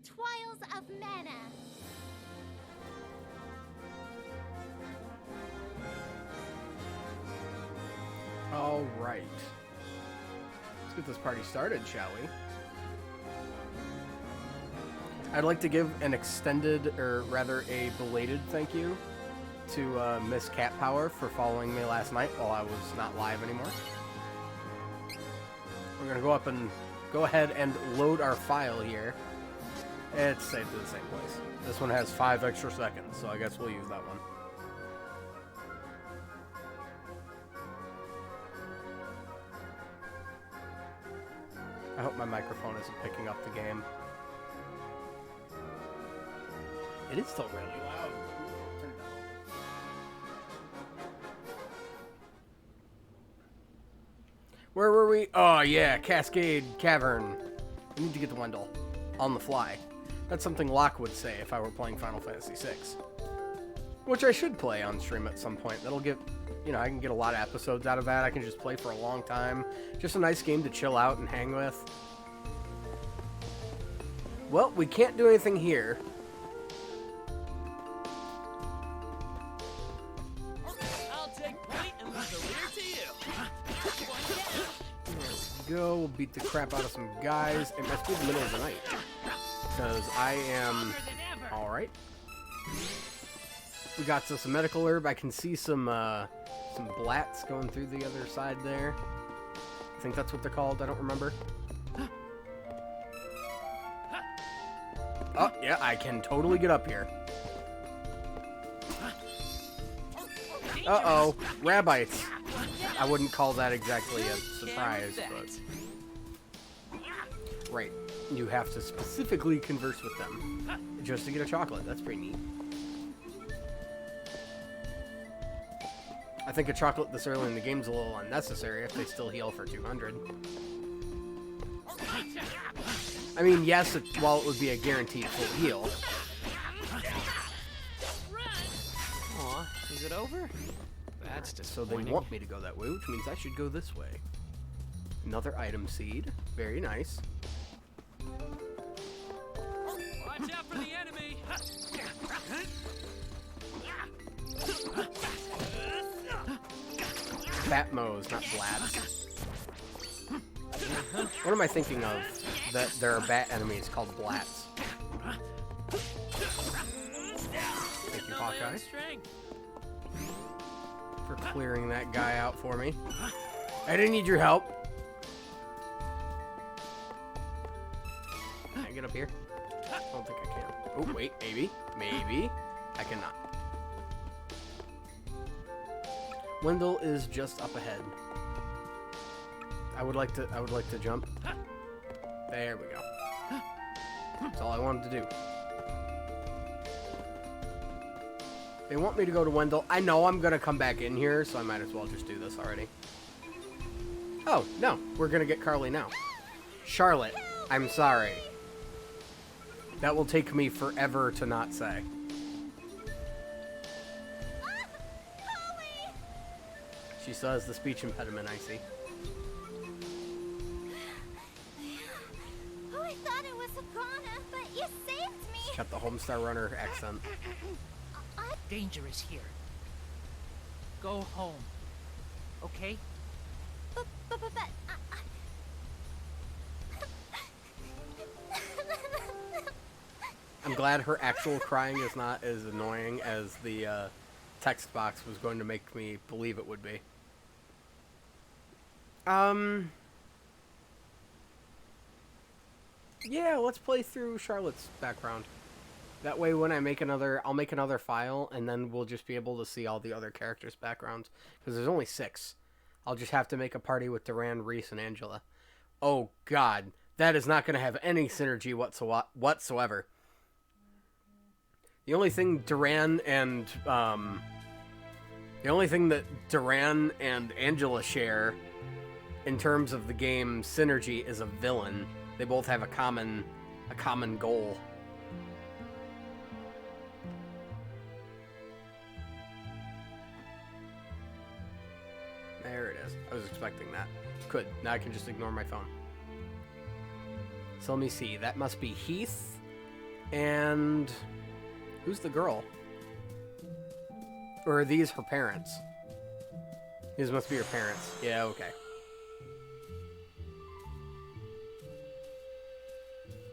Trials of Mana. All right. Let's get this party started, shall we? I'd like to give an extended, or rather a belated thank you to Miss Cat Power for following me last night while I was not live anymore. We're going to go ahead and load our file here. It's saved to the same place. This one has 5 extra seconds, so I guess we'll use that one. I hope my microphone isn't picking up the game. It is still really loud. Turn it down. Where were we? Oh, yeah, Cascade Cavern. I need to get to Wendell on the fly. That's something Locke would say if I were playing Final Fantasy VI. Which I should play on stream at some point. That'll give, I can get a lot of episodes out of that. I can just play for a long time. Just a nice game to chill out and hang with. Well, we can't do anything here. I'll take point and leave the rear to you. There we go. We'll beat the crap out of some guys. It must be the middle of the night. Because I am... Alright. We got some medical herb. I can see some blats going through the other side there. I think that's what they're called. I don't remember. Oh, yeah, I can totally get up here. Uh-oh. Rabbites. I wouldn't call that exactly a surprise, but... Right. You have to specifically converse with them just to get a chocolate. That's pretty neat. I think a chocolate this early in the game is a little unnecessary if they still heal for 200. I mean, yes, while it would be a guaranteed full heal. Aw, is it over? That's So they disappointing. want me to go that way, which means I should go this way. Another item seed. Very nice. Watch out for the enemy! Batmos, not blats. What am I thinking of? That there are bat enemies called blats. Thank you, Hawkeye, Strength. for clearing that guy out for me. I didn't need your help. Can I get up here? I don't think I can. Oh, wait, maybe. Maybe. I cannot. Wendell is just up ahead. I would like to jump. There we go. That's all I wanted to do. They want me to go to Wendell. I know I'm gonna come back in here, so I might as well just do this already. Oh, no. We're gonna get Carly now. Charlotte, I'm sorry. That will take me forever to not say. She still has the speech impediment, I see. Oh, I thought it was Agana, but you saved me. Got the Homestar Runner accent. Danger is here. Go home. Okay? But I'm glad her actual crying is not as annoying as the text box was going to make me believe it would be. Yeah, let's play through Charlotte's background. That way when I'll make another file, and then we'll just be able to see all the other characters' backgrounds. Because there's only 6. I'll just have to make a party with Duran, Reese, and Angela. Oh, God. That is not going to have any synergy whatsoever. The only thing Duran and Angela share in terms of the game synergy is a villain. They both have a common goal. There it is. I was expecting that. Good. Now I can just ignore my phone. So let me see. That must be Heath, And who's the girl? Or are these her parents? These must be her parents. Yeah, okay.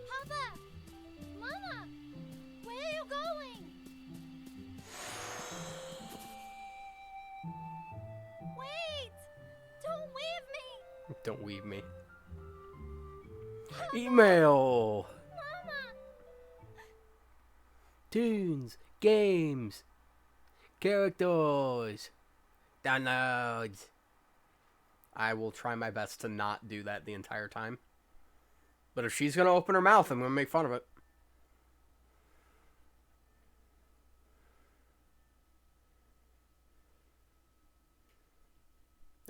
Papa! Mama! Where are you going? Wait! Don't leave me! Don't weave me. Email! Mama! Tunes, games, characters, downloads. I will try my best to not do that the entire time. But if she's going to open her mouth, I'm going to make fun of it.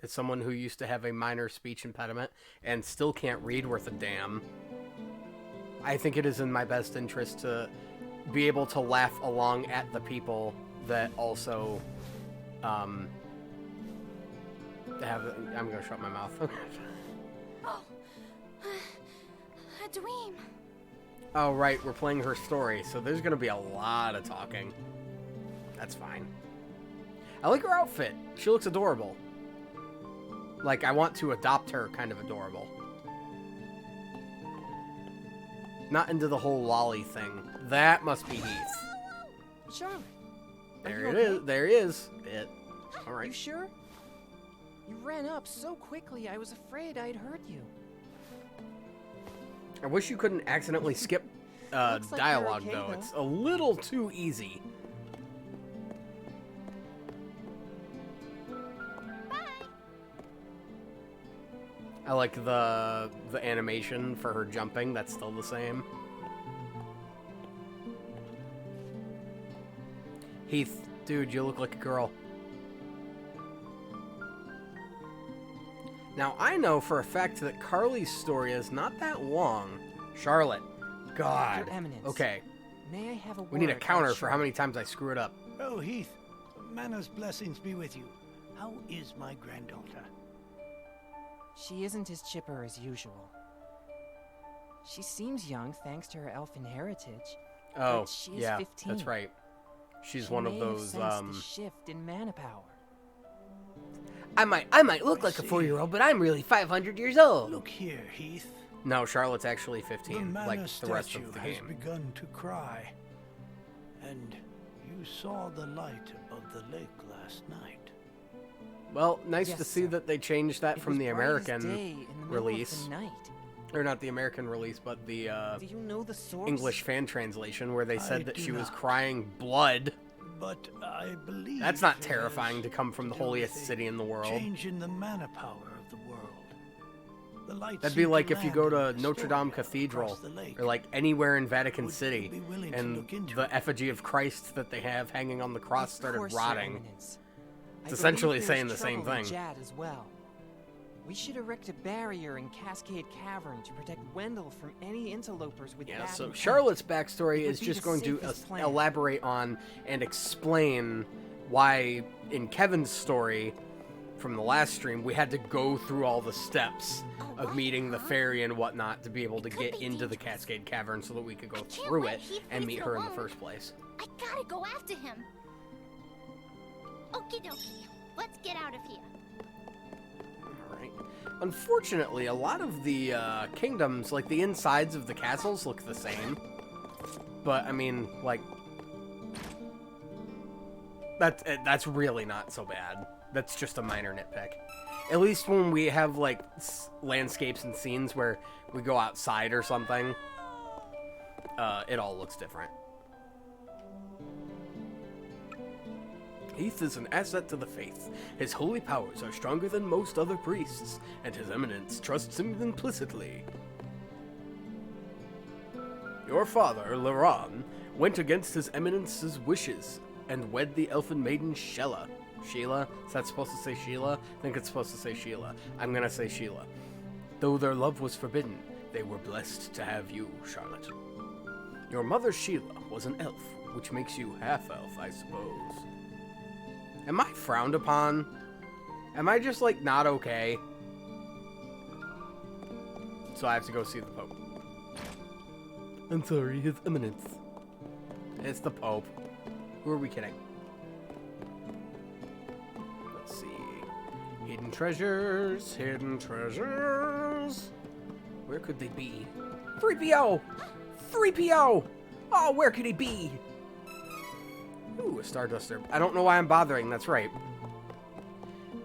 As someone who used to have a minor speech impediment and still can't read worth a damn, I think it is in my best interest to be able to laugh along at the people that also have... I'm going to shut my mouth. Oh! A dream. Oh, right, we're playing her story, so there's going to be a lot of talking. That's fine. I like her outfit. She looks adorable. Like, I want to adopt her kind of adorable. Not into the whole lolly thing. That must be Heath. Charlotte. There it is. There he is. It. All You right. sure? You ran up so quickly, I was afraid I'd hurt you. I wish you couldn't accidentally skip Looks like you're dialogue, okay, though. though. It's a little too easy. Bye! I like the animation for her jumping. That's still the same. Heath, dude, you look like a girl. Now, I know for a fact that Carly's story is not that long. Charlotte. God. Your Eminence. Okay. May I have a word? We need a about counter for how Charlotte? many times I screw it up. Oh, Heath, Mana's blessings be with you. How is my granddaughter? She isn't as chipper as usual. She seems young thanks to her elfin heritage. Oh, But she's yeah, 15. that's right. She's She one of may have those, sensed the shift in mana power. I might look like a see. 4-year-old, but I'm really 500 years old. Look here, Heath. No, Charlotte's actually The 15, Mana like the rest statue of the has game. begun to cry. And you saw the light above the lake last night. Well, nice Yes, to see sir. that they changed that It from was the bright as American day in the middle of release. the night. Or not the American release, but the Do you know the source? English fan translation where they I said that do she was not. crying blood. But I believe That's not it terrifying has to come from the do with holiest a city in the world. Change in the mana power of the world. The light That'd be seemed to like if you land go in to Notre Dame Astoria Cathedral, across the lake. or like anywhere in Vatican Would you City, be willing to and look into the it? effigy of Christ that they have hanging on the cross Of started course, Your rotting. Eminence. I It's essentially believe saying there's the same trouble in thing. Jad as well. We should erect a barrier in Cascade Cavern to protect Wendell from any interlopers with Yeah, bad so intent. Charlotte's backstory It would is be just the going to safest plan. elaborate on and explain why in Kevin's story from the last stream we had to go through all the steps of what, meeting the huh? fairy and whatnot to be able to It could get be into the dangerous. Cascade Cavern so that we could go I can't through let it Heath and leave meet it her in the alone. first place. I gotta go after him. Okie dokie. Let's get out of here. Alright. Unfortunately, a lot of the kingdoms, like the insides of the castles, look the same. But, I mean, like... That's really not so bad. That's just a minor nitpick. At least when we have, like, landscapes and scenes where we go outside or something, it all looks different. Heath is an asset to the faith. His holy powers are stronger than most other priests, and His Eminence trusts him implicitly. Your father, Laron, went against His Eminence's wishes and wed the elfin maiden Sheila. Sheila? Is that supposed to say Sheila? I think it's supposed to say Sheila. I'm gonna say Sheila. Though their love was forbidden, they were blessed to have you, Charlotte. Your mother Sheila was an elf, which makes you half-elf, I suppose. Am I frowned upon? Am I just, like, not okay? So I have to go see the Pope. I'm sorry, His Eminence. It's the Pope. Who are we kidding? Let's see. Hidden treasures, hidden treasures. Where could they be? 3PO! 3PO! Oh, where could he be? Ooh, a Starduster. I don't know why I'm bothering, that's right.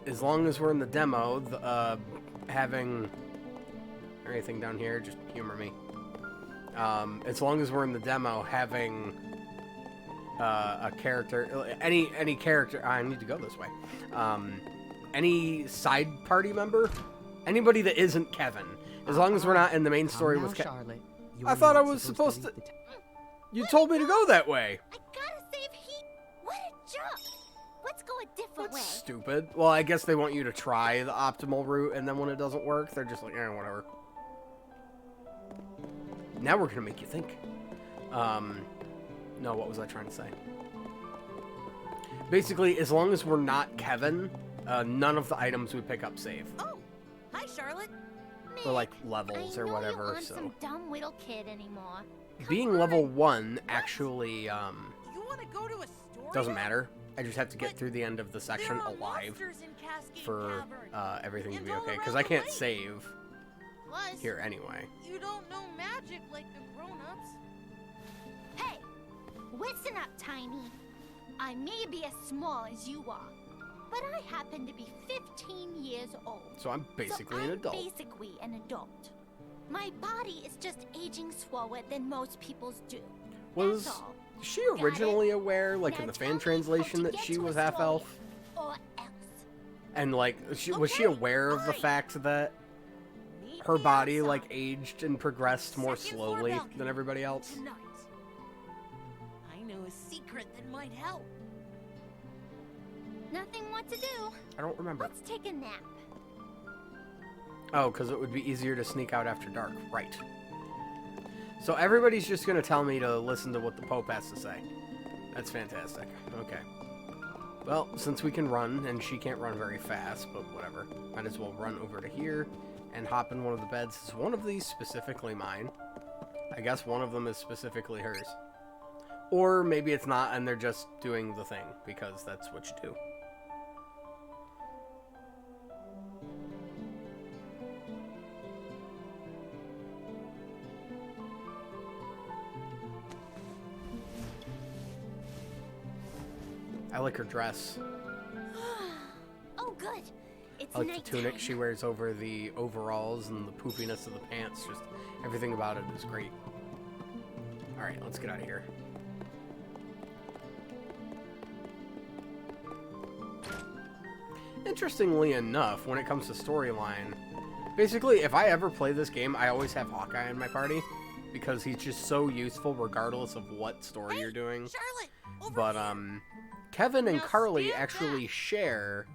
As long as we're in the demo, having... or anything down here, just humor me. As long as we're in the demo, having a character, any character, I need to go this way. Any side party member, anybody that isn't Kevin, as long as we're not in the main story with Kevin. Charlotte. I thought I was supposed to. You told me to go that way. I gotta save Heat. What a jerk! Let's go a different That's way. stupid. Well, I guess they want you to try the optimal route, and then when it doesn't work, they're just like, eh, whatever. Now we're gonna make you think. No, what was I trying to say? Basically, as long as we're not Kevin, none of the items we pick up save. Oh, hi, Charlotte. Or like levels or whatever. You aren't So some dumb little kid anymore. being level 1 actually You want to go to a story? doesn't matter. I just have to get through the end of the section There are alive monsters in Cascade for Cavern. everything to And be all okay. around Because I the can't lake. save Plus, here anyway. You don't know magic like the grown-ups. hey, listen up, Tiny. I may be as small as you are, but I happen to be 15 years old. So I'm basically so an I'm adult. basically an adult. My body is just aging slower than most people's do. Was That's all. she Got it? originally aware, like Now in the tell fan me translation, how to that get she to was a half story, elf? or else. And like, was she Okay, aware of the fine. fact that Meet her me body outside like aged and progressed more Second floor slowly balcony than everybody else? tonight. I know a secret that might help. Nothing what to do. I don't remember. Let's take a nap. Oh, because it would be easier to sneak out after dark. Right. So everybody's just going to tell me to listen to what the Pope has to say. That's fantastic. Okay. Well, since we can run, and she can't run very fast, but whatever. Might as well run over to here and hop in one of the beds. Is one of these specifically mine? I guess one of them is specifically hers. Or maybe it's not, and they're just doing the thing, because that's what you do. I like her dress. Oh, good. It's I like the nighttime. tunic she wears over the overalls and the poopiness of the pants. Just everything about it is great. Alright, let's get out of here. Interestingly enough, when it comes to storyline, basically, if I ever play this game, I always have Hawkeye in my party. Because he's just so useful regardless of what story you're doing. Charlotte, over But, here. Kevin and Now Carly stand actually back. share...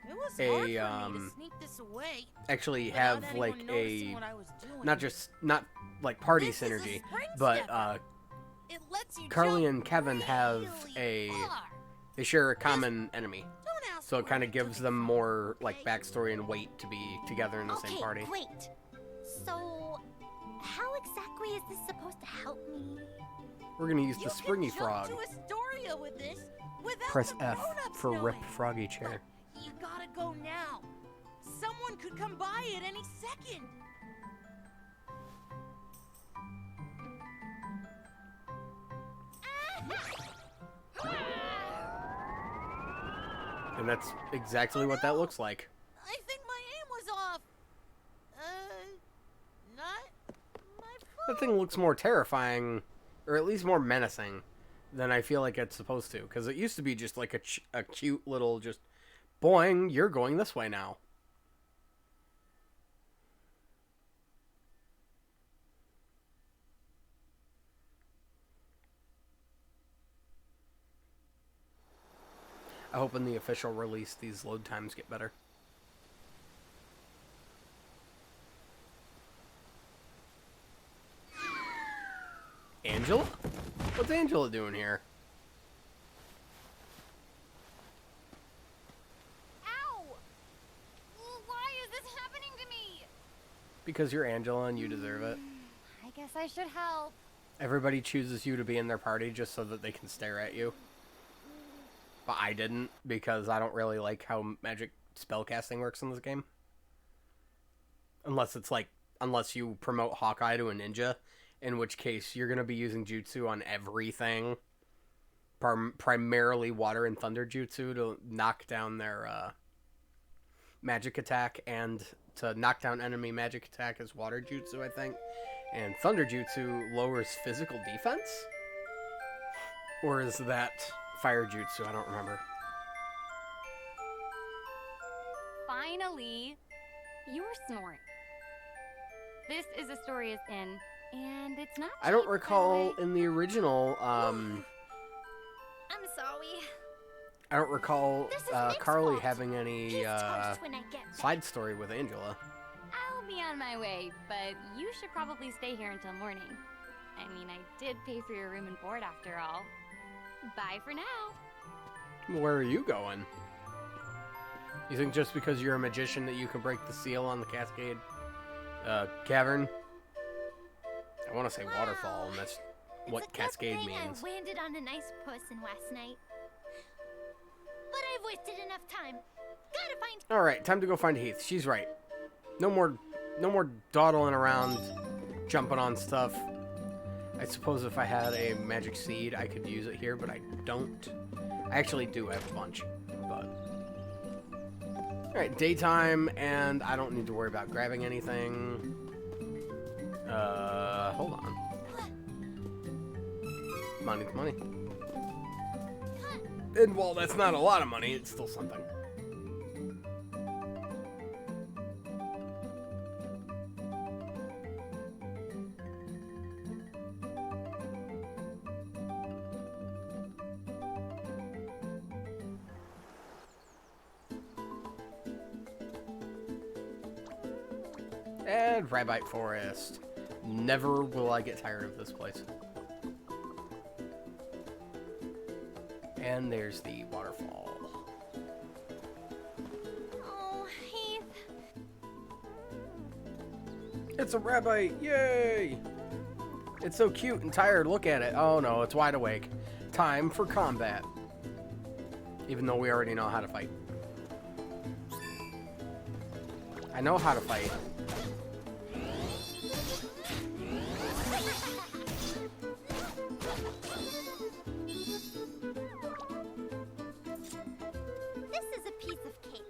It was a, hard for me to sneak this away. actually without have anyone like noticing a what I was doing. not like party This is a synergy, spring but stepper. It lets you Carly jump and Kevin have really a far. they share a common enemy, Don't ask so it why kind I of gives took them it. more like backstory and weight to be together in the Okay, same party. great. So, how exactly is this supposed to help me? We're gonna use You the can springy jump frog. to Astoria with this without Press the F grown-ups for Rip knowing. Froggy Chair. You gotta go now. Someone could come by at any second. And that's exactly what that looks like. I think my aim was off. Not my fault. That thing looks more terrifying, or at least more menacing, than I feel like it's supposed to. Because it used to be just like a cute little just, boing, you're going this way now. I hope in the official release these load times get better. Angela? What's Angela doing here? Ow! Why is this happening to me? Because you're Angela and you deserve it. I guess I should help. Everybody chooses you to be in their party just so that they can stare at you. But I didn't, because I don't really like how magic spellcasting works in this game. Unless it's like, unless you promote Hawkeye to a ninja, in which case you're going to be using jutsu on everything. Primarily water and thunder jutsu to knock down their magic attack, and to knock down enemy magic attack is water jutsu, I think. And thunder jutsu lowers physical defense? Or is that fire jutsu? I don't remember. Finally, you were snoring. This is Astoria's Inn, and it's not I don't cheap, recall by the way. in the original, I'm sorry. I don't recall This is Nick's Carly fault. having any He's toast when I get back. side story with Angela. I'll be on my way, but you should probably stay here until morning. I mean, I did pay for your room and board after all. Bye for now. Where are you going? You think just because you're a magician that you can break the seal on the Cascade Cavern? I want to say waterfall, and that's what It's a Cascade good thing means. I landed on a nice person last night. But I've wasted enough time. Gotta find. All right, time to go find Heath. She's right. No more dawdling around, jumping on stuff. I suppose if I had a magic seed, I could use it here, but I don't. I actually do have a bunch, but... Alright, daytime, and I don't need to worry about grabbing anything. Hold on. Money's money. And while that's not a lot of money, it's still something. And Rabite Forest. Never will I get tired of this place. And there's the waterfall. Oh, Heath. It's a Rabite! Yay! It's so cute and tired. Look at it. Oh no, it's wide awake. Time for combat. Even though we already know how to fight. I know how to fight. This is a piece of cake.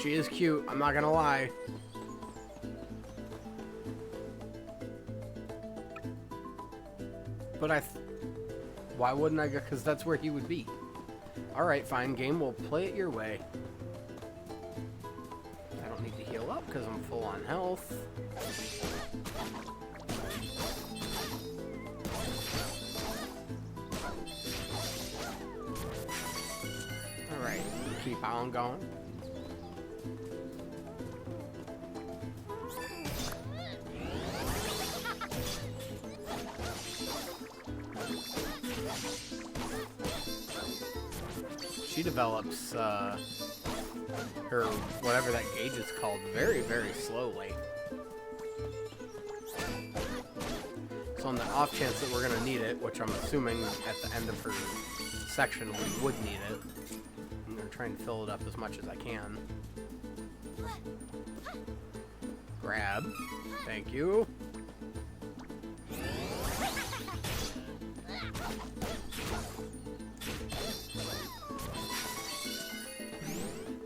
She is cute, I'm not gonna lie. But why wouldn't I go? Because that's where he would be. Alright, fine, game, we'll play it your way. I don't need to heal up because I'm full on health. Alright, keep on going. She develops her whatever that gauge is called very, very slowly. So on the off chance that we're gonna need it, which I'm assuming at the end of her section we would need it, I'm gonna try and fill it up as much as I can. Grab. Thank you.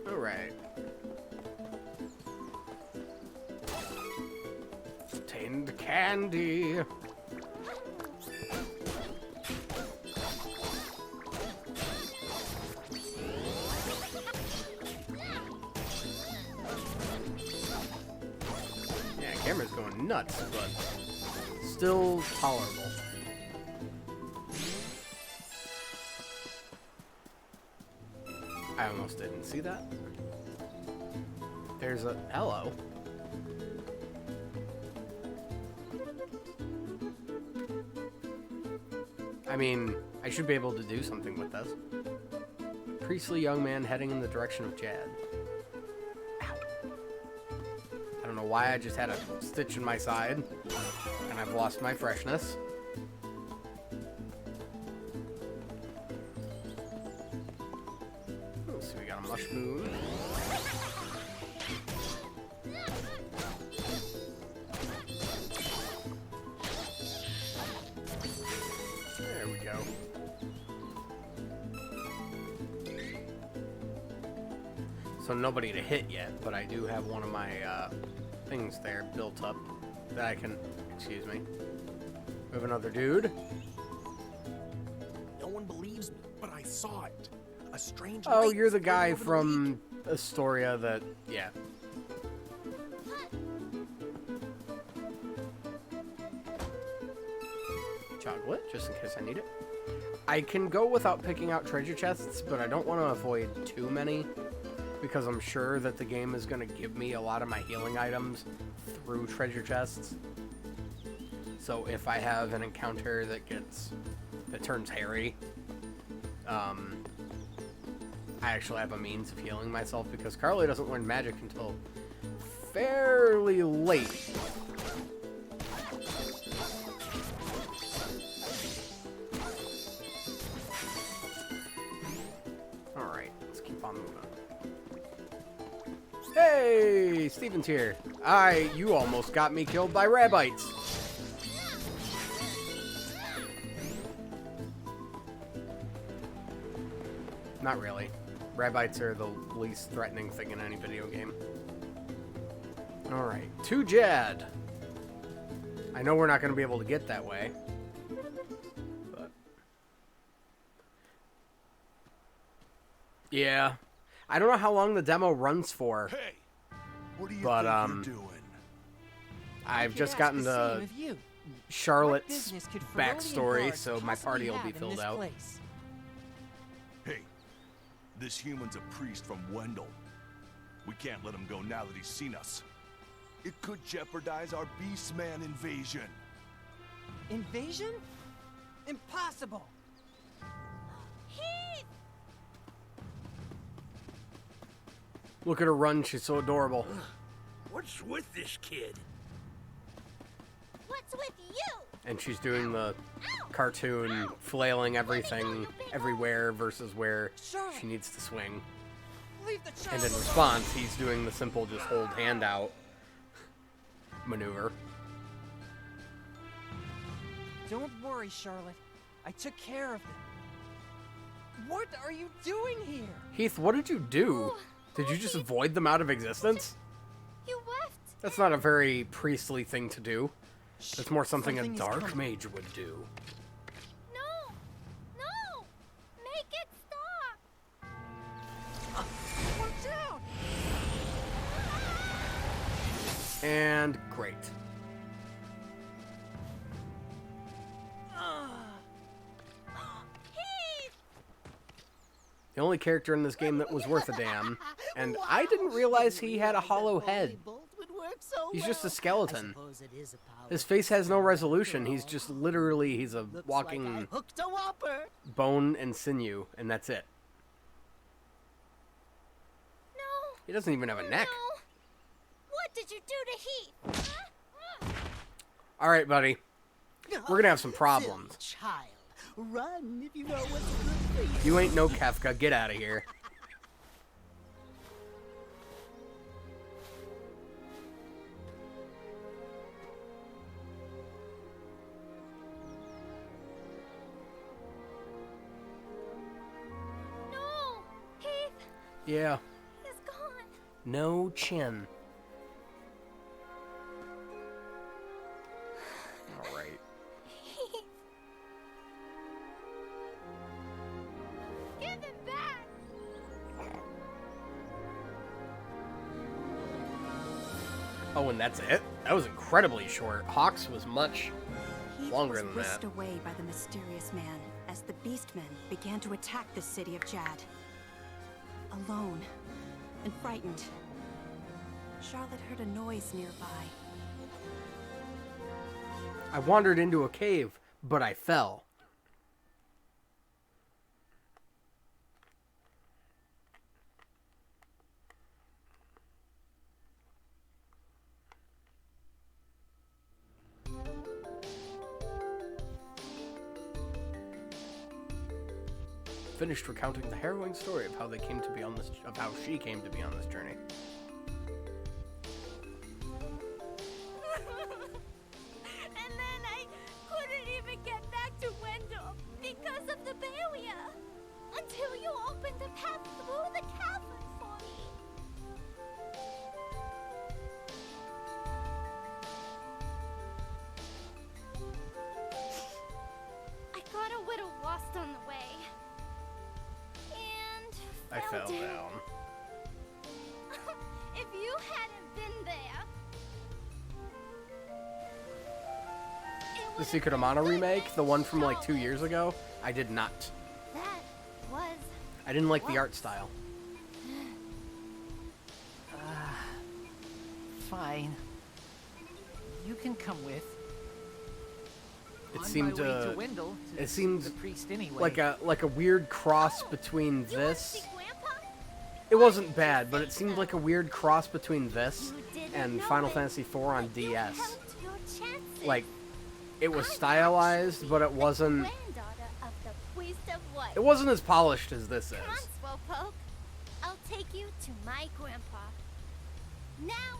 Alright. Obtained candy. Yeah, camera's going nuts, but still tolerable. I almost didn't see that. There's a hello. I mean, I should be able to do something with this. Priestly young man heading in the direction of Jad. Ow. I don't know know why, I just had a stitch in my side. And I've lost my freshness. Let's see, we got a mushroom. There we go. So nobody to hit yet, but I do have one of my things there built up that I can, excuse me. We have another dude. No one believes me, but I saw it. A strange Oh, light you're the spread guy over the from Astoria that, yeah. Chocolate, just in case I need it. I can go without picking out treasure chests, but I don't want to avoid too many, because I'm sure that the game is going to give me a lot of my healing items through treasure chests. So if I have an encounter that turns hairy, I actually have a means of healing myself, because Carly doesn't learn magic until fairly late. Alright, let's keep on moving. Hey, Steven's here. You almost got me killed by rabbites. Not really. Rabbites are the least threatening thing in any video game. Alright, to Jad. I know we're not going to be able to get that way. But yeah. I don't know how long the demo runs for. Hey, what do you But, think you're doing? I've I just could gotten ask the to same of you. What Charlotte's business could Ferolian backstory, guards so my possibly party will be have in filled this out. place? Hey, this human's a priest from Wendell. We can't let him go now that he's seen us. It could jeopardize our Beastman invasion. Invasion? Impossible! Heath! Look at her run, she's so adorable. What's with this kid? What's with you? And she's doing the cartoon flailing everything everywhere versus where she needs to swing. Leave the child And in alone. response, he's doing the simple just hold hand out maneuver. Don't worry, Charlotte. I took care of them. What are you doing here? Heath, what did you do? Did you just avoid them out of existence? You left. That's not a very priestly thing to do. That's more something a Something is dark coming. mage would do. No! No! Make it stop! Watch out! And great. Heath! The only character in this game that was worth a damn. And I didn't realize he had a hollow head. He's just a skeleton. His face has no resolution. He's just literally, he's a walking bone and sinew, and that's it. No! He doesn't even have a neck. No! What did you do to Heath? Alright, buddy. We're gonna have some problems. Child, run if you know what's good for You ain't no Kefka. Get out of here. No! Heath Yeah. is gone. No chin. Alright. Heath. Give him back! Oh, and that's it? That was incredibly short. Hawks was much Heath longer was than whisked that. away by the mysterious man as the Beastmen began to attack the city of Jad. Alone and frightened, Charlotte heard a noise nearby. I wandered into a cave, but I fell. finished recounting the harrowing story of how they came to be on this, of how she came to be on this journey. And then I couldn't even get back to Wendell because of the barrier. Until you opened a path through the cavern for me. I got a little lost on the way. And I fell down. If you hadn't been there, The Secret of Mana remake, the one from like 2 years ago, I did not. that was I didn't like the art style. Fine. You can come with. It On seemed my way to Wendell to it see seemed the priest anyway. like a weird cross between you wanna this. see Grandpa? It wasn't bad, but it seemed like a weird cross between this You didn't and know Final it, Fantasy IV on but you DS. helped your chances. Like, it was I'm stylized, actually but it the wasn't. granddaughter of the priest of what? It wasn't as polished as this Come is. on, Slowpoke. I'll take you to my grandpa. Now,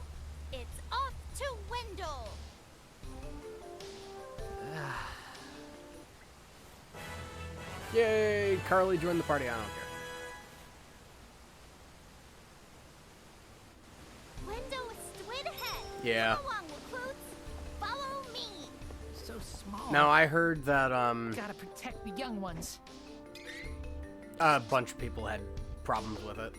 it's off to Wendell. Yay! Carly joined the party. I don't care. Wendell is straight ahead. Yeah. Come along, recruits. Follow me. So small. Now I heard that Gotta protect the young ones. a bunch of people had problems with it.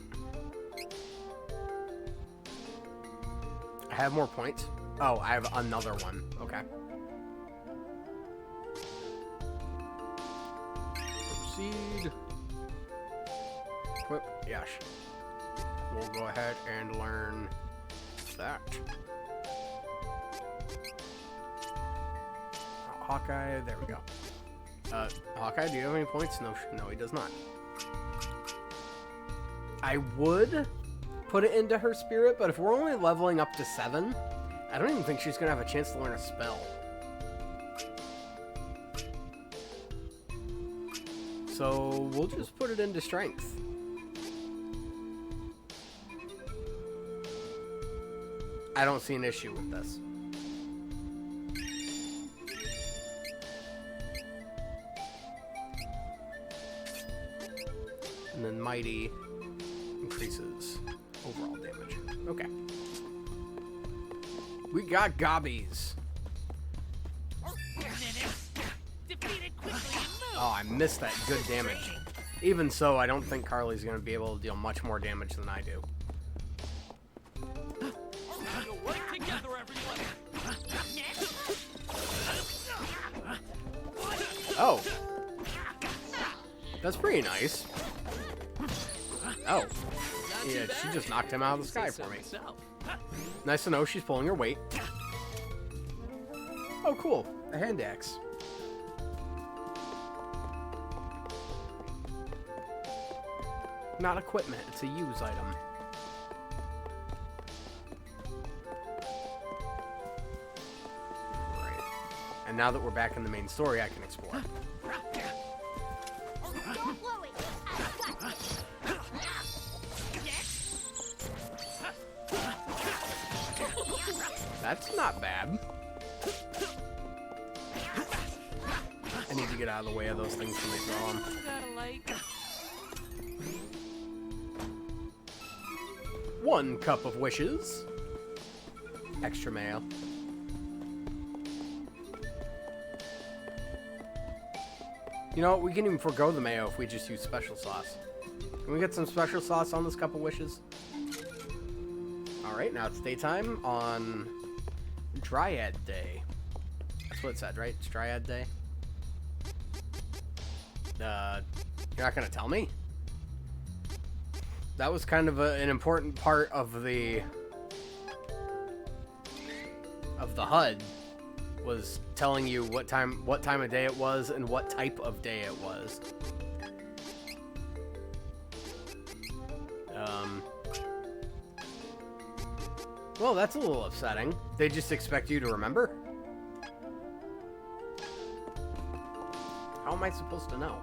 I have more points. Oh, I have another one. Okay. Proceed. Equip. Yes. We'll go ahead and learn that. Hawkeye. There we go. Hawkeye, do you have any points? No, no, he does not. I would put it into her spirit, but if we're only leveling up to 7, I don't even think she's gonna have a chance to learn a spell. So we'll just put it into strength. I don't see an issue with this. And then mighty increases overall damage. Okay. We got gobbies. Defeated quickly and move. Oh, I missed that good damage. Even so, I don't think Carly's going to be able to deal much more damage than I do. You'll work together, everyone. Oh. That's pretty nice. Oh. Not too Yeah, she bad. just knocked him out of the Say sky so for me. myself. Nice to know she's pulling her weight. Oh, cool. A hand axe. Not equipment, it's a use item. Right. And now that we're back in the main story, I can explore. Don't worry. I got this. That's not bad. I need to get out of the way of those things when they throw them. Got a light. 1 cup of wishes. Extra mayo. You know what? We can even forego the mayo if we just use special sauce. Can we get some special sauce on this cup of wishes? Alright, now it's daytime on Dryad Day. That's what it said, right? It's Dryad Day. You're not gonna tell me? That was kind of an important part of the HUD, was telling you what time of day it was and what type of day it was. Well, that's a little upsetting. They just expect you to remember? How am I supposed to know?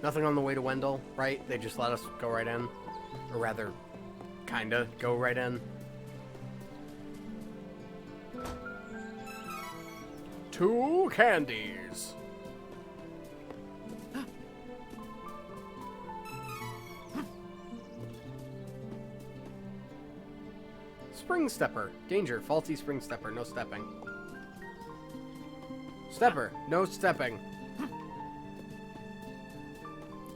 Nothing on the way to Wendell, right? They just let us go right in. Or rather, kinda go right in. 2 candies. Spring Stepper. Danger. Faulty Spring Stepper. No stepping. Stepper. No stepping.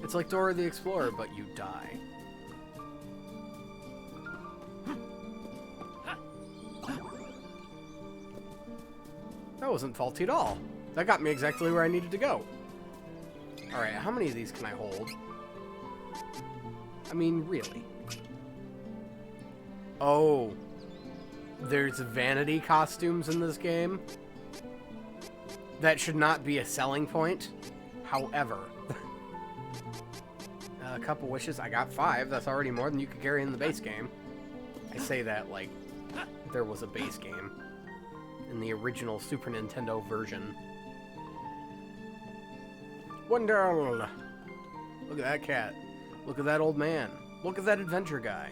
It's like Dora the Explorer, but you die. That wasn't faulty at all. That got me exactly where I needed to go. Alright, how many of these can I hold? I mean, really? Oh. There's vanity costumes in this game. That should not be a selling point. However. A couple wishes. I got 5. That's already more than you could carry in the base game. I say that like there was a base game in the original Super Nintendo version. Wendell! Look at that cat. Look at that old man. Look at that adventure guy.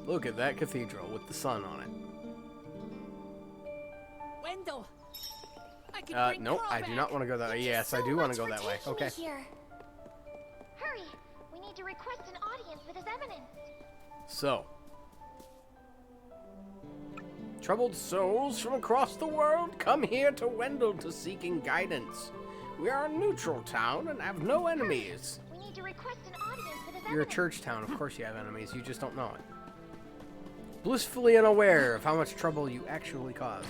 Look at that cathedral with the sun on it. Wendell! I can bring Nope, Carl I do back. not want to go that way. Yes, I do want to go that way. Okay. Here. Hurry! We need to request an audience with His Eminence. So. Troubled souls from across the world, come here to Wendell to seeking guidance. We are a neutral town and have no enemies. We need to request an audience with His You're a Eminence. church town, of course you have enemies, you just don't know it. Blissfully unaware of how much trouble you actually caused.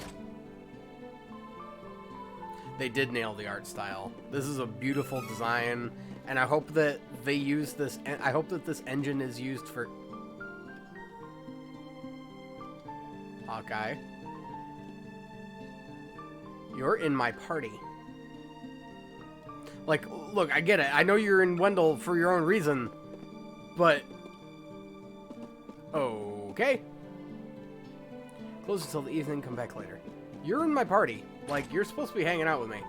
They did nail the art style. This is a beautiful design, and I hope that they use this, I hope that this engine is used for Hawkeye. You're in my party. Like, look, I get it. I know you're in Wendell for your own reason, but okay. Close until the evening, come back later. You're in my party. Like, you're supposed to be hanging out with me.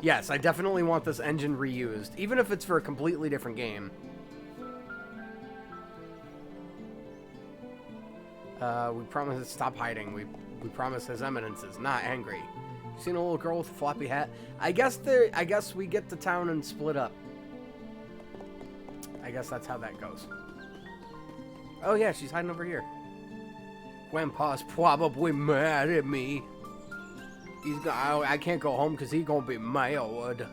Yes, I definitely want this engine reused, even if it's for a completely different game. We promise to stop hiding. We promise His Eminence is not angry. You seen a little girl with a floppy hat? I guess we get to town and split up. I guess that's how that goes. Oh yeah, she's hiding over here. Grandpa's probably mad at me. I can't go home because he's gonna be mad.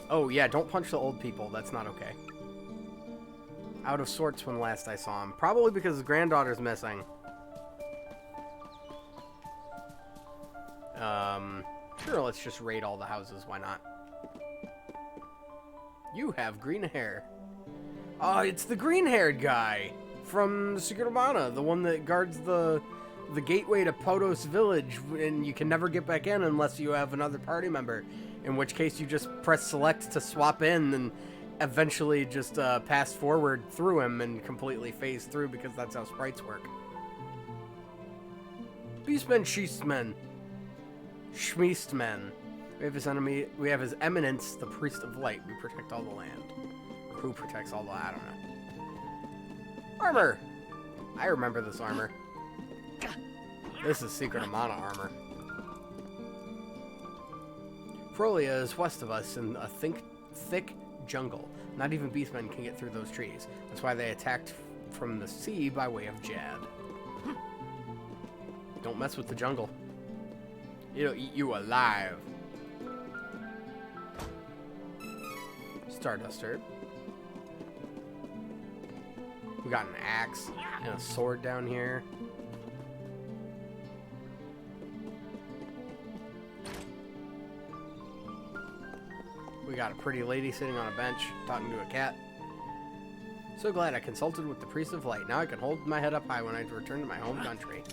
Oh yeah, don't punch the old people. That's not okay. Out of sorts when last I saw him. Probably because his granddaughter's missing. Sure, let's just raid all the houses. Why not? You have green hair. Oh, it's the green-haired guy from the Secret of Mana, the one that guards the gateway to Podos Village, and you can never get back in unless you have another party member. In which case, you just press select to swap in, and eventually just pass forward through him and completely phase through because that's how sprites work. Beastmen, Sheastmen, Schmeastmen. We have his Eminence, the Priest of Light. We protect all the land. Who protects all the... I don't know. Armor! I remember this armor. This is Secret of Mana armor. Frolia is west of us in a thick jungle. Not even beastmen can get through those trees. That's why they attacked from the sea by way of Jad. Don't mess with the jungle. It'll eat you alive. Stardust herb. We got an axe and a sword down here. We got a pretty lady sitting on a bench talking to a cat. So glad I consulted with the Priest of Light. Now I can hold my head up high when I return to my home country.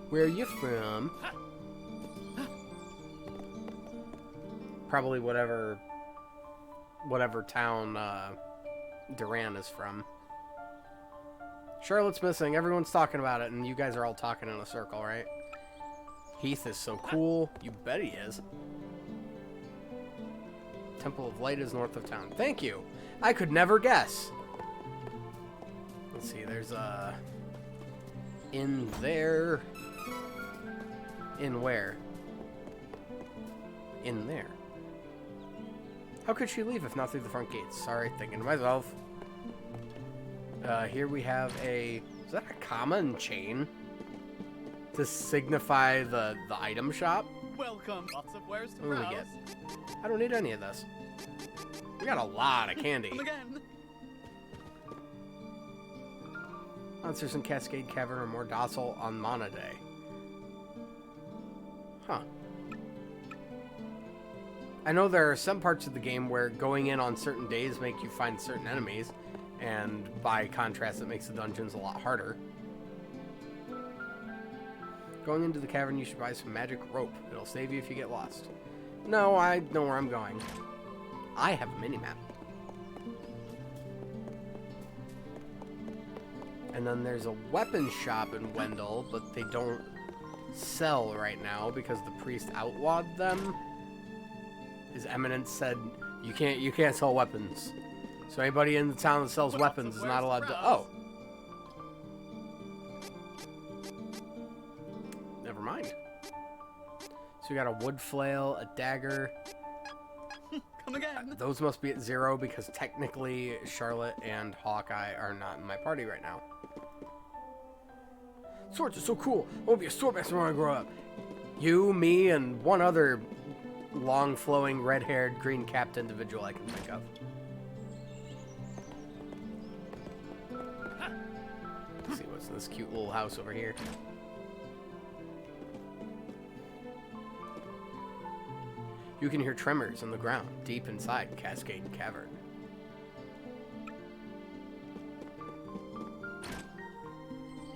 Where are you from? Probably whatever town Duran is from. Charlotte's missing. Everyone's talking about it, and you guys are all talking in a circle, right? Heath is so cool. You bet he is. Temple of Light is north of town. Thank you. I could never guess. Let's see, there's a... in there. In where? In there. How could she leave if not through the front gates? Sorry, thinking to myself. Here we have a... Is that a common chain? To signify the item shop? Welcome. Lots of wares to What do we browse. get? I don't need any of this. We got a lot of candy. Come again. Monsters in Cascade Cavern are more docile on Mana Day. Huh. I know there are some parts of the game where going in on certain days make you find certain enemies, and by contrast, it makes the dungeons a lot harder. Going into the cavern, you should buy some magic rope. It'll save you if you get lost. No, I know where I'm going. I have a mini-map. And then there's a weapon shop in Wendell, but they don't sell right now because the priest outlawed them. His Eminence said you can't sell weapons. So anybody in the town that sells weapons is not allowed to. Oh. Never mind. So we got a wood flail, a dagger. Come again. Those must be at 0 because technically Charlotte and Hawkeye are not in my party right now. Swords are so cool. I want to be a swordmaster when I grow up. You, me, and one other long, flowing, red-haired, green-capped individual I can think of. Let's see what's in this cute little house over here. You can hear tremors in the ground deep inside Cascade Cavern.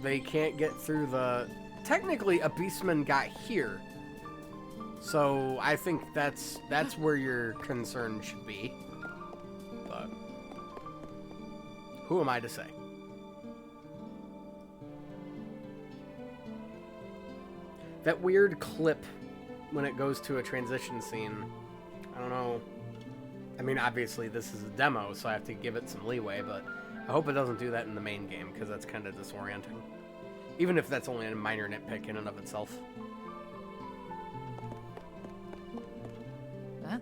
They can't get through the... Technically, a beastman got here. So, I think that's where your concern should be. But... who am I to say? That weird clip when it goes to a transition scene, I don't know. I mean, obviously this is a demo, so I have to give it some leeway, but I hope it doesn't do that in the main game, because that's kind of disorienting. Even if that's only a minor nitpick in and of itself. Huh?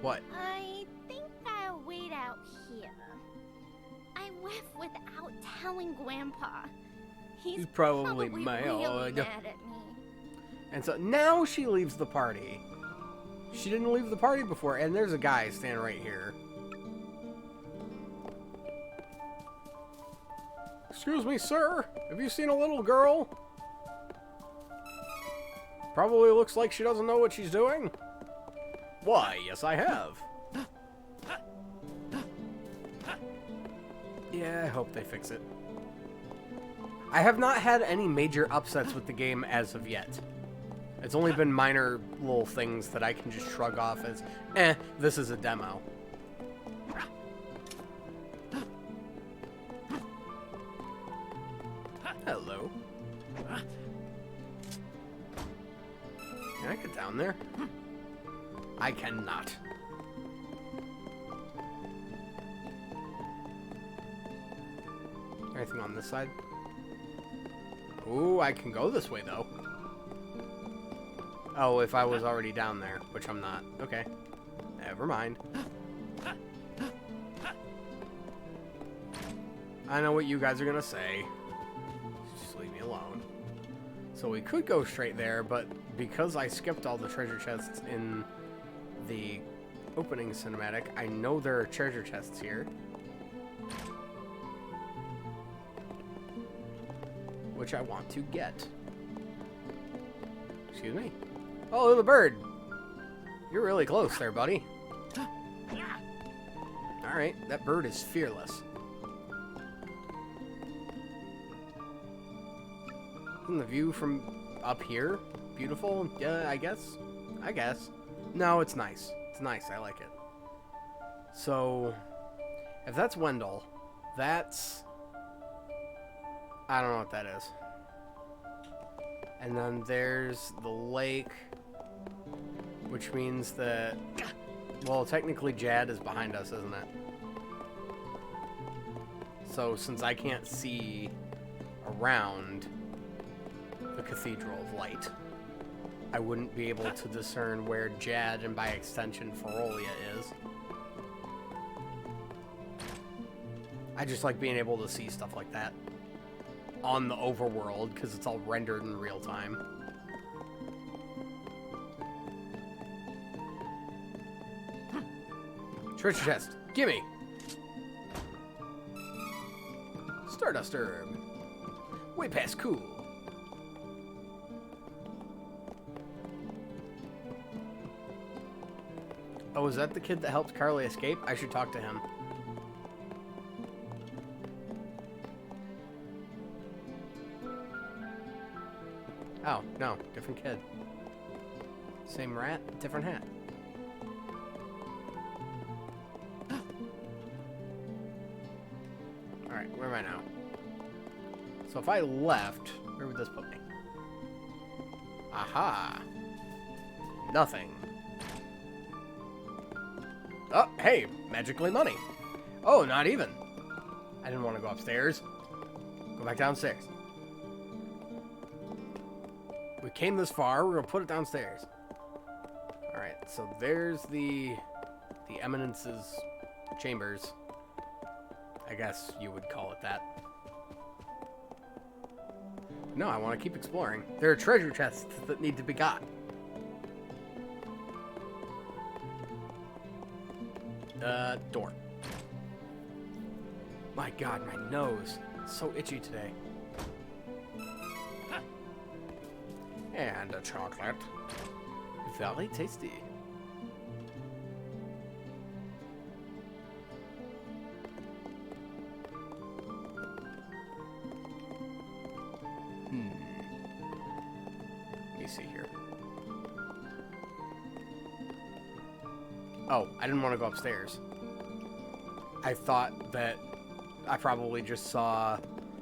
What? I think I'll wait out here. I left without telling Grandpa. He's probably really mad. mad at me. And so now she leaves the party. She didn't leave the party before, and there's a guy standing right here. Excuse me, sir. Have you seen a little girl? Probably looks like she doesn't know what she's doing. Why, yes I have. Yeah, I hope they fix it. I have not had any major upsets with the game as of yet. It's only been minor little things that I can just shrug off as, this is a demo. Hello. Can I get down there? I cannot. Anything on this side? Ooh, I can go this way, though. Oh, if I was already down there, which I'm not. Okay. Never mind. I know what you guys are gonna say. Just leave me alone. So we could go straight there, but because I skipped all the treasure chests in the opening cinematic, I know there are treasure chests here. Which I want to get. Excuse me. Oh, little bird. You're really close there, buddy. Alright, that bird is fearless. Isn't the view from up here beautiful? Yeah, I guess. No, it's nice. It's nice. I like it. So, if that's Wendell, that's... I don't know what that is. And then there's the lake. Which means that, well, technically Jad is behind us, isn't it? So since I can't see around the Cathedral of Light, I wouldn't be able to discern where Jad and by extension Ferolia is. I just like being able to see stuff like that on the overworld because it's all rendered in real time. Treasure chest, gimme! Stardust herb. Way past cool. Oh, is that the kid that helped Carly escape? I should talk to him. Oh, no. Different kid. Same rat, different hat. Alright, where am I now? So if I left, where would this put me? Aha! Nothing. Oh, hey, magically money. Oh, not even. I didn't want to go upstairs. Go back downstairs. We came this far, we're gonna put it downstairs. Alright, so there's the Eminence's chambers. I guess you would call it that. No, I want to keep exploring. There are treasure chests that need to be got. Door. My God, my nose. It's so itchy today. And a chocolate. Very tasty. Let me see here. Oh, I didn't want to go upstairs. I thought that I probably just saw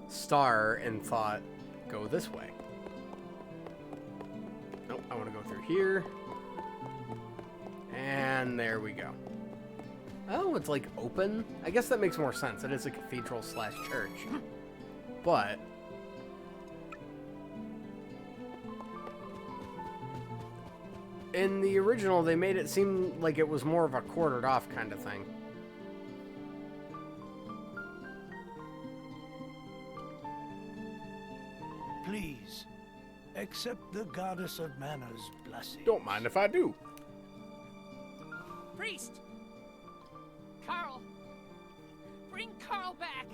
Star and thought, go this way. Nope, I want to go through here. And there we go. Oh, it's like open? I guess that makes more sense. It is a cathedral slash church. But in the original, they made it seem like it was more of a quartered off kind of thing. Please, accept the Goddess of Mana's blessing. Don't mind if I do. Priest! Carl! Bring Carl back!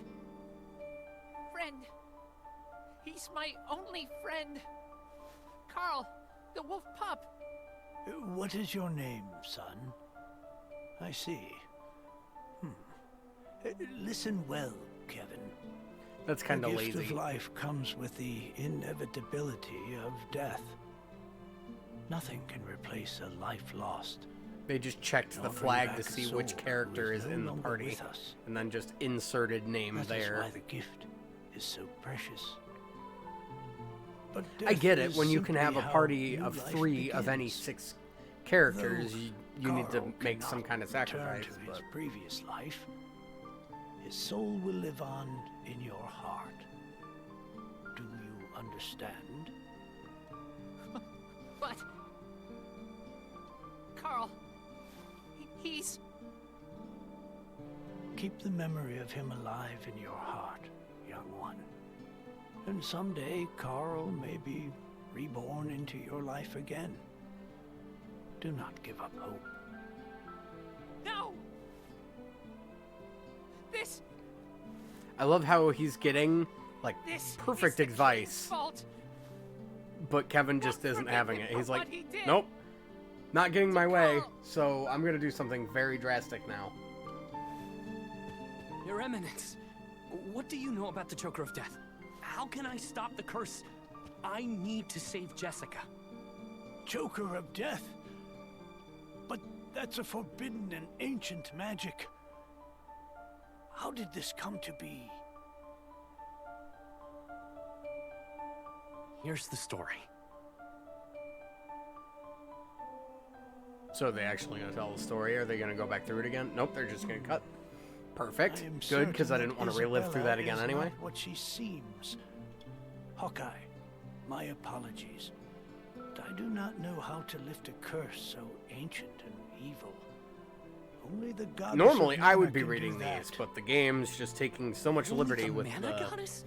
Friend! He's my only friend! Carl, the wolf pup! What is your name, son? I see. Listen well, Kevin. That's kind of lazy. The gift of life comes with the inevitability of death. Nothing can replace a life lost. They just checked the flag to see which character is in the party, and then just inserted name there. That is why the gift is so precious. But I get it. When you can have a party of 3 of any 6 characters, you need to make some kind of sacrifice. To his previous life, his soul will live on in your heart. Do you understand? But Carl, he's... Keep the memory of him alive in your heart, young one. And someday, Carl may be reborn into your life again. Do not give up hope. No! This... I love how he's getting, like, This perfect is the advice. kid's fault. But Kevin just Don't isn't forgive having him it. for He's like, what he did. nope, not getting my way, Carl. so I'm going to do something very drastic now. Your Eminence, what do you know about the Choker of Death? How can I stop the curse? I need to save Jessica. Choker of Death? But that's a forbidden and ancient magic. How did this come to be? Here's the story. So are they actually going to tell the story? Are they going to go back through it again? Nope, they're just going to cut. Perfect. I am Good, because I certain didn't want to that relive through that Isabella again is anyway. not what she seems. Hawkeye, my apologies. But I do not know how to lift a curse so ancient and evil. Only the goddess of Normally, I mana would be can do reading that. these, but the game's just taking so much Only liberty the with mana the goddess?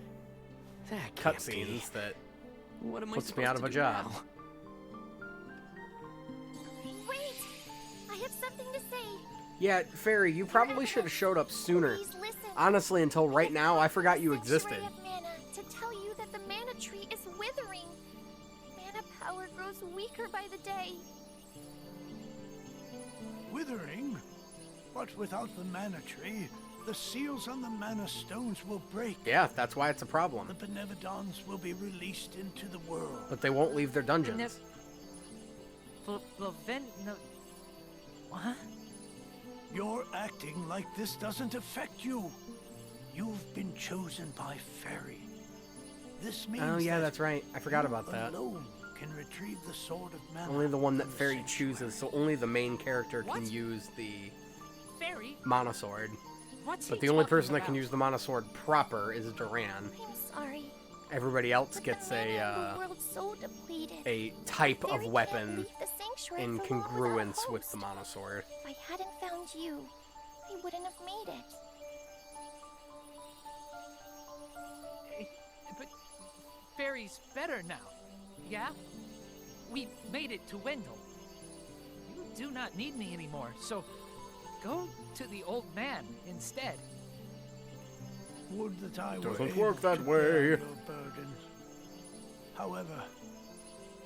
That can't be. cutscenes that What am I puts me out of a supposed to do job. now? Wait! I have something to say. Yeah, Fairy, you probably should have showed up sooner. Please listen. Honestly, until right now, I forgot you existed. Sanctuary of Mana to tell you that the mana tree is withering. Mana power grows weaker by the day. Withering? But without the mana tree, the seals on the mana stones will break. Yeah, that's why it's a problem. The Benevodons will be released into the world. But they won't leave their dungeons. What? You're acting like this doesn't affect you. You've been chosen by Fairy. This means Oh yeah, that that's right. I forgot you about that. alone can retrieve the sword of mana. Only the one that from the Fairy sanctuary. chooses, so only the main character can What? use the Fairy? Mana Sword. What's But he the only talking person that can about? use the Mana Sword proper is Duran. I'm sorry. Everybody else But gets the mana in a the world's so depleted. type Fairy of can't weapon leave the sanctuary in for long without a congruence with host. the Mana Sword. If I hadn't found you, I wouldn't have made it. But Fairy's better now, yeah? We made it to Wendell. You do not need me anymore, so go to the old man instead. Would that I were Doesn't able work that to way. bear your burdens. However,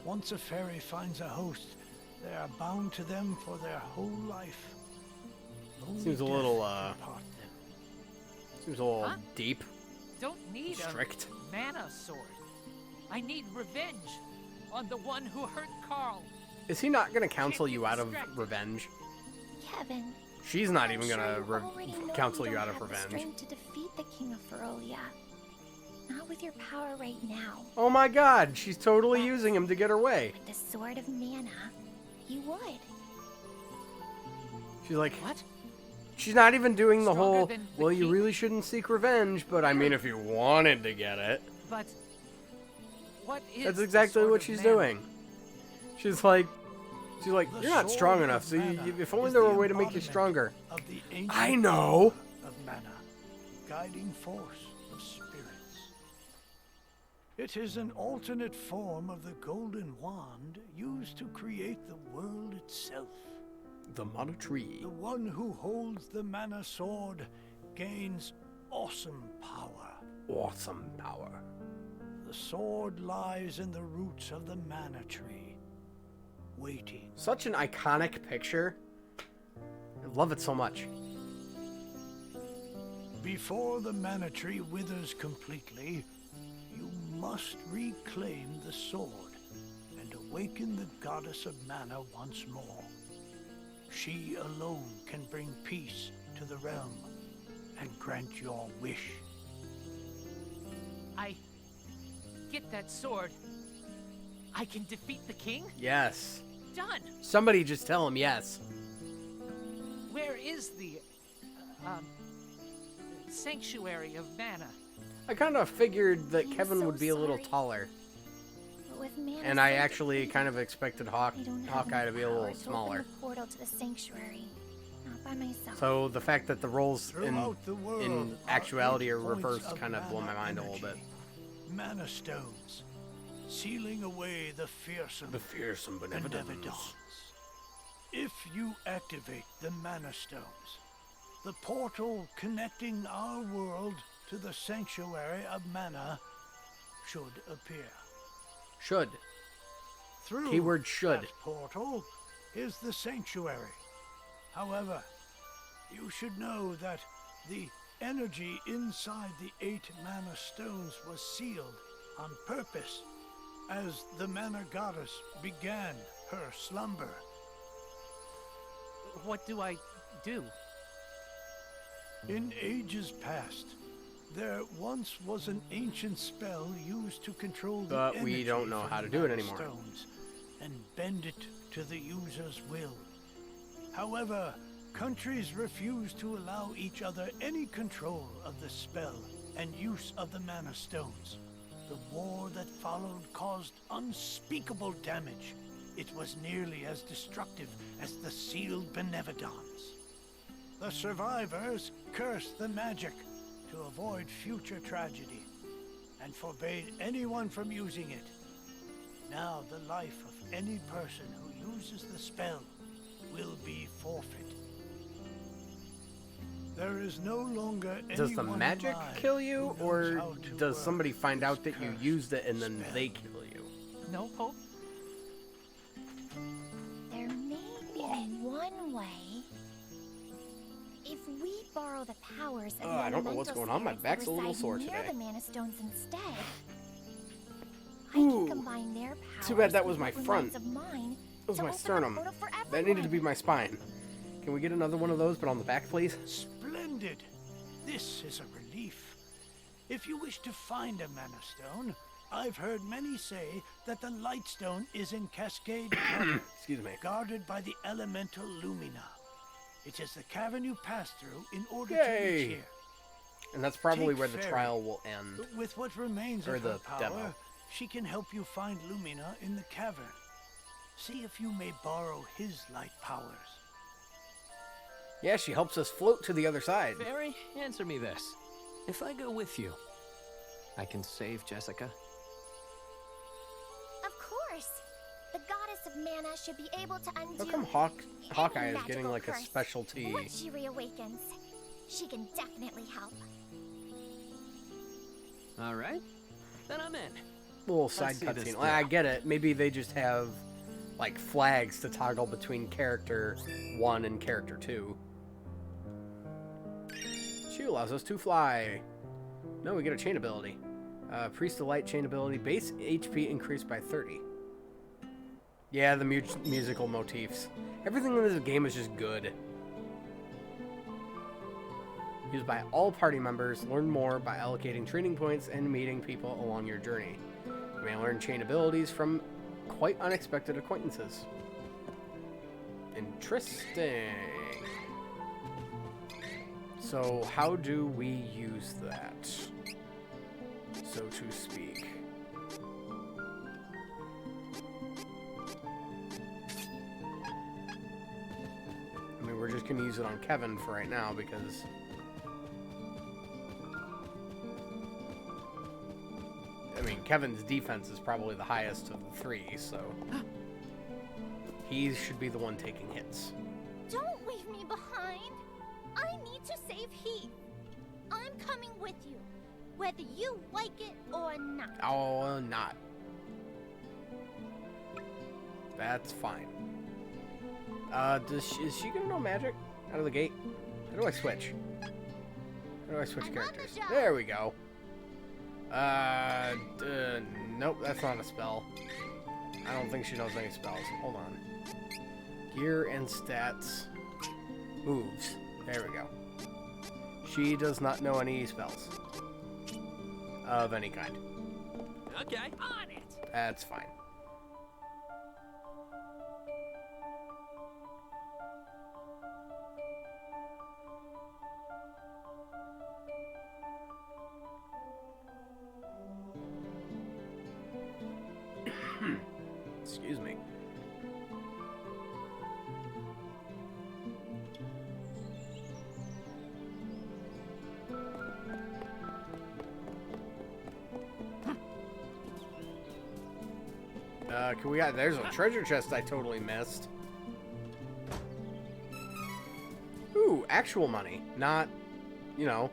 once a fairy finds a host, they are bound to them for their whole life. Only Seems a death little, can part them. Seems a little Huh? deep. Don't need Strict. a mana sword. I need revenge on the one who hurt Carl. Is he not gonna counsel you out of revenge? Kevin. She's not I'm even sure gonna you already know counsel you don't out of have the revenge. strength to defeat the King of Ferolia. Not with your power right now. Oh my god, she's totally using him to get her way. With the Sword of Mana, you would. She's like, What? she's not even doing the Stronger whole, than the well, you king? really shouldn't seek revenge, but I mean, if you wanted to get it. But what is That's the exactly Sword what of she's Mana? doing. She's like, The you're not strong sword enough, of so mana if only is there were the a way to make you embodiment stronger. Of the ancient I know. power of mana, guiding force of spirits. It is an alternate form of the golden wand used to create the world itself. The Mana Tree. The one who holds the mana sword gains awesome power. Awesome power. The sword lies in the roots of the mana tree, waiting. Such an iconic picture. I love it so much. Before the mana tree withers completely, you must reclaim the sword and awaken the goddess of mana once more. She alone can bring peace to the realm and grant your wish. I get that sword. I can defeat the king? Yes. Done. Somebody just tell him yes. Where is the sanctuary of mana? I kind of figured that I'm Kevin so would be a little sorry. taller. But with Mana And I Sword actually depleted, kind of expected I don't have Hawkeye to enough be a power little to smaller. Open the portal to the sanctuary. Not by myself. So the fact that the roles Throughout the world in are actuality 8 are points reversed of kind of blew my mana mind a little bit. energy. Mana stones, sealing away the fearsome The fearsome benevolence. Benevodons. If you activate the mana stones, the portal connecting our world to the sanctuary of mana should appear. Should. Through Keyword should. that portal is the sanctuary. However, you should know that the energy inside the 8 mana stones was sealed on purpose as the mana goddess began her slumber. What do I do? In ages past, there once was an ancient spell used to control the But we energy don't know from how to the do it mana anymore. stones and bend it to the user's will. However, countries refuse to allow each other any control of the spell and use of the Mana Stones. The war that followed caused unspeakable damage. It was nearly as destructive as the sealed Benevodons. The survivors cursed the magic to avoid future tragedy, and forbade anyone from using it. Now the life of any person who uses the spell will be forfeit. There is no longer Does the anyone magic alive kill you, who knows or how to does work somebody find out that this you cursed used it and then spell. they kill you? No hope? There may be one way. If we borrow the powers of I don't know what's elemental going on. My spirits that back's a little reside sore near today. the Mana Stones instead, I Ooh. can combine their powers. Too bad that was with my what front. remains of mine That was to my open the sternum. portal for That needed to be everyone. my spine. Can we get another one of those, but on the back, please? Splendid! This is a relief. If you wish to find a Mana Stone, I've heard many say that the Lightstone is in Cascade Cavern, Excuse me. guarded by the elemental Lumina. It is the cavern you pass through in order to Yay. reach here. And that's probably Take where the Fairy. trial will end. With what remains Or of her the power, demo. she can help you find Lumina in the cavern. See if you may borrow his light powers. Yeah, she helps us float to the other side. Fairy, answer me this. If I go with you, I can save Jessica? Of course. The goddess of mana should be able to undo How come Hawkeye is getting magical like a curse. specialty? Once she reawakens, she can definitely help. All right, then I'm in. Little side Let's see this cutscene. through. I get it. Maybe they just have like flags to toggle between character 1 and character 2. She allows us to fly. No, we get a chain ability. Priest of Light chain ability. Base HP increased by 30. Yeah, the musical motifs. Everything in this game is just good. Used by all party members. Learn more by allocating training points and meeting people along your journey. You may learn chain abilities from quite unexpected acquaintances. Interesting. So how do we use that? So to speak. I mean, we're just going to use it on Kevin for right now because... I mean, Kevin's defense is probably the highest of the three, so... He should be the one taking hits. Don't leave me behind. I need to save Heath. I'm coming with you, whether you like it or not. Oh, not. That's fine. Is she gonna know magic out of the gate? How do I switch? How do I switch I'm on the characters? job. There we go. Nope, that's not a spell. I don't think she knows any spells. Hold on. Gear and stats. Moves. There we go. She does not know any spells. Of any kind. Okay, on it. That's fine. Excuse me. Can we got there's a treasure chest I totally missed. Ooh, actual money, not, you know,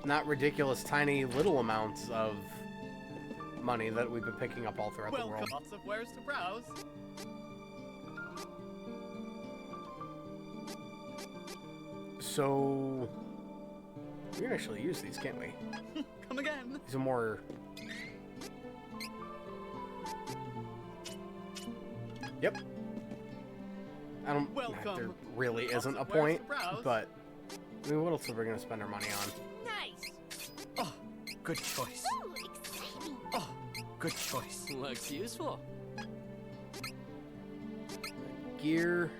not ridiculous tiny little amounts of money that we've been picking up all throughout the world. Lots of wares to browse. So we can actually use these, can't we? Come again. These are more. Yep. I don't. Welcome. There really Lots isn't a of wares point, to browse. but I mean, what else are we gonna spend our money on? Nice. Oh, good choice. Ooh, exciting. Oh, good choice. Looks useful. gear.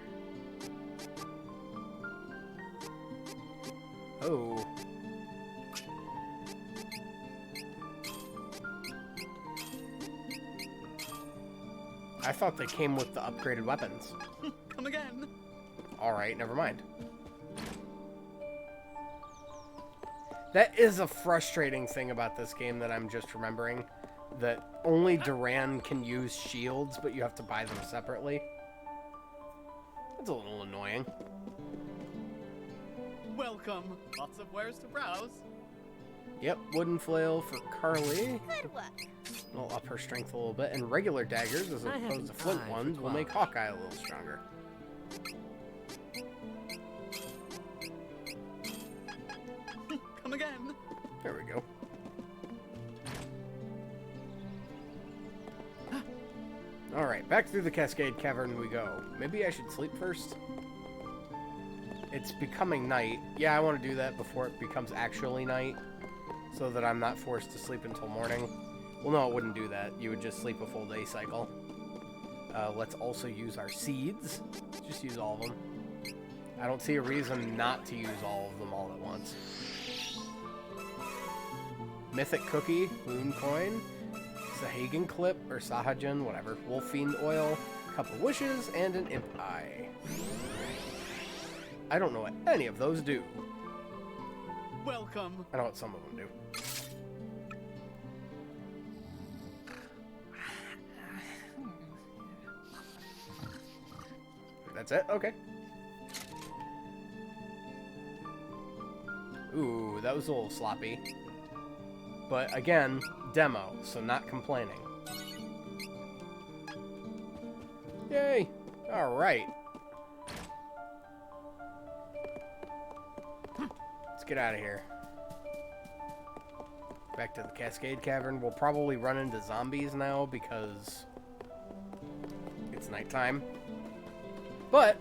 Oh. I thought they came with the upgraded weapons. Come again. Alright, never mind. That is a frustrating thing about this game that I'm just remembering. That only Duran can use shields, but you have to buy them separately. That's a little annoying. Welcome. Lots of wares to browse. Yep, wooden flail for Carly. Good work. Will up her strength a little bit, and regular daggers, as opposed to flint ones, will make Hawkeye a little stronger. Come again. There we go. Alright, back through the Cascade Cavern we go. Maybe I should sleep first? It's becoming night. Yeah, I want to do that before it becomes actually night, so that I'm not forced to sleep until morning. Well, no, it wouldn't do that. You would just sleep a full day cycle. Let's also use our seeds. Just use all of them. I don't see a reason not to use all of them all at once. Mythic Cookie, Moon Coin, Sahagan Clip, or Sahajin, whatever. Wolf Fiend Oil, Cup of Wishes, and an Imp Eye. I don't know what any of those do. Welcome. I know what some of them do. That's it? Okay. Ooh, that was a little sloppy. But again, demo, so not complaining. Yay! Alright. Let's get out of here. Back to the Cascade Cavern. We'll probably run into zombies now because it's nighttime. But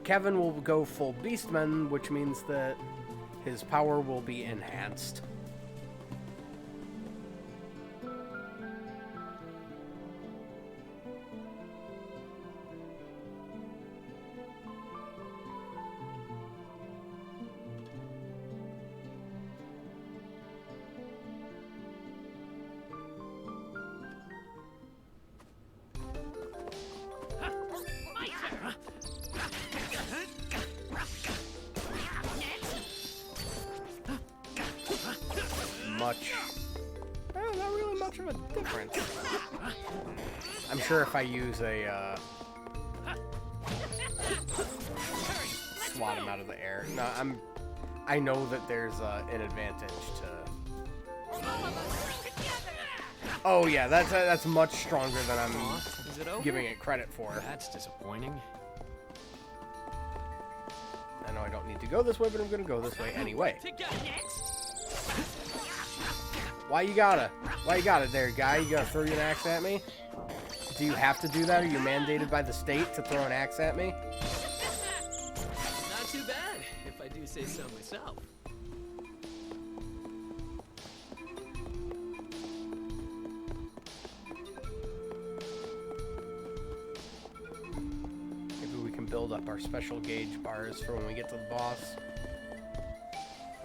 Kevin will go full Beastman, which means that his power will be enhanced. Not really much of a difference. I'm sure if I use a swat him out of the air. No, I know that there's an advantage to. Oh yeah, that's much stronger than I'm giving it credit for. That's disappointing. I know I don't need to go this way, but I'm gonna go this way anyway. Why you gotta there, guy? You gotta throw an axe at me? Do you have to do that? Are you mandated by the state to throw an axe at me? Not too bad, if I do say so myself. Maybe we can build up our special gauge bars for when we get to the boss.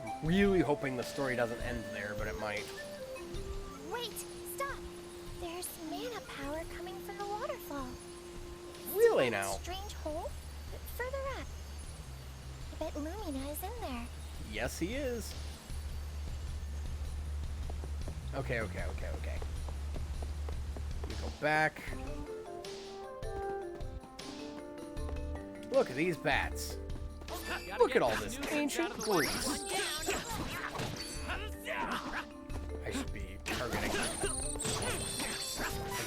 I'm really hoping the story doesn't end there, but it might. Wait, stop. There's mana power coming from the waterfall. Really It's now? a strange hole further up. I bet Lumina is in there. Yes, he is. Okay. Let me go back. Look at these bats. Look at all this ancient grease. I should be targeting.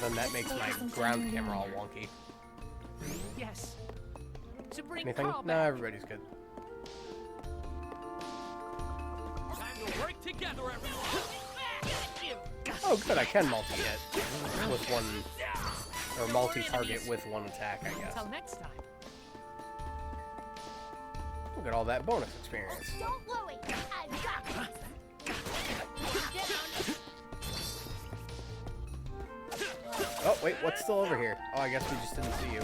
And then that makes my ground camera all wonky. Yes. To bring Anything? Carl No, back. everybody's good. Time to work together, everyone. Oh, good, I can multi-hit with one, or multi-target with one attack, I guess. Until next time. Look at all that bonus experience. Don't worry, I've got this. Oh, wait, what's still over here? Oh, I guess we just didn't see you.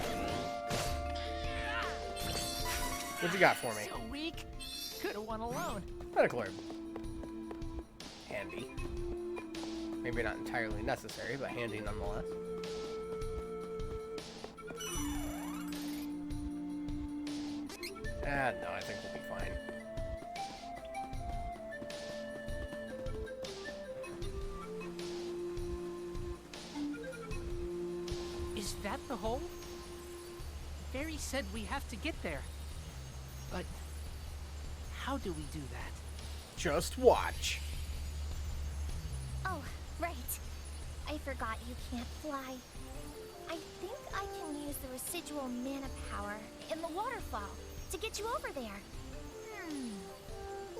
What you got for me? So weak. Could have won alone. Medical herb. Handy. Maybe not entirely necessary, but handy nonetheless. No, I think we'll be fine. Is that the hole? Fairy said we have to get there. But how do we do that? Just watch. Oh, right. I forgot you can't fly. I think I can use the residual mana power in the waterfall to get you over there.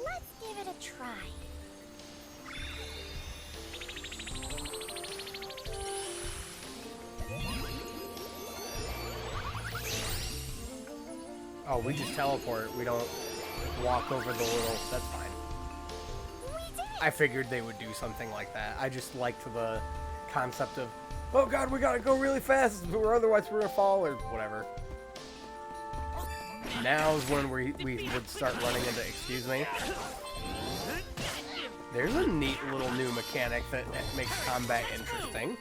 Let's give it a try. Oh, we just teleport. We don't walk over the little... That's fine. I figured they would do something like that. I just liked the concept of, oh god, we gotta go really fast, or otherwise we're gonna fall, or whatever. Now's when we would start running into, excuse me. There's a neat little new mechanic that makes combat interesting.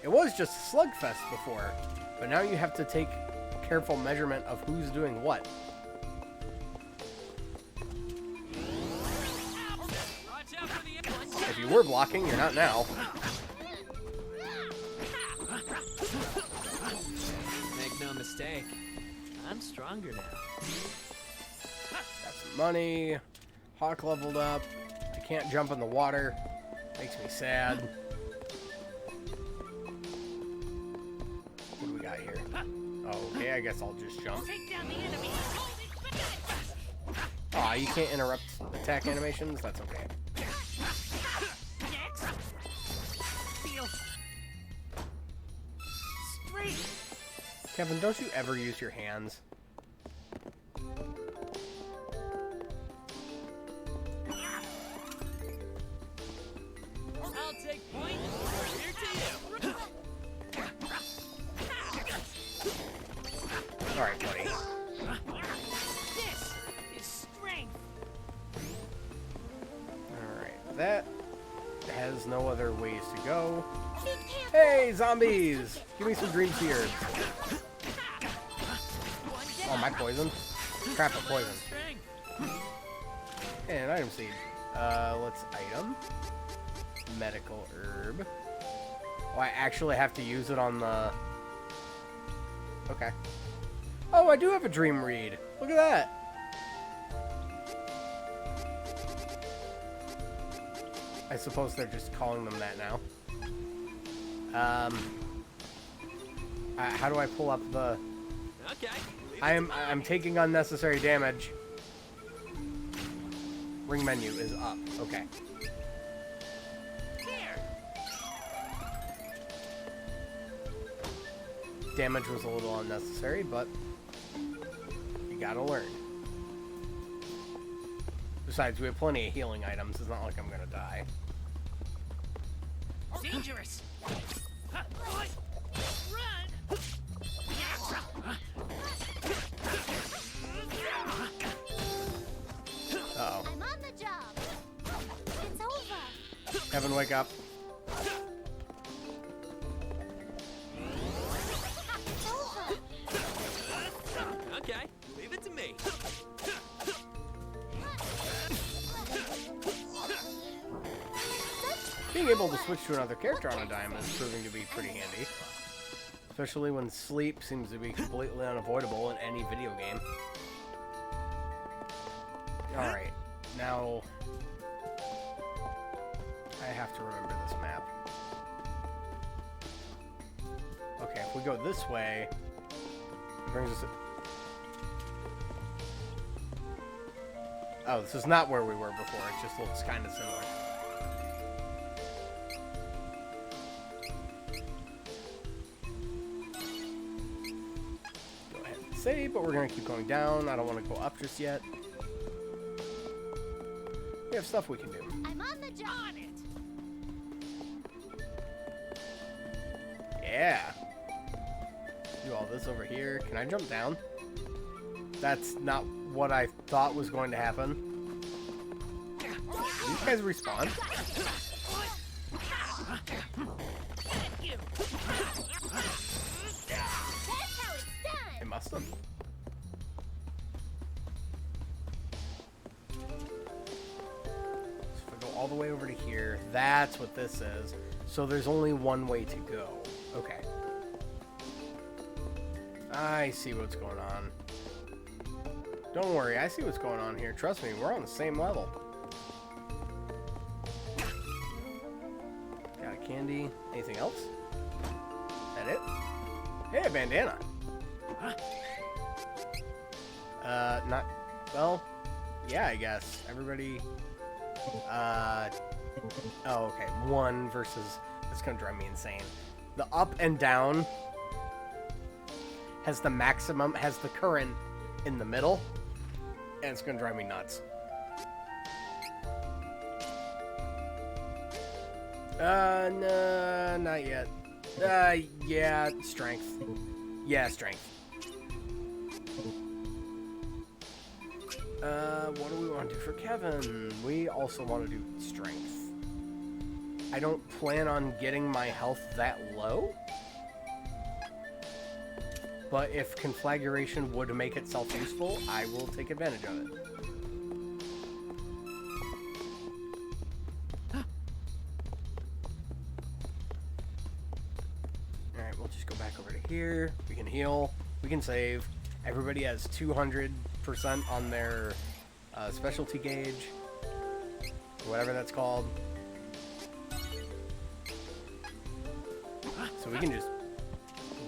It was just a slugfest before, but now you have to take careful measurement of who's doing what. If you were blocking, you're not now. Make no mistake, I'm stronger now. Got some money. Hawk leveled up. I can't jump in the water. Makes me sad. What do we got here? Oh, okay, I guess I'll just jump. Aw, you can't interrupt attack animations? That's okay. Kevin, don't you ever use your hands? I'll take point. Here to you. All right, buddy. This is strength. All right, that has no other ways to go. Hey, zombies! Give me some dream seers. Oh, my poison? Crap, I'm poison. Hey, an item seed. Let's item. Medical herb. Oh, I actually have to use it on the... Okay. Oh, I do have a dream read. Look at that. I suppose they're just calling them that now. How do I pull up the... Okay. I'm taking unnecessary damage. Ring menu is up. Okay. Damage was a little unnecessary, but you gotta learn. Besides, we have plenty of healing items. It's not like I'm gonna die. Dangerous. Run. Uh-oh. I'm on the job. It's over. Kevin, wake up. It's over. Okay, leave it to me. Being able to switch to another character on a dime is proving to be pretty handy. Especially when sleep seems to be completely unavoidable in any video game. Alright, now... I have to remember this map. Okay, if we go this way, it brings us... Oh, this is not where we were before, it just looks kind of similar. Go ahead and save, but we're going to keep going down. I don't want to go up just yet. We have stuff we can do. I'm on the job. On it. Yeah. Do all this over here. Can I jump down? That's not what I thought was going to happen. These guys respawn. It must have. So if I go all the way over to here, that's what this is. So there's only one way to go. Okay. I see what's going on. Don't worry, I see what's going on here. Trust me, we're on the same level. Got a candy. Anything else? That it? Hey, a bandana. Not... Well, yeah, I guess. Everybody... Oh, okay. One versus... It's gonna drive me insane. The up and down has the maximum... Has the current in the middle. And it's gonna drive me nuts. No, not yet. Yeah, strength. Yeah, strength. What do we want to do for Kevin? We also want to do strength. I don't plan on getting my health that low. But if conflagration would make itself useful, I will take advantage of it. Alright, we'll just go back over to here. We can heal. We can save. Everybody has 200% on their specialty gauge. Whatever that's called. So we can just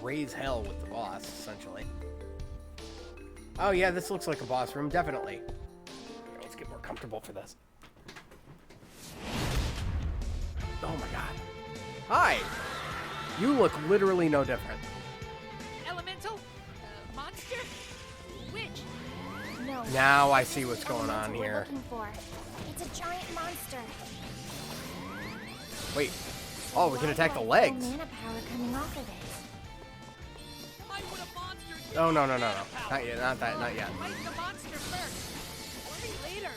raise hell with the boss, essentially. Oh yeah, this looks like a boss room, definitely. Okay, let's get more comfortable for this. Oh my god. Hi! You look literally no different. Elemental? Monster? Witch? No. Now I see what's going on Elemental we're here. looking for. It's a giant monster. Wait. Oh, we can attack the legs. Mana power coming off of it. Oh, no. Not yet, not yet. Fight the monster first. Worry later.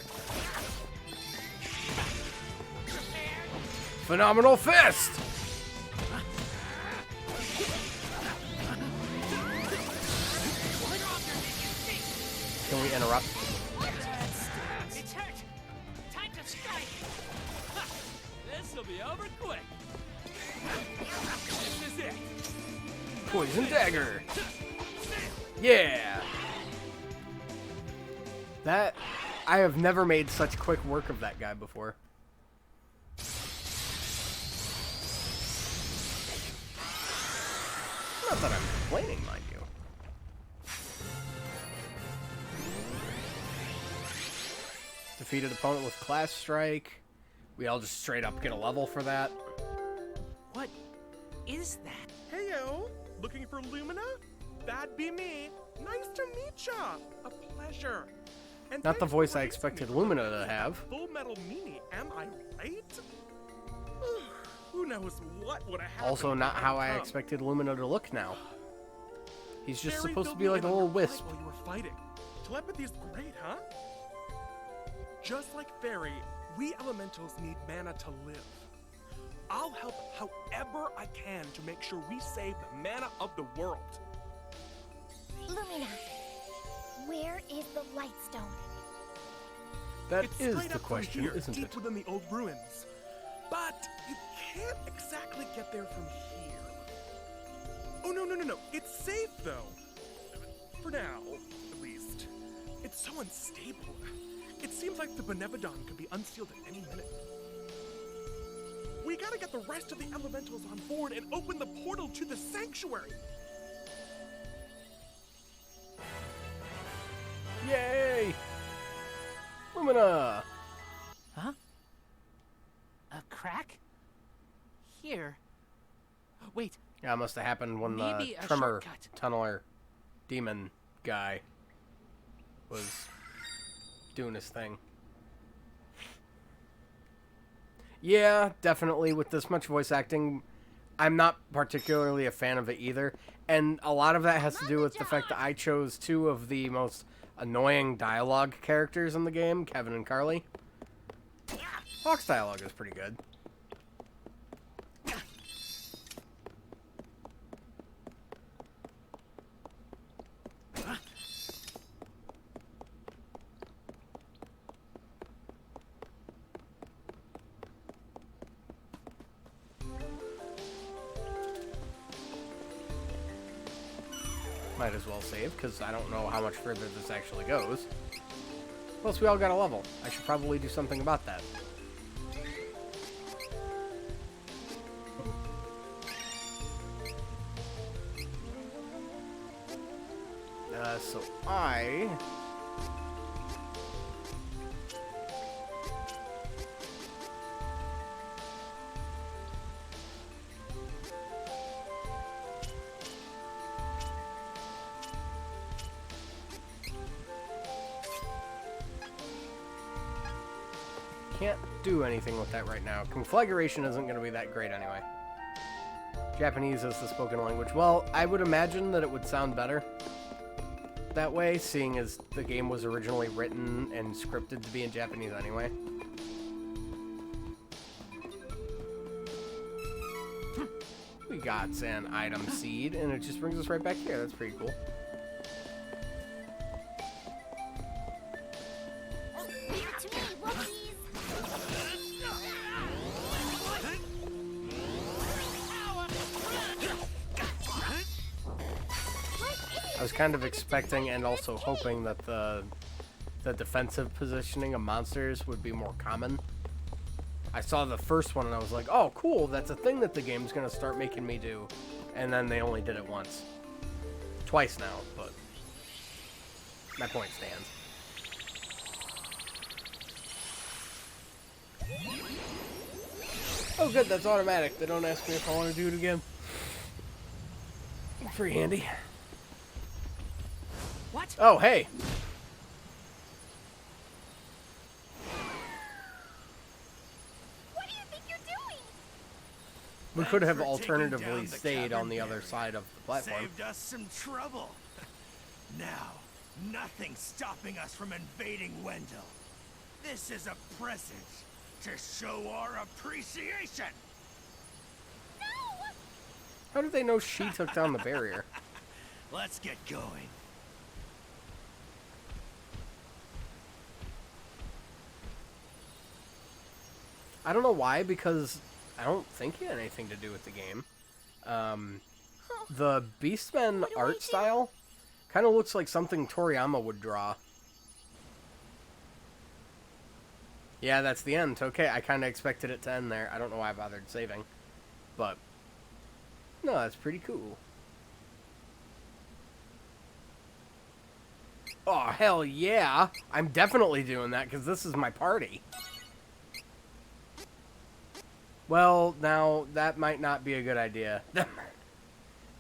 Phenomenal fist! Can we interrupt? It's hurt. Time to strike. This'll be over quick. This is it. Poison dagger. Yeah. That I have never made such quick work of that guy before. Not that I'm complaining, mind you. Defeated opponent with class strike. We all just straight up get a level for that. What is that? Heyo, looking for Lumina? That'd be me. Nice to meet ya. A pleasure. And Not the thanks voice for I raising expected me. Lumina to have. Full Metal Meanie, am I right? Who knows what would have happened? Also not if how I hadn't come. expected Lumina to look now. He's just Fairy supposed to filled be me like a with little your light wisp. While you were fighting. Telepathy's great, huh? Just like Fairy, we elementals need mana to live. I'll help however I can to make sure we save the mana of the world. Lumina, where is the Lightstone? That It's is straight the up from question, here, isn't deep it? within the old ruins. But you can't exactly get there from here. Oh, no. It's safe, though. For now, at least. It's so unstable. It seems like the Benevodon could be unsealed at any minute. We gotta get the rest of the elementals on board and open the portal to the sanctuary. Yay! Lumina! Huh? A crack? Here. Wait. Yeah, it must have happened when the Maybe a Tremor shortcut. Tunneler demon guy was doing his thing. Yeah, definitely. With this much voice acting, I'm not particularly a fan of it either. And a lot of that has to do with the fact that I chose two of the most annoying dialogue characters in the game, Kevin and Carly. Hawk's dialogue is pretty good. Might as well save, because I don't know how much further this actually goes. Plus, we all got a level. I should probably do something about that. So I... can't do anything with that right now. Conflagration isn't going to be that great anyway. Japanese is the spoken language. Well, I would imagine that it would sound better that way, seeing as the game was originally written and scripted to be in Japanese anyway. We got an item seed, and it just brings us right back here. That's pretty cool. I was kind of expecting and also hoping that the defensive positioning of monsters would be more common. I saw the first one and I was like, oh cool, that's a thing that the game's gonna start making me do. And then they only did it once. Twice now, but my point stands. Oh good, that's automatic. They don't ask me if I want to do it again. Pretty handy. What? Oh, hey. What do you think you're doing? We could have alternatively stayed on the other side of the platform. Saved us some trouble. Now, nothing's stopping us from invading Wendell. This is a present to show our appreciation. No! How did they know she took down the barrier? Let's get going. I don't know why, because I don't think it had anything to do with the game. The Beastmen art style kind of looks like something Toriyama would draw. Yeah, that's the end. Okay, I kind of expected it to end there. I don't know why I bothered saving. But, no, that's pretty cool. Oh, hell yeah! I'm definitely doing that, because this is my party. Well, now, that might not be a good idea.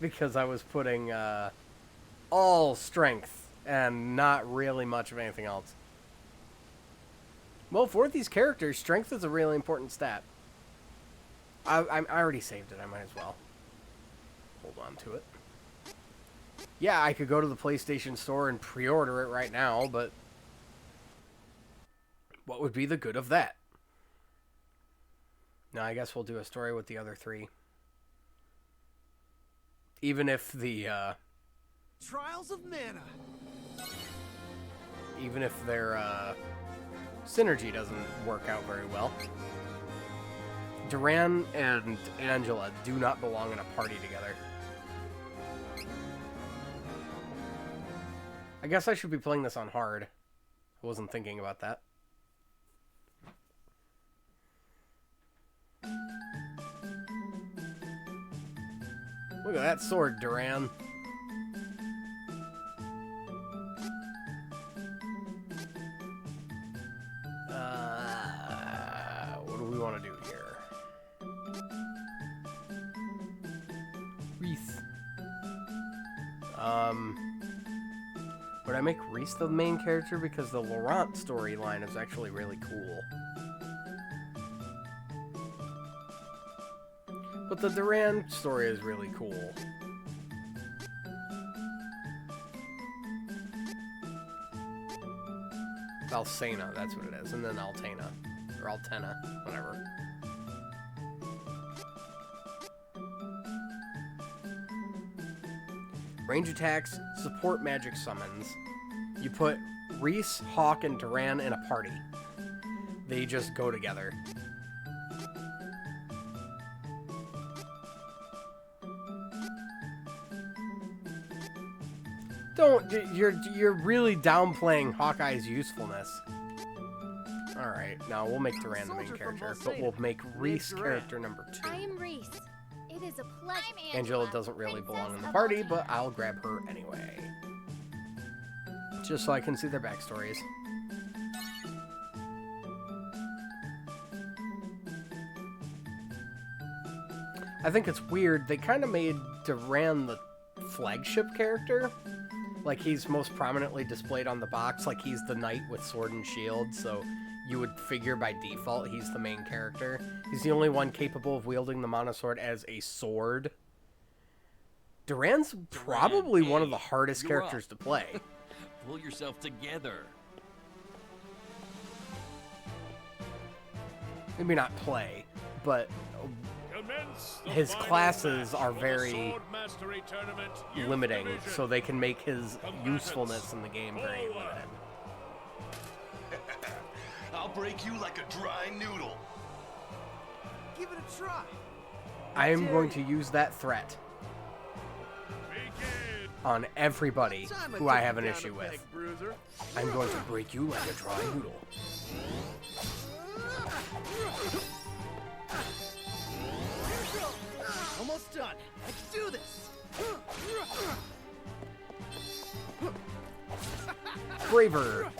Because I was putting all strength and not really much of anything else. Well, for these characters, strength is a really important stat. I already saved it. I might as well hold on to it. Yeah, I could go to the PlayStation Store and pre-order it right now, but what would be the good of that? No, I guess we'll do a story with the other three. Even if the, Trials of Mana. even if their, synergy doesn't work out very well. Duran and Angela do not belong in a party together. I guess I should be playing this on hard. I wasn't thinking about that. Look at that sword, Duran. What do we want to do here? Reese. Would I make Reese the main character? Because the Laurent storyline is actually really cool. But the Duran story is really cool. Valsena, that's what it is. And then Altena. Or Altena, whatever. Range attacks, support magic summons. You put Reese, Hawk, and Duran in a party. They just go together. You're really downplaying Hawkeye's usefulness. Alright, now we'll make Duran the main character, but we'll make Reese character number 2. I am Reese. It is a pleasure. Angela doesn't really belong in the party, but I'll grab her anyway. Just so I can see their backstories. I think it's weird, they kind of made Duran the flagship character. Like, he's most prominently displayed on the box, like he's the knight with sword and shield, so you would figure by default he's the main character. He's the only one capable of wielding the monosword as a sword. Duran's probably one of the hardest characters to play. Pull yourself together. Maybe not play, but his classes are very limiting, so they can make his usefulness in the game very limited. I'll break you like a dry noodle. Give it a try. I am going to use that threat on everybody who I have an issue with. I'm going to break you like a dry noodle. Almost done. I can do this. Braver.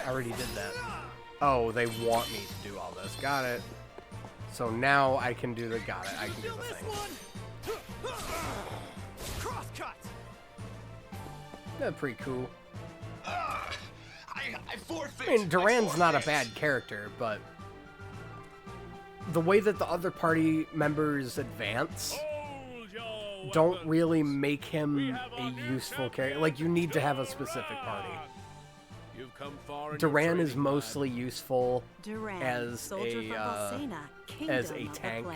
I already did that. Oh, they want me to do all this. Got it. So now I can do the got it. I can do the thing. Crosscut. That's pretty cool. I forfeit. I mean, Duran's not a bad character, but the way that the other party members advance don't really make him a useful character. Like, you need to have a specific party. Duran is mostly useful as a tank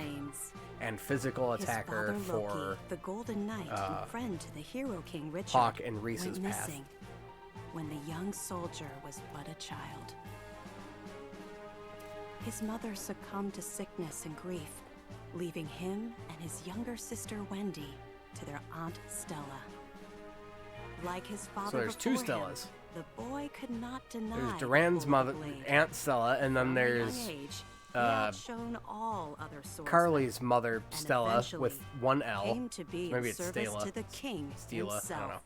and physical attacker for the Golden Knight and friend to the hero King Richard, Hawk and Reese's went path. missing when the young soldier was but a child. His mother succumbed to sickness and grief, leaving him and his younger sister Wendy to their Aunt Stella. Like his father, So there's two before him, Stellas. the boy could not deny There's Duran's mother, Aunt Stella, and then there's Carly's mother, Stella, with one L. Maybe it's Stella. To the king Stella, himself. I don't know.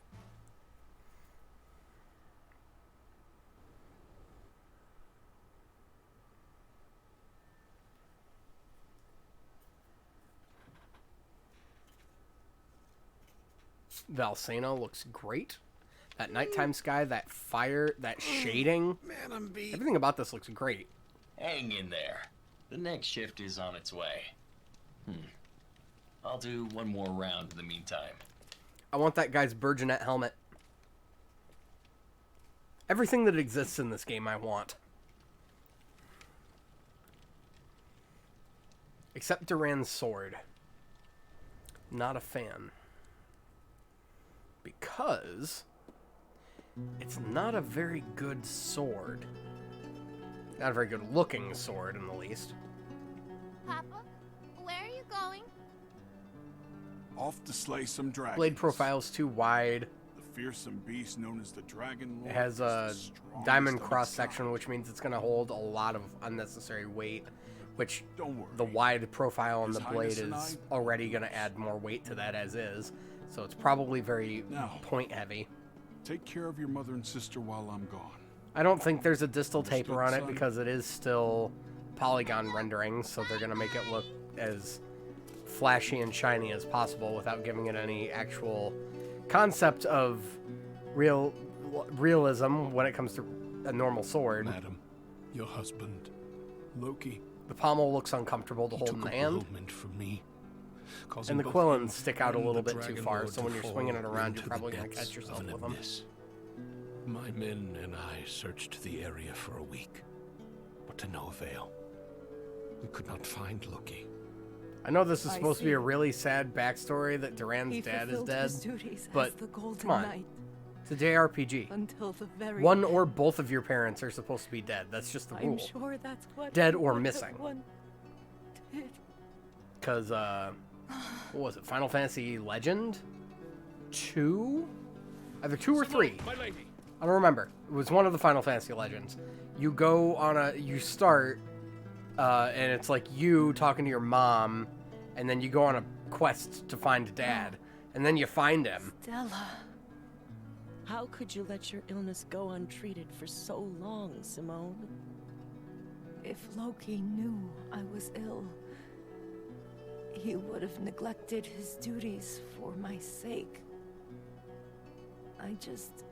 Valsena looks great. That nighttime sky, that fire, that shading. Man, I'm beat. Everything about this looks great. Hang in there. The next shift is on its way. I'll do one more round in the meantime. I want that guy's Burgonet helmet. Everything that exists in this game I want. Except Duran's sword. Not a fan. Because it's not a very good sword. Not a very good looking sword, in the least. Papa, where are you going? Off to slay some dragons. Blade profile's too wide. The fearsome beast known as the Dragon Lord. It has a diamond cross section, which means it's going to hold a lot of unnecessary weight. Which the wide profile on the blade is already going to add more weight to that as is. So it's probably very point heavy. Take care of your mother and sister while I'm gone. I don't think there's a distal taper on it because it is still polygon rendering, so they're going to make it look as flashy and shiny as possible without giving it any actual concept of realism when it comes to a normal sword. Madam, your husband, Loki. The pommel looks uncomfortable to hold in the hand. He took a whirlwind from me. And the Quillins stick out a little bit too far, so when you're swinging it around, you're probably going to catch yourself with them. My men and I searched the area for a week, but to no avail. We could not find Loki. I know this is supposed to be a really sad backstory that Duran's dad is dead, but come on. It's a JRPG. Until the very One or both of your parents are supposed to be dead. That's just the rule. I'm sure that's what Dead he or would have missing. wanted. Because, what was it? Final Fantasy Legend 2? Either 2 or 3. My lady. I don't remember. It was one of the Final Fantasy Legends. You go on you start, and it's like you talking to your mom, and then you go on a quest to find Dad, and then you find him. Stella. How could you let your illness go untreated for so long, Simone? If Loki knew I was ill, he would have neglected his duties for my sake. I just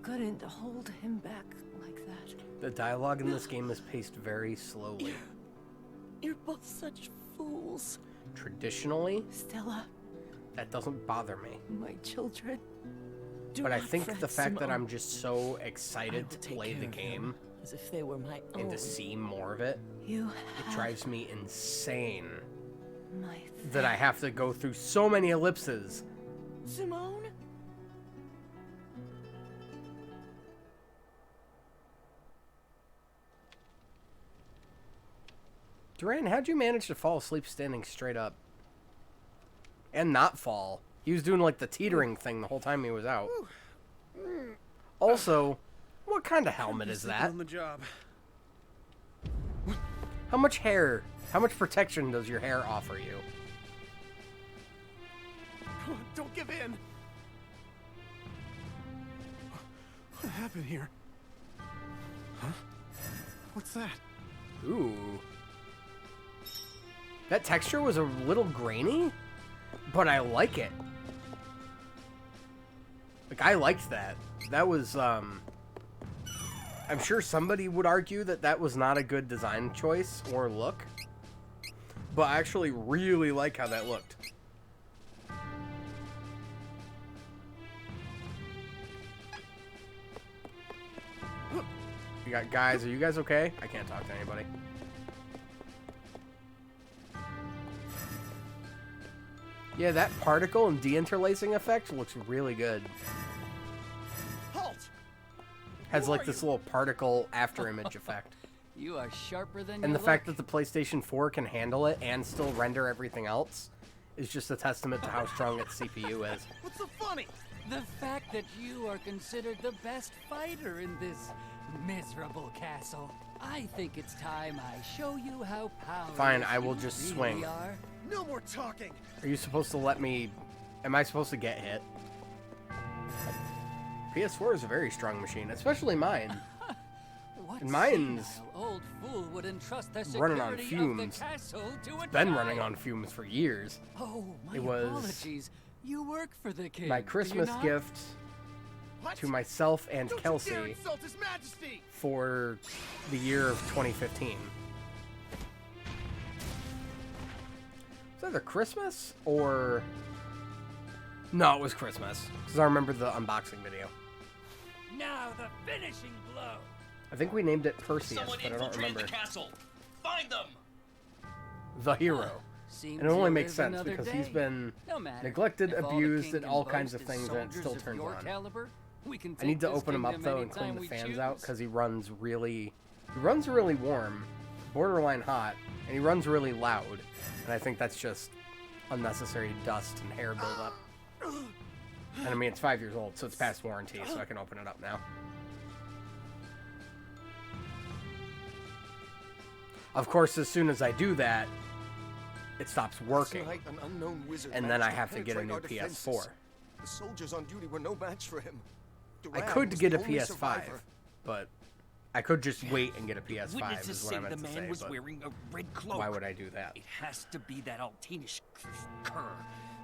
couldn't hold him back like that. The dialogue in this game is paced very slowly. You're both such fools. Traditionally, Stella, that doesn't bother me. my children. But I think the fact that I'm just so excited to play the game as if they were my and own. to see more of it, You it drives me insane my that I have to go through so many ellipses. Simone? Duran, how'd you manage to fall asleep standing straight up? And not fall. He was doing like the teetering thing the whole time he was out. Also, what kind of helmet is that? On the job. How much protection does your hair offer you? Come on, don't give in. What happened here? Huh? What's that? Ooh. That texture was a little grainy, but I like it. Like, I liked that. That was, I'm sure somebody would argue that that was not a good design choice or look, but I actually really like how that looked. You got guys, are you guys okay? I can't talk to anybody. Yeah, that particle and deinterlacing effect looks really good. Halt! Has like this little particle after image effect. You are sharper than And you the fact that the PlayStation 4 can handle it and still render everything else is just a testament to how strong its CPU is. What's so funny? The fact that you are considered the best fighter in this miserable castle. I think it's time I show you how powerful Fine, I will you just really swing. are. No more talking. Are you supposed to let me... Am I supposed to get hit? PS4 is a very strong machine, especially mine. What And mine's senile old fool would entrust the running on security of the fumes. castle to a It's been child? running on fumes for years. Oh, my It was apologies. You work for the king. my do you Christmas not? gift to myself and Don't you dare Kelsey insult His Majesty! for the year of 2015. It's either Christmas or... No, it was Christmas. Because I remember the unboxing video. Now the finishing blow. I think we named it Perseus, Someone but I don't infiltrated remember. the castle. Find them. The hero. Seems And it only you'll makes live sense another because he's day. been No matter. neglected, If all the abused, king and can all kinds boast of is things, and it soldiers still of turns your on. caliber, we can I need take to this open him up kingdom though and clean anytime the we fans out choose. because he runs really warm, borderline hot, and he runs really loud. And I think that's just unnecessary dust and hair buildup. And I mean, it's 5 years old, so it's past warranty, so I can open it up now. Of course, as soon as I do that, it stops working, Last night, an unknown wizard and then I managed to have to get a penetrate new our PS4. defenses. The soldiers on duty were no match for him. I Duran could was get a the only PS5, survivor. but I could just wait and get a PS5 Witnesses is what say I meant the to man say, was but wearing a red cloak. why would I do that? It has to be that Altanish cur.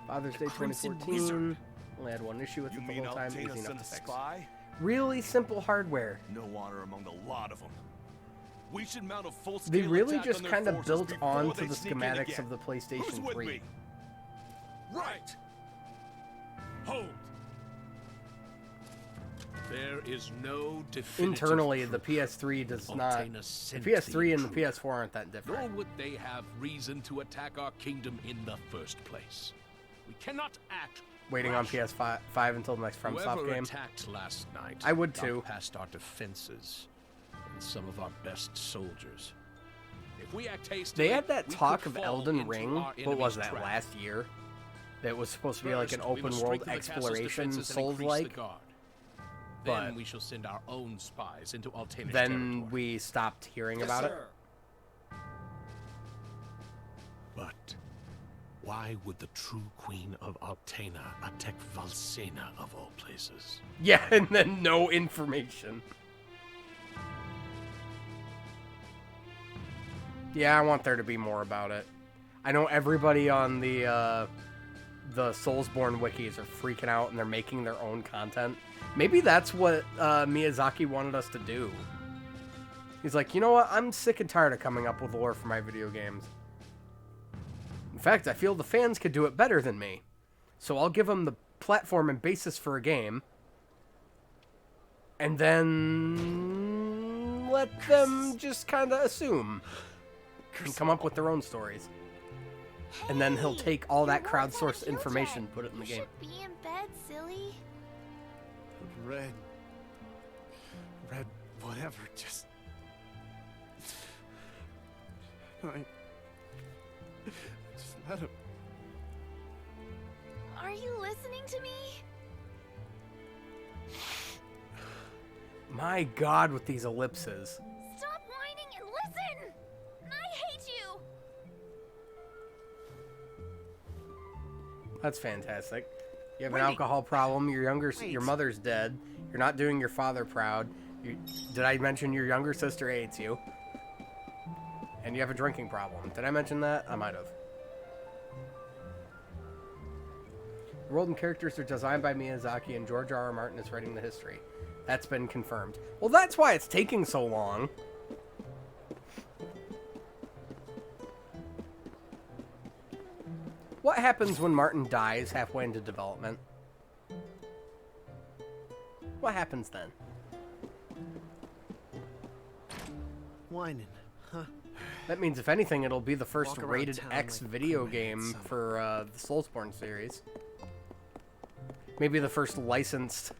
Father's Day Crimson 2014. Wizard. Only had one issue with You it the mean whole time. Altana Easy sent enough a to fix. spy? Really simple hardware. No honor among the lot of them. We should mount a full-scale They really attack just on their kind of forces built before onto they the sneak in schematics again. of the Who's PlayStation with 3. me? Right. Hold. There is no definitive Internally, proof the PS3 does not. Altena The sent PS3 and the intruder. PS4 aren't that different. Nor would they have reason to attack our kingdom in the first place. We cannot act. Waiting on PS5 until the next FromSoft Whoever game. attacked last night I would got too. past our defenses and some of our best soldiers. If we act hastily, They had that we talk could of fall Elden into Ring. our What was enemy's that, trap. last year? That was supposed to be like an First, we open must world strengthen the castle's exploration, defenses and increase the Souls-like. guard. But Then we shall send our own spies into Altena's then territory. we stopped hearing about it. But why would the true queen of Altena attack Valsena of all places? Yeah, and then no information. Yeah, I want there to be more about it. I know everybody on the Soulsborne wikis are freaking out and they're making their own content. Maybe that's what Miyazaki wanted us to do. He's like, you know what? I'm sick and tired of coming up with lore for my video games. In fact, I feel the fans could do it better than me. So I'll give them the platform and basis for a game. And then let them just kind of assume and come up with their own stories. And then he'll take all that crowdsourced information, put it in the game. Be in bed, silly. Red, whatever, just... Just let him... Are you listening to me? My God, with these ellipses. Stop whining and listen! I hate you! That's fantastic. You have an Wendy. alcohol problem. Your mother's dead. You're not doing your father proud. Did I mention your younger sister hates you? And you have a drinking problem. Did I mention that? I might have. The world and characters are designed by Miyazaki, and George R.R. Martin is writing the history. That's been confirmed. Well, that's why it's taking so long. What happens when Martin dies halfway into development? What happens then? Whining, huh? That means, if anything, it'll be the first Walk around rated town X like a video cool man, game son. for the Soulsborne series. Maybe the first licensed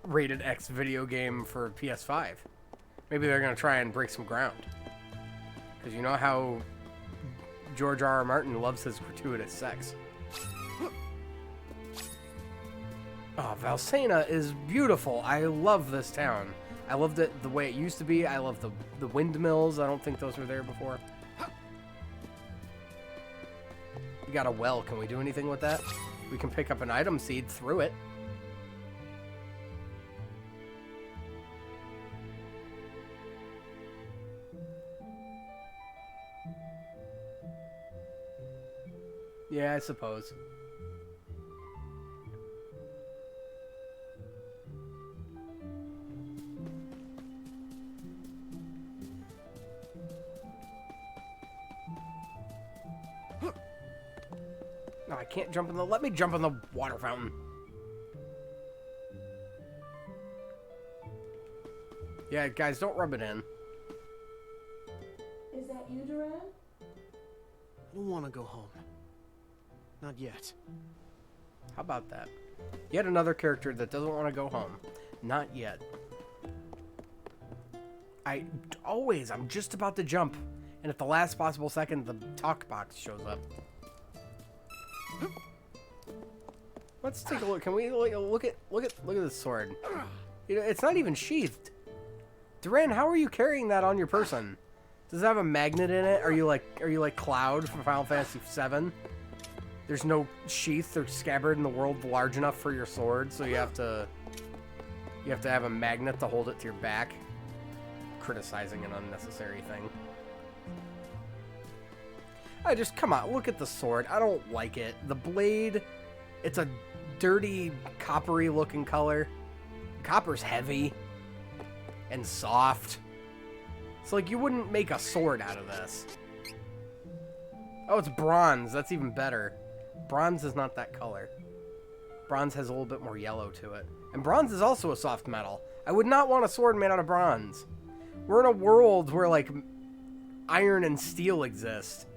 rated X video game for PS5. Maybe they're going to try and break some ground. Because you know how George R.R. Martin loves his gratuitous sex. Oh, Valsena is beautiful. I love this town. I loved it the way it used to be. I love the windmills. I don't think those were there before. We got a well. Can we do anything with that? We can pick up an item seed through it. Yeah, I suppose. No, I can't jump in the... Let me jump in the water fountain. Yeah, guys, don't rub it in. Is that you, Duran? I don't want to go home. Not yet. How about that? Yet another character that doesn't want to go home. Not yet. I'm just about to jump, and at the last possible second, the talk box shows up. Let's take a look. Can we look at this sword? You know, it's not even sheathed. Duran, how are you carrying that on your person? Does it have a magnet in it? Are you like Cloud from Final Fantasy VII? There's no sheath or scabbard in the world large enough for your sword, so you have to have a magnet to hold it to your back. Criticizing an unnecessary thing. Come on, look at the sword. I don't like it. The blade, it's a dirty, coppery looking color. Copper's heavy and soft. It's like you wouldn't make a sword out of this. Oh, it's bronze. That's even better. Bronze is not that color. Bronze has a little bit more yellow to it. And bronze is also a soft metal. I would not want a sword made out of bronze. We're in a world where, like, iron and steel exist.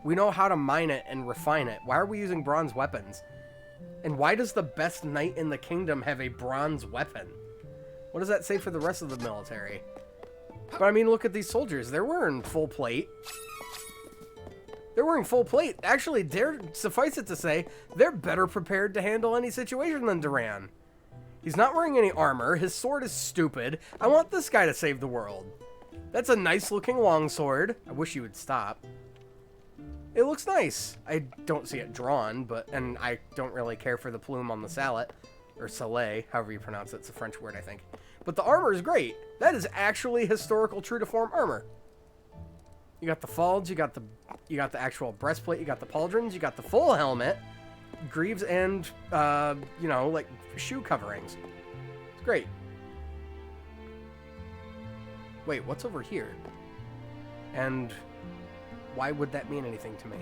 We know how to mine it and refine it. Why are we using bronze weapons? And why does the best knight in the kingdom have a bronze weapon? What does that say for the rest of the military? But I mean, look at these soldiers. They're wearing full plate. They're wearing full plate. Actually, suffice it to say, they're better prepared to handle any situation than Duran. He's not wearing any armor. His sword is stupid. I want this guy to save the world. That's a nice looking longsword. I wish he would stop. It looks nice. I don't see it drawn, and I don't really care for the plume on the sallet. Or sallet, however you pronounce it. It's a French word, I think. But the armor is great. That is actually historical true to form armor. You got the falds, you got the actual breastplate, you got the pauldrons, you got the full helmet, greaves, and you know, like shoe coverings. It's great. Wait, what's over here? And why would that mean anything to me?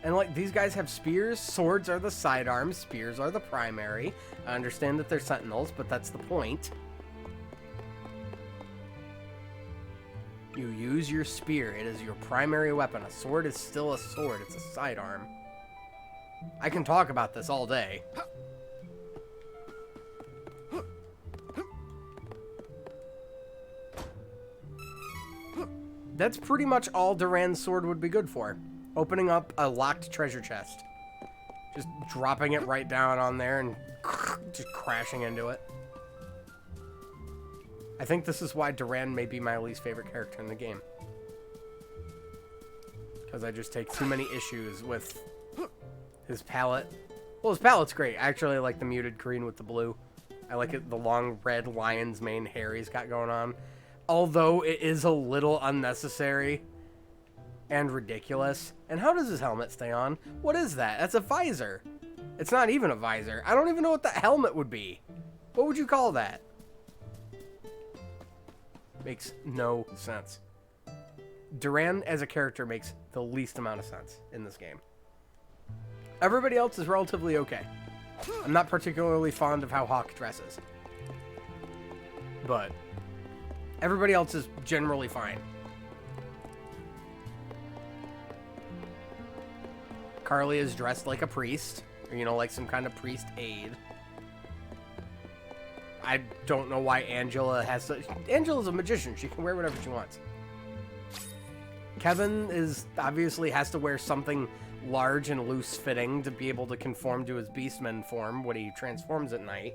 And like, these guys have spears. Swords are the sidearms. Spears are the primary. I understand that they're sentinels, but that's the point. You use your spear. It is your primary weapon. A sword is still a sword. It's a sidearm. I can talk about this all day. That's pretty much all Duran's sword would be good for. Opening up a locked treasure chest. Just dropping it right down on there and just crashing into it. I think this is why Duran may be my least favorite character in the game. Because I just take too many issues with his palette. Well, his palette's great. I actually like the muted green with the blue. I like it, the long red lion's mane hair he's got going on. Although it is a little unnecessary and ridiculous. And how does his helmet stay on? What is that? That's a visor. It's not even a visor. I don't even know what that helmet would be. What would you call that? Makes no sense. Duran as a character makes the least amount of sense in this game. Everybody else is relatively okay. I'm not particularly fond of how Hawk dresses. But everybody else is generally fine. Carly is dressed like a priest. Or, you know, like some kind of priest aide. I don't know why Angela has to... Angela's a magician. She can wear whatever she wants. Kevin is obviously has to wear something large and loose-fitting to be able to conform to his Beastman form when he transforms at night.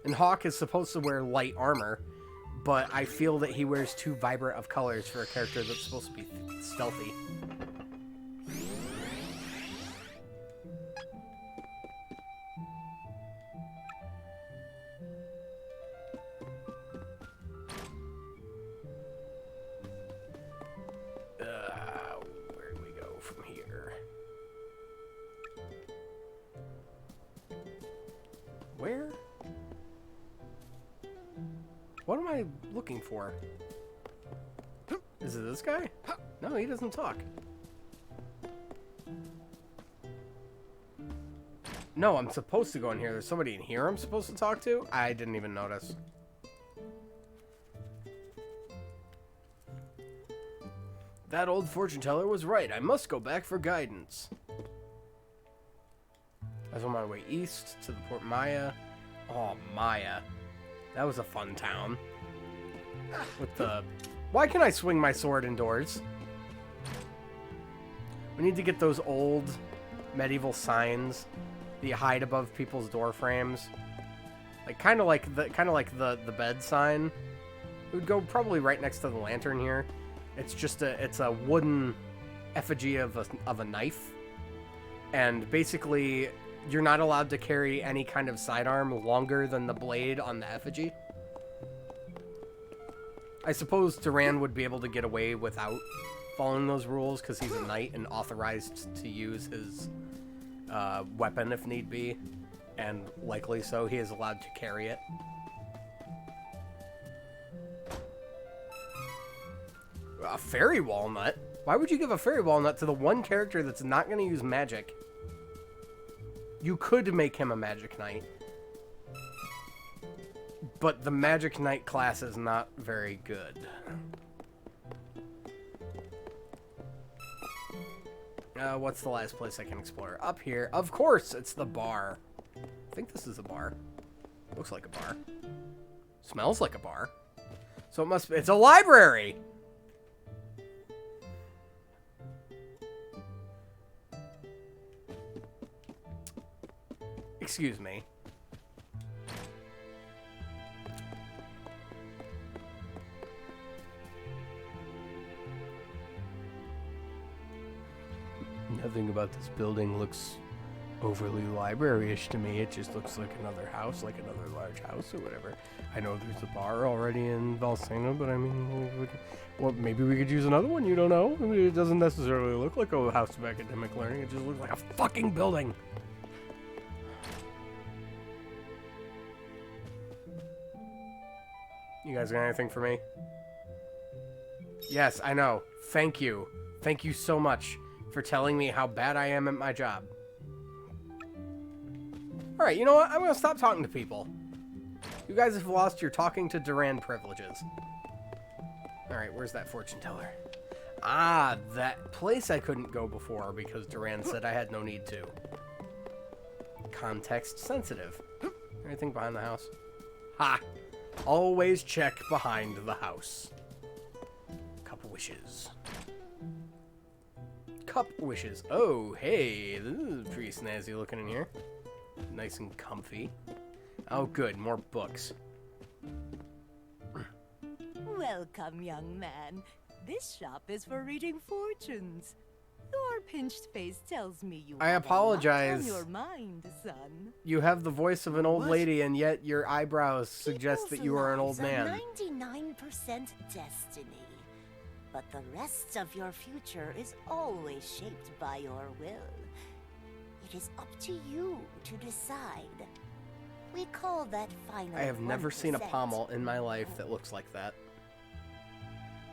And Hawk is supposed to wear light armor, but I feel that he wears too vibrant of colors for a character that's supposed to be stealthy. Where do we go from here? Where? What am I looking for? Is it this guy? No, he doesn't talk. No, I'm supposed to go in here. There's somebody in here I'm supposed to talk to? I didn't even notice. That old fortune teller was right. I must go back for guidance. I was on my way east to the Port Maya. Oh, Maya. That was a fun town. With the... Why can I swing my sword indoors? We need to get those old medieval signs that you hide above people's door frames. Like kind of like the bed sign. It would go probably right next to the lantern here. It's just a wooden effigy of a knife. And basically you're not allowed to carry any kind of sidearm longer than the blade on the effigy. I suppose Duran would be able to get away without following those rules because he's a knight and authorized to use his weapon if need be. And likely so, he is allowed to carry it. A fairy walnut? Why would you give a fairy walnut to the one character that's not going to use magic? You could make him a magic knight. But the magic knight class is not very good. What's the last place I can explore? Up here. Of course, it's the bar. I think this is a bar. Looks like a bar. Smells like a bar. So it must be... It's a library! Excuse me. Nothing about this building looks overly library-ish to me. It just looks like another house, like another large house or whatever. I know there's a bar already in Valsena, but I mean, well, maybe we could use another one. You don't know. I mean, it doesn't necessarily look like a house of academic learning. It just looks like a fucking building. You guys got anything for me? Yes, I know. Thank you. Thank you so much for telling me how bad I am at my job. Alright, you know what? I'm going to stop talking to people. You guys have lost your talking to Duran privileges. Alright, where's that fortune teller? Ah, that place I couldn't go before because Duran said I had no need to. Context sensitive. Anything behind the house? Ha! Always check behind the house. Couple wishes. Couple wishes. Oh, hey, this is pretty snazzy looking in here. Nice and comfy. Oh, good, more books. Welcome, young man. This shop is for reading fortunes. Your pinched face tells me you I have apologize. a lot on your mind, son. You have the voice of an old lady, and yet your eyebrows suggest that you are an old People's man. lives are 99% destiny, but the rest of your future is always shaped by your will. It is up to you to decide. We call that final. I have never seen a 1%. pommel in my life that looks like that.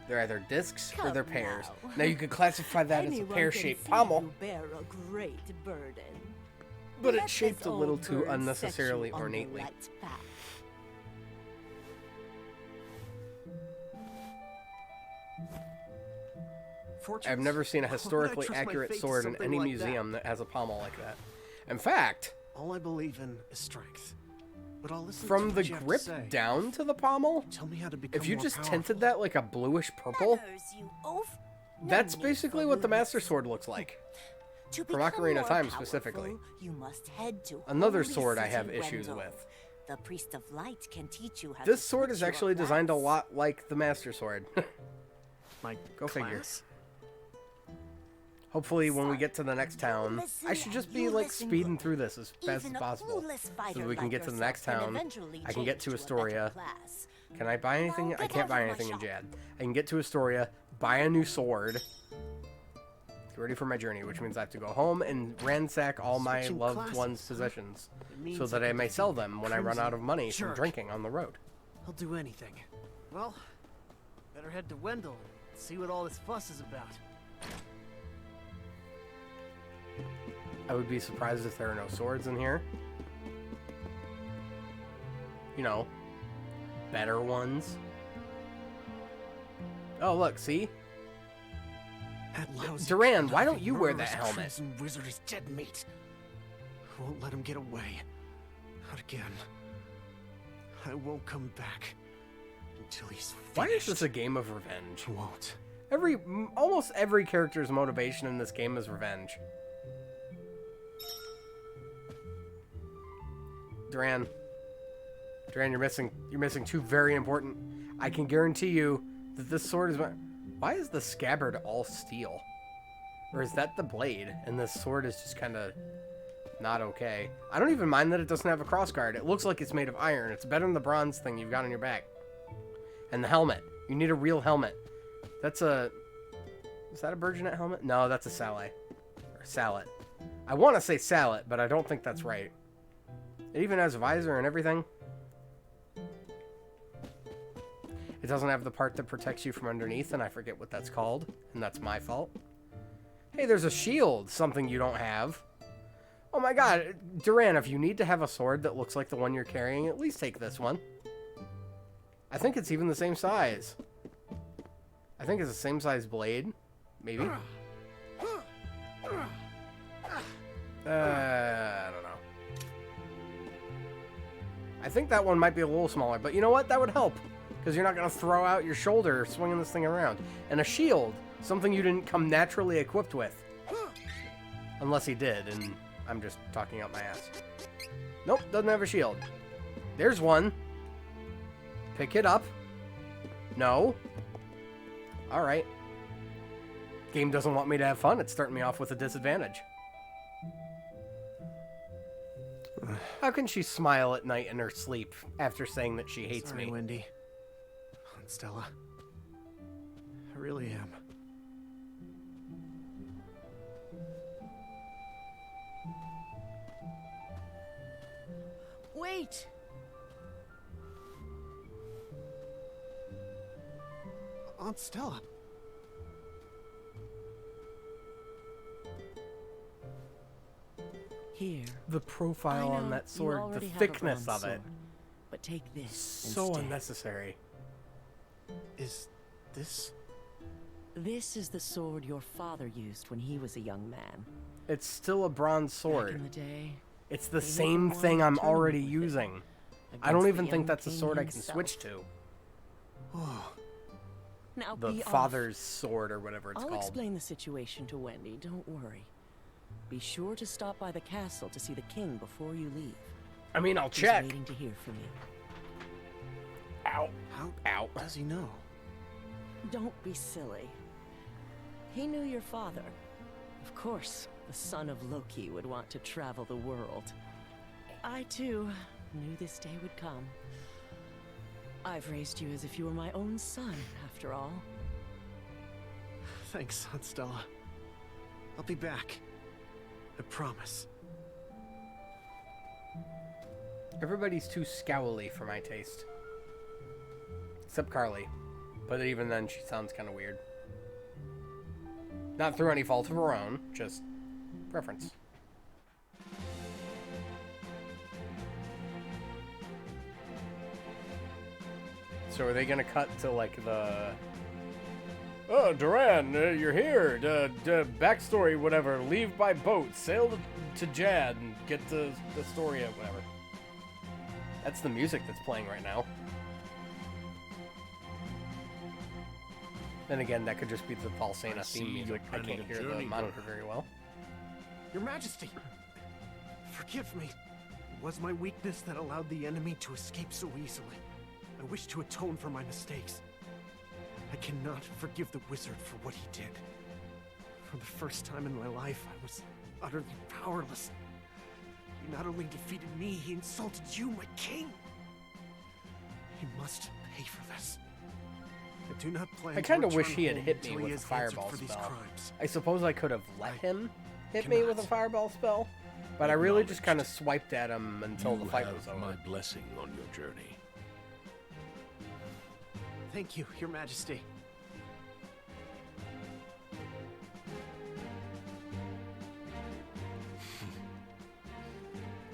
They're either discs or they're pears. Now you could classify that as a Anyone can pear-shaped see pommel, you bear a great burden. but Let it's shaped this a little old too bird set unnecessarily you on the ornately. right path. I've never seen a Why would I historically trust my accurate fate to sword in something any like museum that has a pommel like that. In fact, all I believe in is strength. But I'll listen from to the what you have to grip say. down to the pommel, Tell me how to become if you more just powerful. tinted that like a bluish purple, that's basically what the Master Sword looks like. To From become Ocarina of more Time powerful, specifically. You must head to Another Holy sword I City have issues Wendel. with. The Priest of Light can teach you how This to sword switch is your actually designed a class. lot like the Master Sword. My Go figure. class? Hopefully when we get to the next town, listen I should just and be you like listen speeding good. through this as fast as Even a possible. clueless So fighter that we can like get to the yourself next can town. eventually I can get to change to a better Astoria. class. Can I buy anything? Now I get can't out buy of my anything in shop. Jad. I can get to Astoria, buy a new sword, get ready for my journey, which means I have to go home and ransack all my Switching loved classes, ones' huh? possessions, It means so I that I can may defeat sell them when I run Crimson out of money from Jerk. drinking on the road. I'll do anything. Well, better head to Wendell and see what all this fuss is about. I would be surprised if there are no swords in here. You know, better ones. Oh, look, see? That lousy Duran, why don't cock-eyed you wear that murderous helmet? Crimson Wizard is dead meat. I won't let him get away. Not again. I won't come back until he's Why is this a game of revenge? I won't. Almost every character's motivation in this game is revenge. Duran, you're missing two very important. I can guarantee you that this sword is. Why is the scabbard all steel? Or is that the blade? And this sword is just kind of not okay. I don't even mind that it doesn't have a crossguard. It looks like it's made of iron. It's better than the bronze thing you've got on your back. And the helmet. You need a real helmet. That's a. Is that a Burgonet helmet? No, that's a Sallet. Or Sallet. I want to say Sallet, but I don't think that's right. It even has a visor and everything. It doesn't have the part that protects you from underneath, and I forget what that's called, and that's my fault. Hey, there's a shield, something you don't have. Oh my god, Duran, if you need to have a sword that looks like the one you're carrying, at least take this one. I think it's even the same size. I think it's the same size blade. Maybe? I don't know. I think that one might be a little smaller, but you know what? That would help. Because you're not going to throw out your shoulder swinging this thing around. And a shield, something you didn't come naturally equipped with. Unless he did, and I'm just talking out my ass. Nope, doesn't have a shield. There's one. Pick it up. No. Alright. Game doesn't want me to have fun. It's starting me off with a disadvantage. How can she smile at night in her sleep after saying that she hates me? Wendy. Aunt Stella. I really am. Wait! Aunt Stella. Here. The profile on that sword, the thickness of it. But take this So instead. unnecessary. Is this? This is the sword your father used when he was a young man. It's still a bronze sword. Back in the day, It's the they same never thing won a I'm tournament already with it using. I against don't the even think young that's a king sword I can himself. switch to. Now The be off. father's sword or whatever it's I'll called. explain the situation to Wendy, don't worry. Be sure to stop by the castle to see the king before you leave. I mean, I'll He's check. waiting to hear from you. Ow. How does he know? Don't be silly. He knew your father. Of course, the son of Loki would want to travel the world. I, too, knew this day would come. I've raised you as if you were my own son, after all. Thanks, Aunt Stella. I'll be back. I promise. Everybody's too scowly for my taste. Except Carly. But even then, she sounds kind of weird. Not through any fault of her own, just preference. So are they gonna cut to like the... Oh, Duran, you're here. Backstory, whatever. Leave by boat. Sail to Jad and get the story out, whatever. That's the music that's playing right now. Then again, that could just be the Falsena theme music. I can't hear the monitor very well. Your Majesty! Forgive me. It was my weakness that allowed the enemy to escape so easily. I wish to atone for my mistakes. I cannot forgive the wizard for what he did. For the first time in my life, I was utterly powerless. He not only defeated me, he insulted you, my king. He must pay for this. I do not plan I to kind of wish return he had home hit me until he with a has answered fireball for these spell. crimes. I suppose I could have let him hit me with a fireball spell, but I really just kind of swiped at him until the fight was over. My blessing on your journey. Thank you, Your Majesty.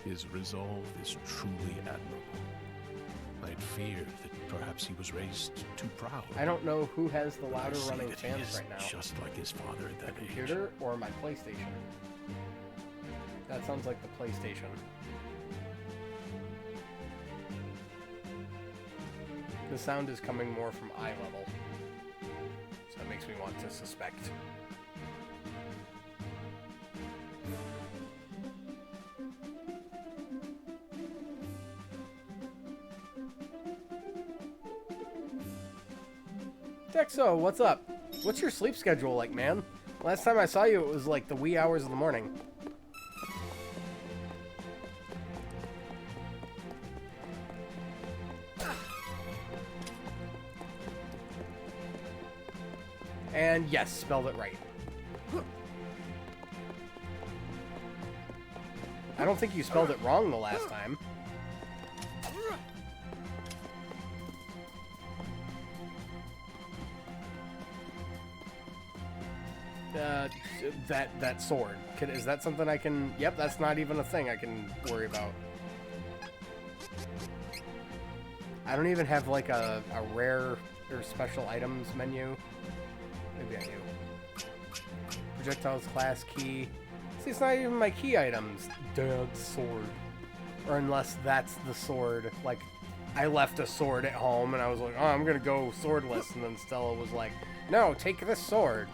His resolve is truly admirable. I'd feared that perhaps he was raised too proud. I don't know who has the But I louder see running that he fans is right now. just like his father at that The age. computer or my PlayStation? That sounds like the PlayStation. The sound is coming more from eye level. So it makes me want to suspect. Dexo, what's up? What's your sleep schedule like, man? Last time I saw you, it was like the wee hours of the morning. And yes, spelled it right. I don't think you spelled it wrong the last time. that sword. Is that something I can... Yep, that's not even a thing I can worry about. I don't even have, like, a rare or special items menu. Maybe I do. Projectiles, class, key. See, it's not even my key items. Dad's sword. Or unless that's the sword. Like, I left a sword at home, and I was like, oh, I'm gonna go swordless. And then Stella was like, no, take this sword.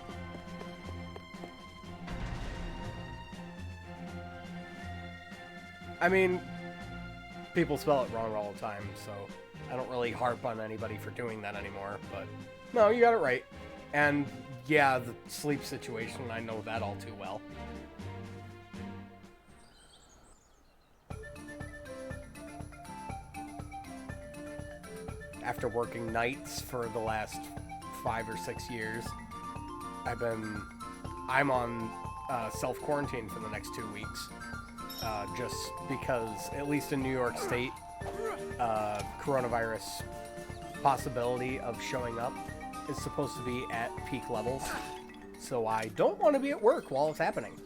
I mean, people spell it wrong all the time, so I don't really harp on anybody for doing that anymore, but no, you got it right. And yeah, the sleep situation, I know that all too well. After working nights for the last 5 or 6 years, I'm on self-quarantine for the next 2 weeks. Just because, at least in New York State, coronavirus possibility of showing up is supposed to be at peak levels. So I don't want to be at work while it's happening.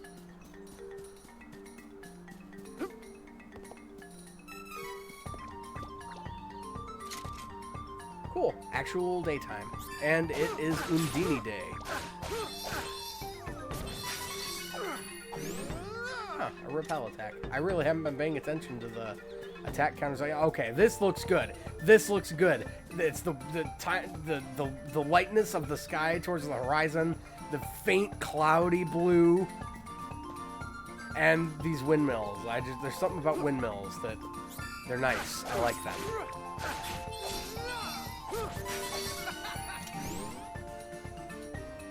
Cool. Actual daytime. And it is Undine Day. Huh, a repel attack. I really haven't been paying attention to the attack counters. Like, okay, this looks good. This looks good. It's the lightness of the sky towards the horizon, the faint cloudy blue, and these windmills. There's something about windmills that they're nice. I like them.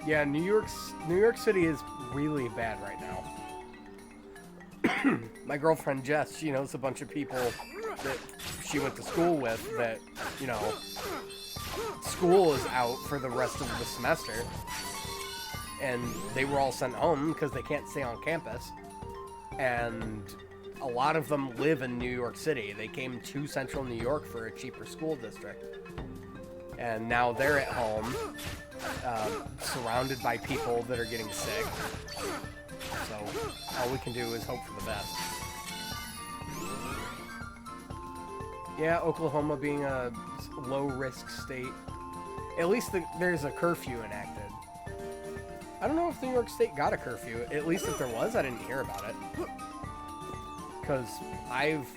Yeah, New York City is really bad right now. My girlfriend Jess, she knows a bunch of people that she went to school with that, you know, school is out for the rest of the semester. And they were all sent home because they can't stay on campus. And a lot of them live in New York City. They came to Central New York for a cheaper school district. And now they're at home, surrounded by people that are getting sick. So all we can do is hope for the best. Yeah, Oklahoma being a low-risk state. At least there's a curfew enacted. I don't know if New York State got a curfew. At least if there was, I didn't hear about it. Because I've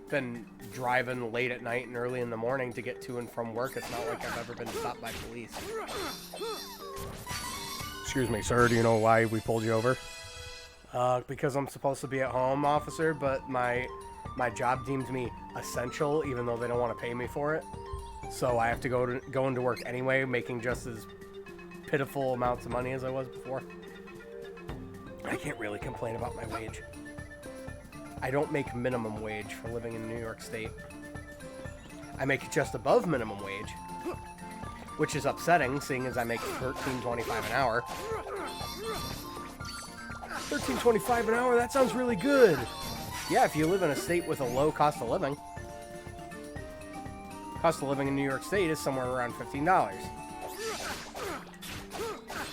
been driving late at night and early in the morning to get to and from work. It's not like I've ever been stopped by police. Excuse me, sir. Do you know why we pulled you over? Because I'm supposed to be at home, officer, but my job deems me essential, even though they don't want to pay me for it. So I have to go into work anyway, making just as pitiful amounts of money as I was before. I can't really complain about my wage. I don't make minimum wage for living in New York State. I make just above minimum wage, which is upsetting, seeing as I make $13.25 an hour. $13.25 an hour, that sounds really good. Yeah, if you live in a state with a low cost of living. Cost of living in New York State is somewhere around $15.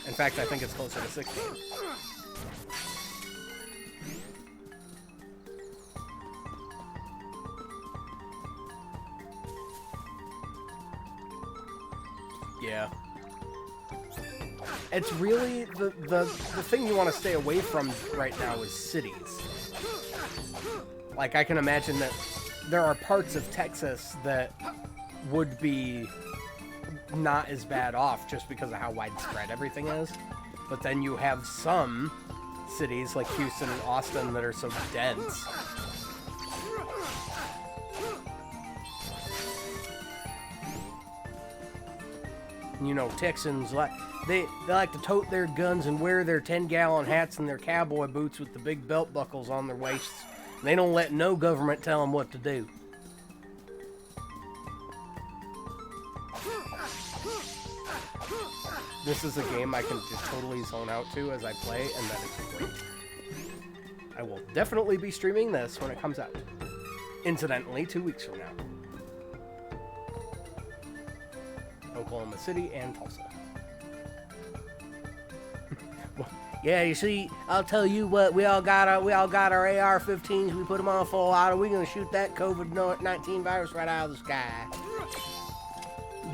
In fact, I think it's closer to $16. Yeah. It's really the thing you want to stay away from right now is cities. Like, I can imagine that there are parts of Texas that would be not as bad off just because of how widespread everything is. But then you have some cities like Houston and Austin that are so dense. You know, Texans, they like to tote their guns and wear their 10-gallon hats and their cowboy boots with the big belt buckles on their waists. They don't let no government tell them what to do. This is a game I can just totally zone out to as I play, and that is great. I will definitely be streaming this when it comes out. Incidentally, 2 weeks from now. Oklahoma City and Tulsa. Well, Yeah, you see, I'll tell you what, we all got our AR-15s. We put them on full auto. We're gonna shoot that COVID-19 virus right out of the sky.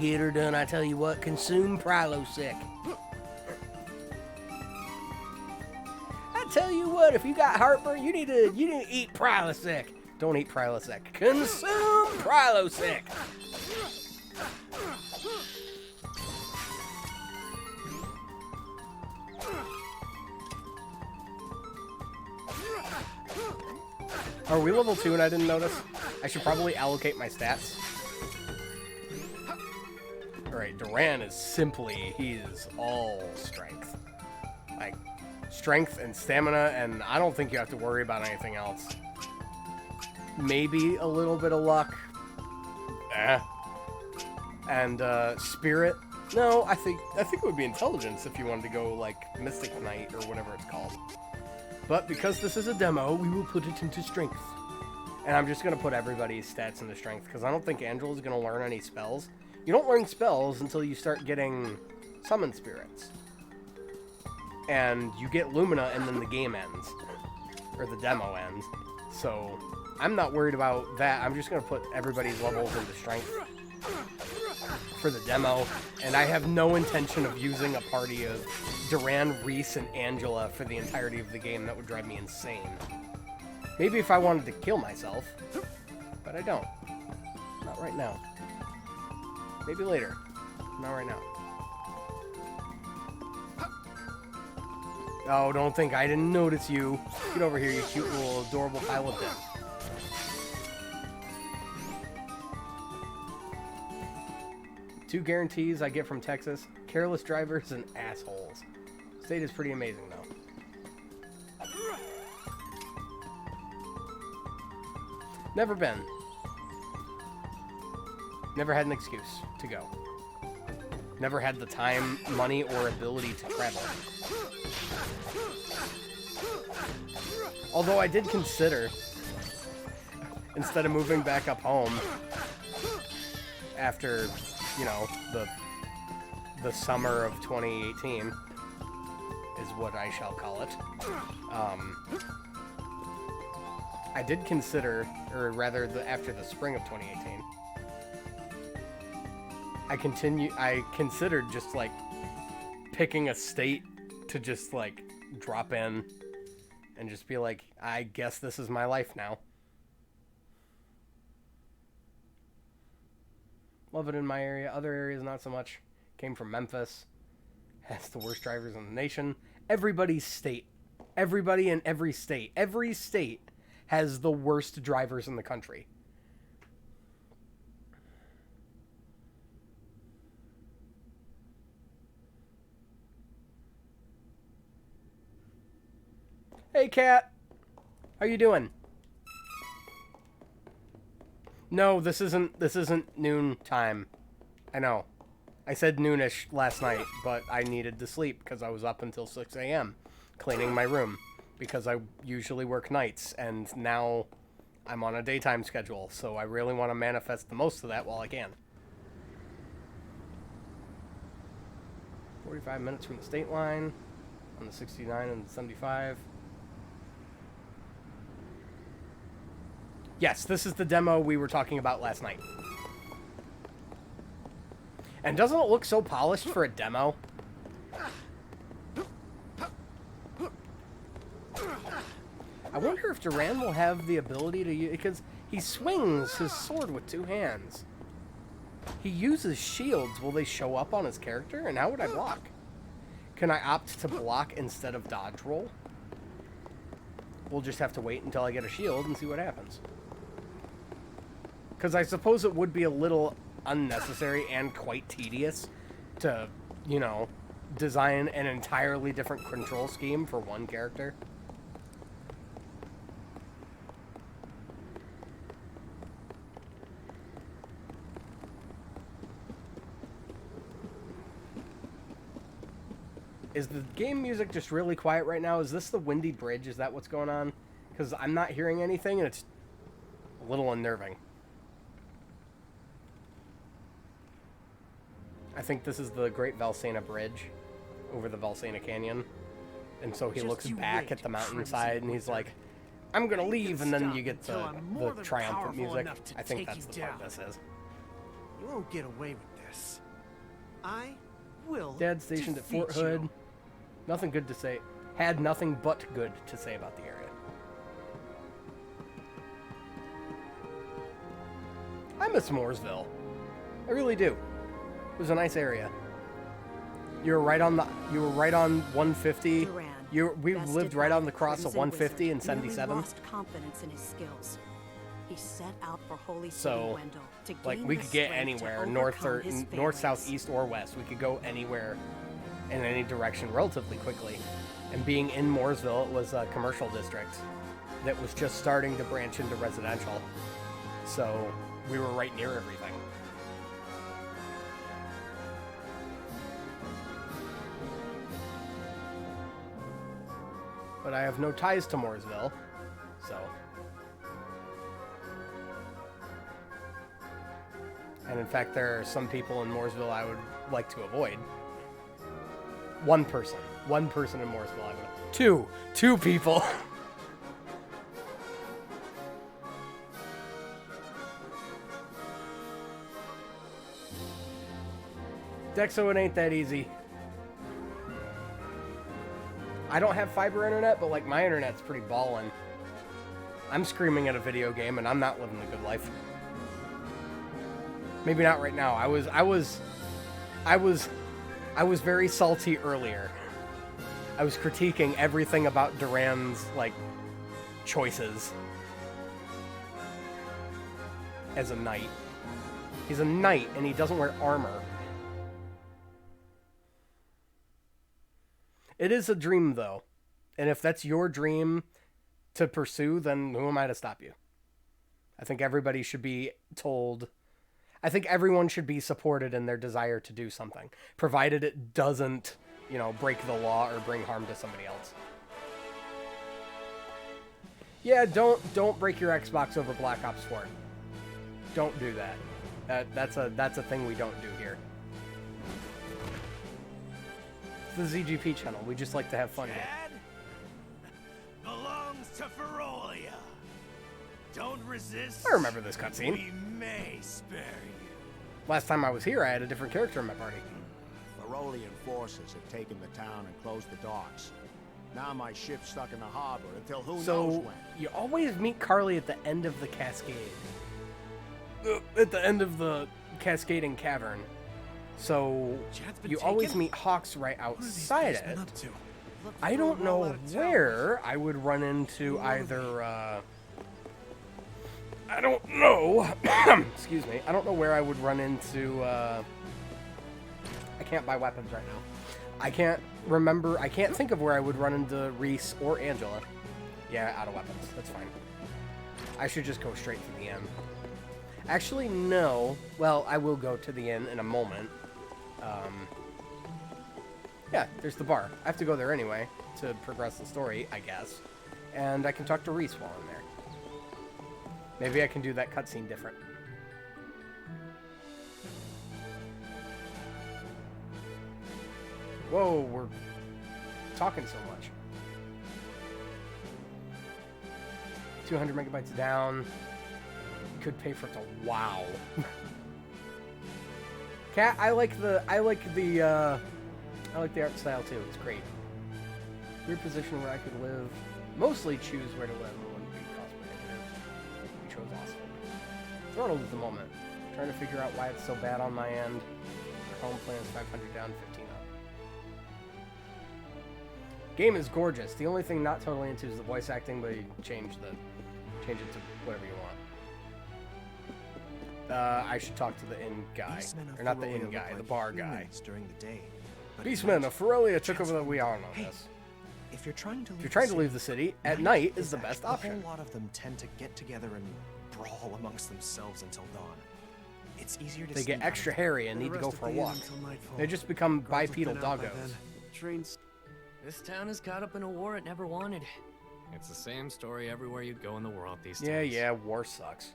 Get her done. I tell you what, consume Prilosec. I tell you what, if you got heartburn, you need to eat Prilosec. Don't eat Prilosec. Consume Prilosec. Are we level 2 and I didn't notice? I should probably allocate my stats. Alright, Duran is simply, he is all strength. Like, strength and stamina, and I don't think you have to worry about anything else. Maybe a little bit of luck. And, spirit. No, I think it would be intelligence if you wanted to go, like, Mystic Knight or whatever it's called. But because this is a demo, we will put it into strength. And I'm just going to put everybody's stats into strength, because I don't think Angela's going to learn any spells. You don't learn spells until you start getting summon spirits. And you get Lumina, and then the game ends. Or the demo ends. So, I'm not worried about that. I'm just going to put everybody's levels into strength for the demo. And I have no intention of using a party of Duran, Reese, and Angela for the entirety of the game. That would drive me insane. Maybe if I wanted to kill myself. But I don't. Not right now. Maybe later. Not right now. Oh, don't think I didn't notice you. Get over here, you cute little adorable pile of death. Two guarantees I get from Texas. Careless drivers and assholes. State is pretty amazing, though. Never been. Never had an excuse to go. Never had the time, money, or ability to travel. Although I did consider, instead of moving back up home after, you know, the summer of 2018 is what I shall call it. I did consider, or rather after the spring of 2018, I considered just like picking a state to just like drop in and just be like, I guess this is my life now. Love it in my area. Other areas, not so much. Came from Memphis. Has the worst drivers in the nation. Everybody's state. Everybody in every state. Every state has the worst drivers in the country. Hey, cat. How you doing? No, this isn't noon time. I know. I said noonish last night, but I needed to sleep because I was up until 6 a.m. cleaning my room because I usually work nights, and now I'm on a daytime schedule, so I really want to manifest the most of that while I can. 45 minutes from the state line on the 69 and the 75. Yes, this is the demo we were talking about last night. And doesn't it look so polished for a demo? I wonder if Duran will have the ability to use... Because he swings his sword with two hands. He uses shields. Will they show up on his character? And how would I block? Can I opt to block instead of dodge roll? We'll just have to wait until I get a shield and see what happens. Because I suppose it would be a little unnecessary and quite tedious to, you know, design an entirely different control scheme for one character. Is the game music just really quiet right now? Is this the windy bridge? Is that what's going on? Because I'm not hearing anything and it's a little unnerving. I think this is the Great Valsena Bridge over the Valsena Canyon. and so he Just looks you back wait, at the Crimson mountainside, and he's Wizard. like, I'm gonna leave, and then stop you get until the, I'm more than triumphant powerful music. enough to I think take that's you the part down. this is. You won't get away with this. I will. Dad stationed at Fort defeat you. Hood. Nothing good to say. Had nothing but good to say about the area. I miss Mooresville. I really do. It was a nice area. You were right on 150. Duran, We bested lived right by on the cross of Crimson 150 and Wizard, nearly 77. lost confidence in his skills. He set out for Holy City, So, Wendell, to like, gain we the could get strength to anywhere, overcome his north, south, failings. east, or west. We could go anywhere in any direction relatively quickly. And being in Mooresville, it was a commercial district that was just starting to branch into residential. So we were right near everything. But I have no ties to Mooresville, so. And in fact, there are some people in Mooresville I would like to avoid. One person in Mooresville I would. Two people. Dexo, it ain't that easy. I don't have fiber internet, but like my internet's pretty ballin'. I'm screaming at a video game and I'm not living the good life. Maybe not right now. I was very salty earlier. I was critiquing everything about Duran's like choices as a knight. He's a knight and he doesn't wear armor. It is a dream, though. And if that's your dream to pursue, then who am I to stop you? I think everybody should be told... I think everyone should be supported in their desire to do something, provided it doesn't, break the law or bring harm to somebody else. Yeah, don't break your Xbox over Black Ops 4. Don't do that. That's a thing we don't do here. It's the ZGP channel. We just like to have fun here. Belongs to Ferolia. Don't resist. I remember this cutscene. We may spare you. Last time I was here, I had a different character in my party. Ferolian forces have taken the town and closed the docks. Now my ship's stuck in the harbor until who knows So, when. you always meet Carly at the end of the cascade. At the end of the cascading cavern. So, you always meet Hawks right outside it. I don't know where I would run into either, I don't know. Excuse me. I don't know where I would run into, I can't buy weapons right now. I can't remember, I can't think of where I would run into Reese or Angela. Yeah, out of weapons. That's fine. I should just go straight to the inn. Actually, no. Well, I will go to the inn in a moment. Yeah, there's the bar. I have to go there anyway to progress the story, I guess. And I can talk to Reese while I'm there. Maybe I can do that cutscene different. Whoa, we're talking so much. 200 megabytes down. Could pay for it to wow. Cat, I like the art style too. It's great. Weird position where I could live. Mostly choose where to live. It wouldn't be cost prohibitive. We chose Austin. Throttled at the moment. Trying to figure out why it's so bad on my end. Our home plan is 500 down, 15 up. Game is gorgeous. The only thing not totally into is the voice acting, but you change it to whatever you want. I should talk to the inn guy. Or not the inn guy, the bar guy. During the day, Beastmen of Ferolia took over the... We all know this. If you're trying to leave the city, at night is the best option. A whole lot of them tend to get together and brawl amongst themselves until dawn. It's easier to They get sneak extra out. hairy and need to go for a walk. They just become bipedal doggos. Trains. This town is caught up in a war it never wanted. It's the same story everywhere you go in the world these days. Yeah, war sucks.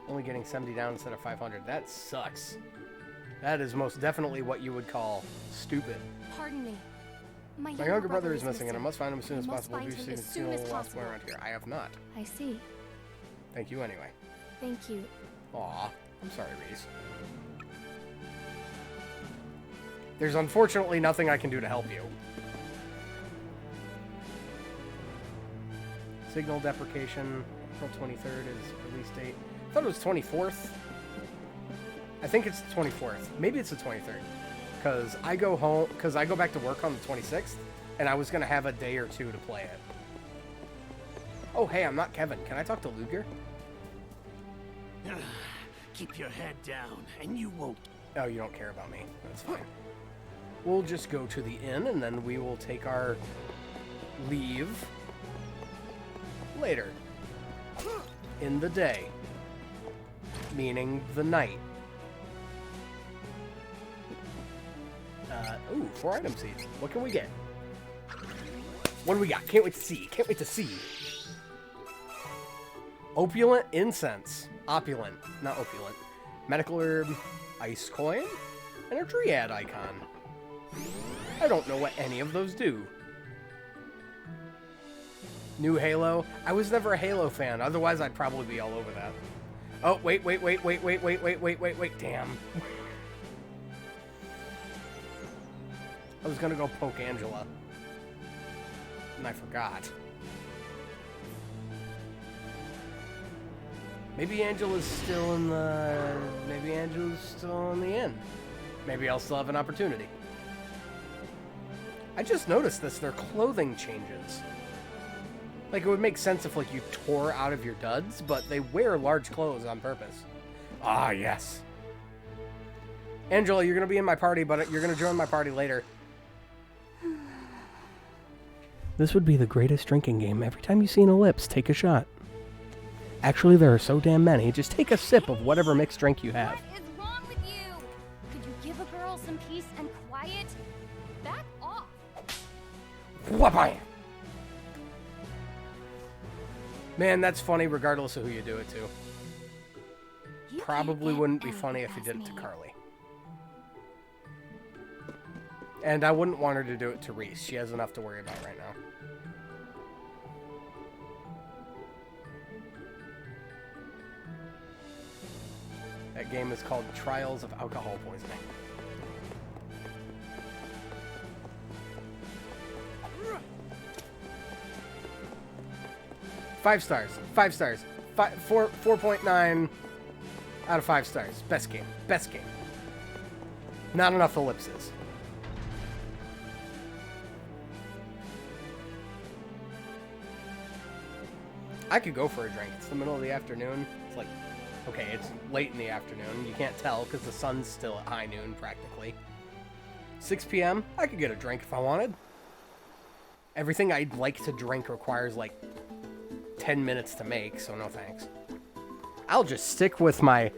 Only getting 70 down instead of 500. That sucks. That is most definitely what you would call stupid. Pardon me. My younger brother is missing, and I must find him as soon as possible. Find Have you him as seen soon as lost possible. boy around here? I have not. I see. Thank you anyway. Thank you. Aw, I'm sorry, Reese. There's unfortunately nothing I can do to help you. Signal deprecation, April 23rd is release date. I thought it was 24th. I think it's the 24th. Maybe it's the 23rd. Because I go back to work on the 26th, and I was going to have a day or two to play it. Oh, hey, I'm not Kevin. Can I talk to Luger? Keep your head down, and you won't. Oh, you don't care about me. That's fine. We'll just go to the inn, and then we will take our leave later. In the day. Meaning the night. Ooh, 4 item seeds. What can we get? What do we got? Can't wait to see. Can't wait to see. Opulent incense. Opulent, not opulent. Medical herb, ice coin, and a Dryad icon. I don't know what any of those do. New Halo. I was never a Halo fan. Otherwise, I'd probably be all over that. Oh, wait. Damn. I was gonna go poke Angela. And I forgot. Maybe Angela's still in the... Maybe Angela's still in the inn. Maybe I'll still have an opportunity. I just noticed this. Their clothing changes. Like, it would make sense if, like, you tore out of your duds, but they wear large clothes on purpose. Ah, yes. Angela, you're gonna be in my party, but you're gonna join my party later. This would be the greatest drinking game. Every time you see an ellipse, take a shot. Actually, there are so damn many. Just take a sip of whatever mixed drink you have. What is wrong with you? Could you give a girl some peace and quiet? Back off. Wha-bam! Man, that's funny regardless of who you do it to. Probably wouldn't be funny if you did it to Carly. And I wouldn't want her to do it to Reese. She has enough to worry about right now. That game is called Trials of Alcohol Poisoning. Five stars. 5 stars. 4.9 out of 5 stars. Best game. Best game. Not enough ellipses. I could go for a drink. It's the middle of the afternoon. It's like, okay, it's late in the afternoon. You can't tell because the sun's still at high noon practically. 6 p.m. I could get a drink if I wanted. Everything I'd like to drink requires like 10 minutes to make, so no thanks. I'll just stick with my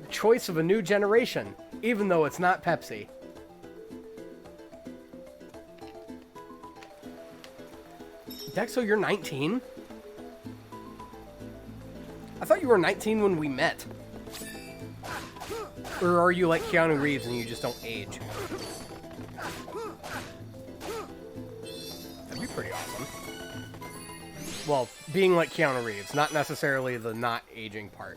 choice of a new generation, even though it's not Pepsi. Dexo, you're 19? I thought you were 19 when we met. Or are you like Keanu Reeves and you just don't age? That'd be pretty awesome. Well, being like Keanu Reeves, not necessarily the not aging part.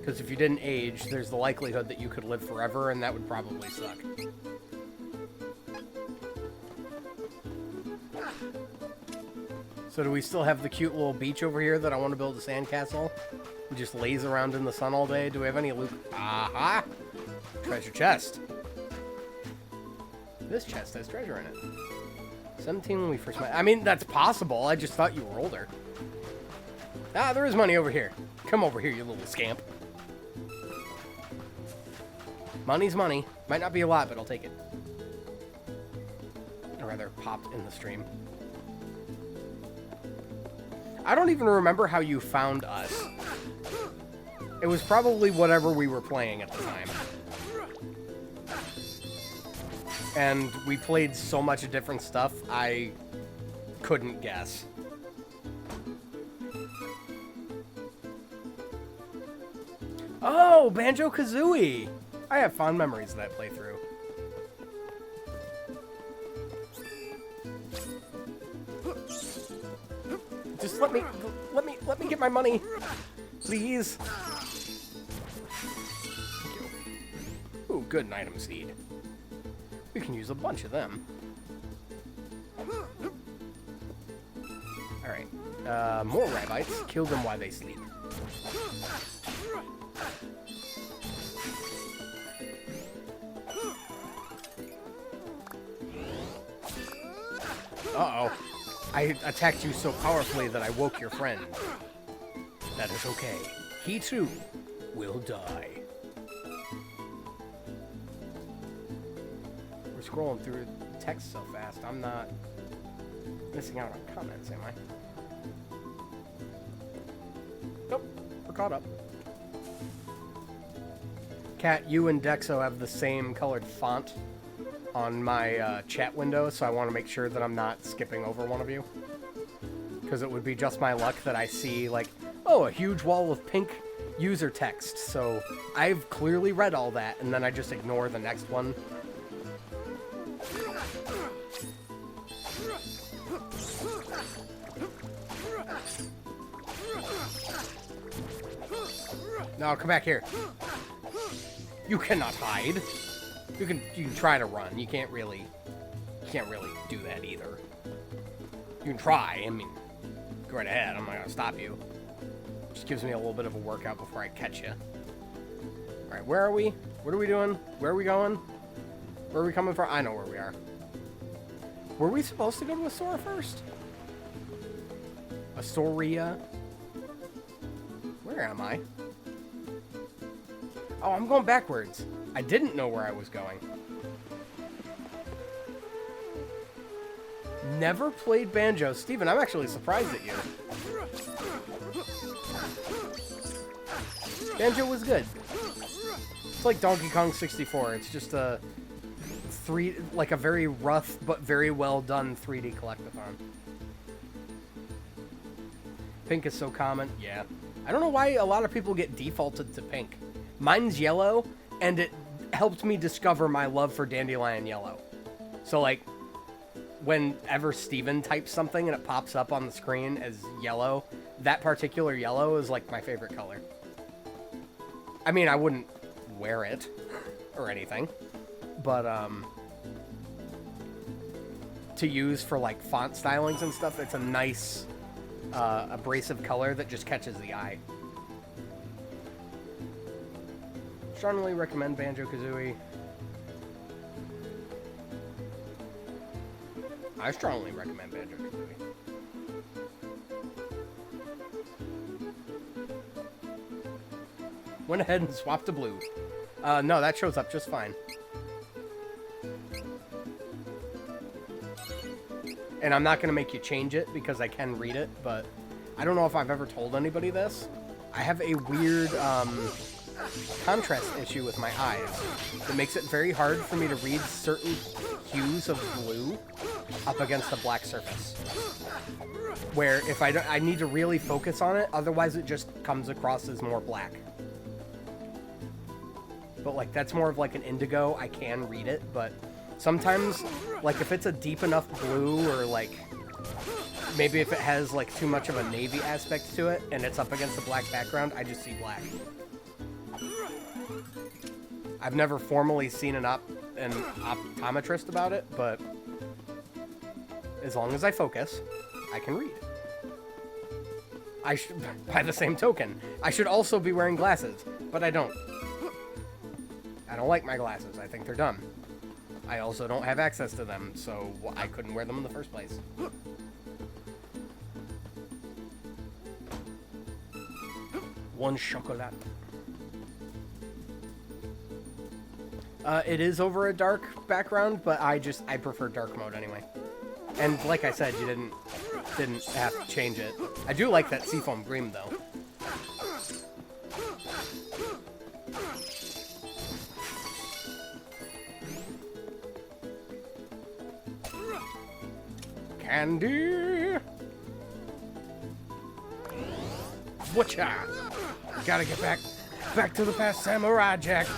Because if you didn't age, there's the likelihood that you could live forever, and that would probably suck. So do we still have the cute little beach over here that I want to build a sandcastle? And just laze around in the sun all day? Do we have any loot? Aha! Treasure chest. This chest has treasure in it. 17 when we first met. I mean, that's possible. I just thought you were older. Ah, there is money over here. Come over here, you little scamp. Money's money. Might not be a lot, but I'll take it. Or rather, popped in the stream. I don't even remember how you found us. It was probably whatever we were playing at the time. And we played so much different stuff, I couldn't guess. Oh, Banjo-Kazooie! I have fond memories of that playthrough. Just let me get my money, please. Ooh, good, an item seed. We can use a bunch of them. Alright. More rabbits. Kill them while they sleep. Uh-oh. I attacked you so powerfully that I woke your friend. That is okay. He too will die. We're scrolling through text so fast, I'm not missing out on comments, am I? Nope, we're caught up. Kat, you and Dexo have the same colored font on my chat window, so I want to make sure that I'm not skipping over one of you. Because it would be just my luck that I see, like, oh, a huge wall of pink user text. So I've clearly read all that, and then I just ignore the next one. No, come back here. You cannot hide. You can try to run. You can't really do that either. You can try. I mean, go right ahead. I'm not gonna stop you. Just gives me a little bit of a workout before I catch you. All right, where are we? What are we doing? Where are we going? Where are we coming from? I know where we are. Were we supposed to go to Asura first? Astoria? Where am I? Oh, I'm going backwards. I didn't know where I was going. Never played Banjo. Steven, I'm actually surprised at you. Banjo was good. It's like Donkey Kong 64. It's just a very rough but very well done 3D collectathon. Pink is so common. Yeah. I don't know why a lot of people get defaulted to pink. Mine's yellow, and it helped me discover my love for Dandelion Yellow. So, like, whenever Steven types something and it pops up on the screen as yellow, that particular yellow is, like, my favorite color. I mean, I wouldn't wear it or anything, but, to use for, like, font stylings and stuff, it's a nice, abrasive color that just catches the eye. Strongly recommend Banjo-Kazooie. I strongly recommend Banjo-Kazooie. Went ahead and swapped to blue. No, that shows up just fine. And I'm not going to make you change it because I can read it, but I don't know if I've ever told anybody this. I have a weird, contrast issue with my eyes. It makes it very hard for me to read certain hues of blue up against a black surface. Where if I need to really focus on it, otherwise it just comes across as more black. But like that's more of like an indigo, I can read it, but sometimes like if it's a deep enough blue or like maybe if it has like too much of a navy aspect to it and it's up against a black background, I just see black. I've never formally seen an optometrist about it, but as long as I focus, I can read. By the same token, I should also be wearing glasses, but I don't. I don't like my glasses. I think they're dumb. I also don't have access to them, so I couldn't wear them in the first place. One chocolate. It is over a dark background, but I prefer dark mode anyway. And like I said, you didn't have to change it. I do like that seafoam green though. Candy! Whatcha? Gotta get back to the past, Samurai Jack.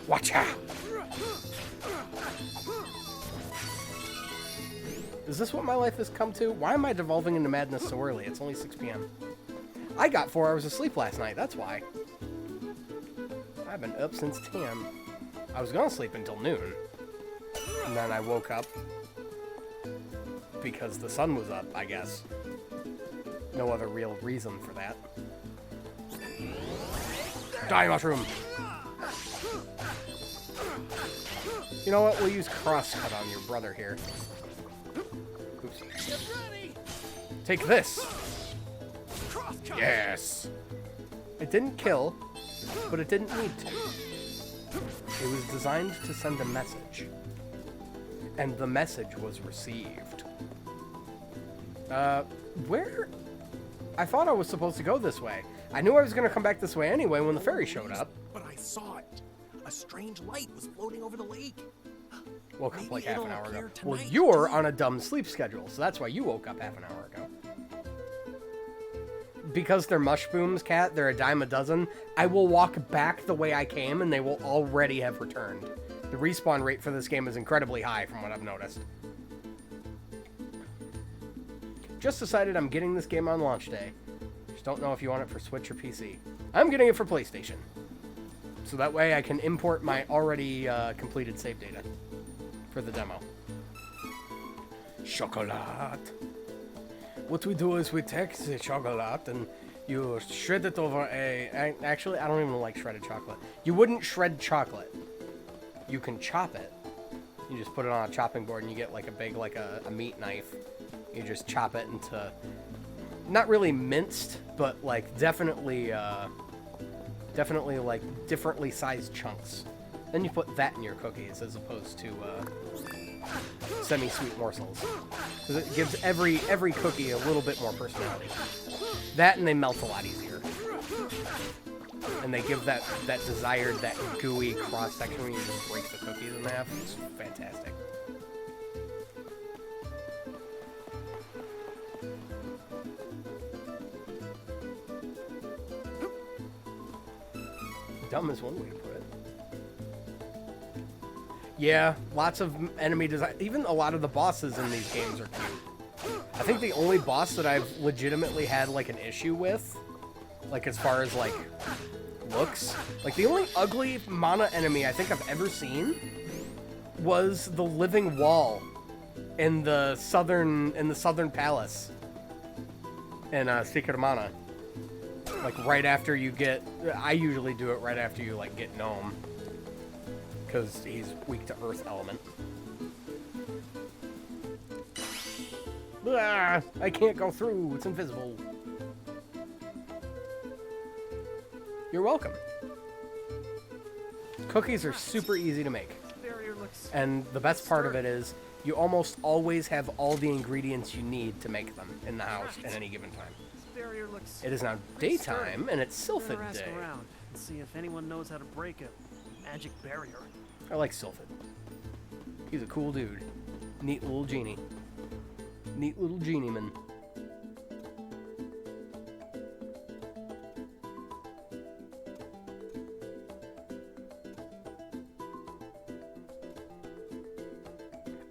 Watch out! Is this what my life has come to? Why am I devolving into madness so early? It's only 6 p.m. I got 4 hours of sleep last night, that's why. I've been up since 10. I was gonna sleep until noon. And then I woke up because the sun was up, I guess. No other real reason for that. Die, mushroom! You know what? We'll use crosscut on your brother here. Oops. Take this! Yes! It didn't kill, but it didn't need to. It was designed to send a message. And the message was received. Where? I thought I was supposed to go this way. I knew I was going to come back this way anyway when the ferry showed up. But I saw it. A strange light was floating over the lake. Woke up like half an hour ago. appear Well, tonight. you're on a dumb sleep schedule, so that's why you woke up half an hour ago. Because they're mushrooms, Cat, they're a dime a dozen, I will walk back the way I came and they will already have returned. The respawn rate for this game is incredibly high from what I've noticed. Just decided I'm getting this game on launch day. Just don't know if you want it for Switch or PC. I'm getting it for PlayStation. So that way I can import my already completed save data for the demo. Chocolat. What we do is we take the chocolate and you shred it over actually, I don't even like shredded chocolate. You wouldn't shred chocolate. You can chop it. You just put it on a chopping board and you get like a big, like a meat knife. You just chop it into, not really minced, but like definitely like differently sized chunks. Then you put that in your cookies as opposed to semi-sweet morsels. Because it gives every cookie a little bit more personality. That and they melt a lot easier. And they give that desired, that gooey cross-section where you just break the cookies in half. It's fantastic. Dumb is one way to put it. Yeah, lots of enemy design. Even a lot of the bosses in these games are cute. I think the only boss that I've legitimately had like an issue with, like as far as like looks, like the only ugly mana enemy I think I've ever seen was the living wall in the southern palace in Secret of Mana. Like right after you get, I usually do it right after you like get Gnome, because he's weak to Earth element. Ah, I can't go through, it's invisible. You're welcome. Cookies are super easy to make. And the best part of it is you almost always have all the ingredients you need to make them in the house at any given time. It is now daytime, and it's Sylphid Day. Around and see if anyone knows how to break a magic barrier. I like Sylphid. He's a cool dude. Neat little genie. Neat little genie man.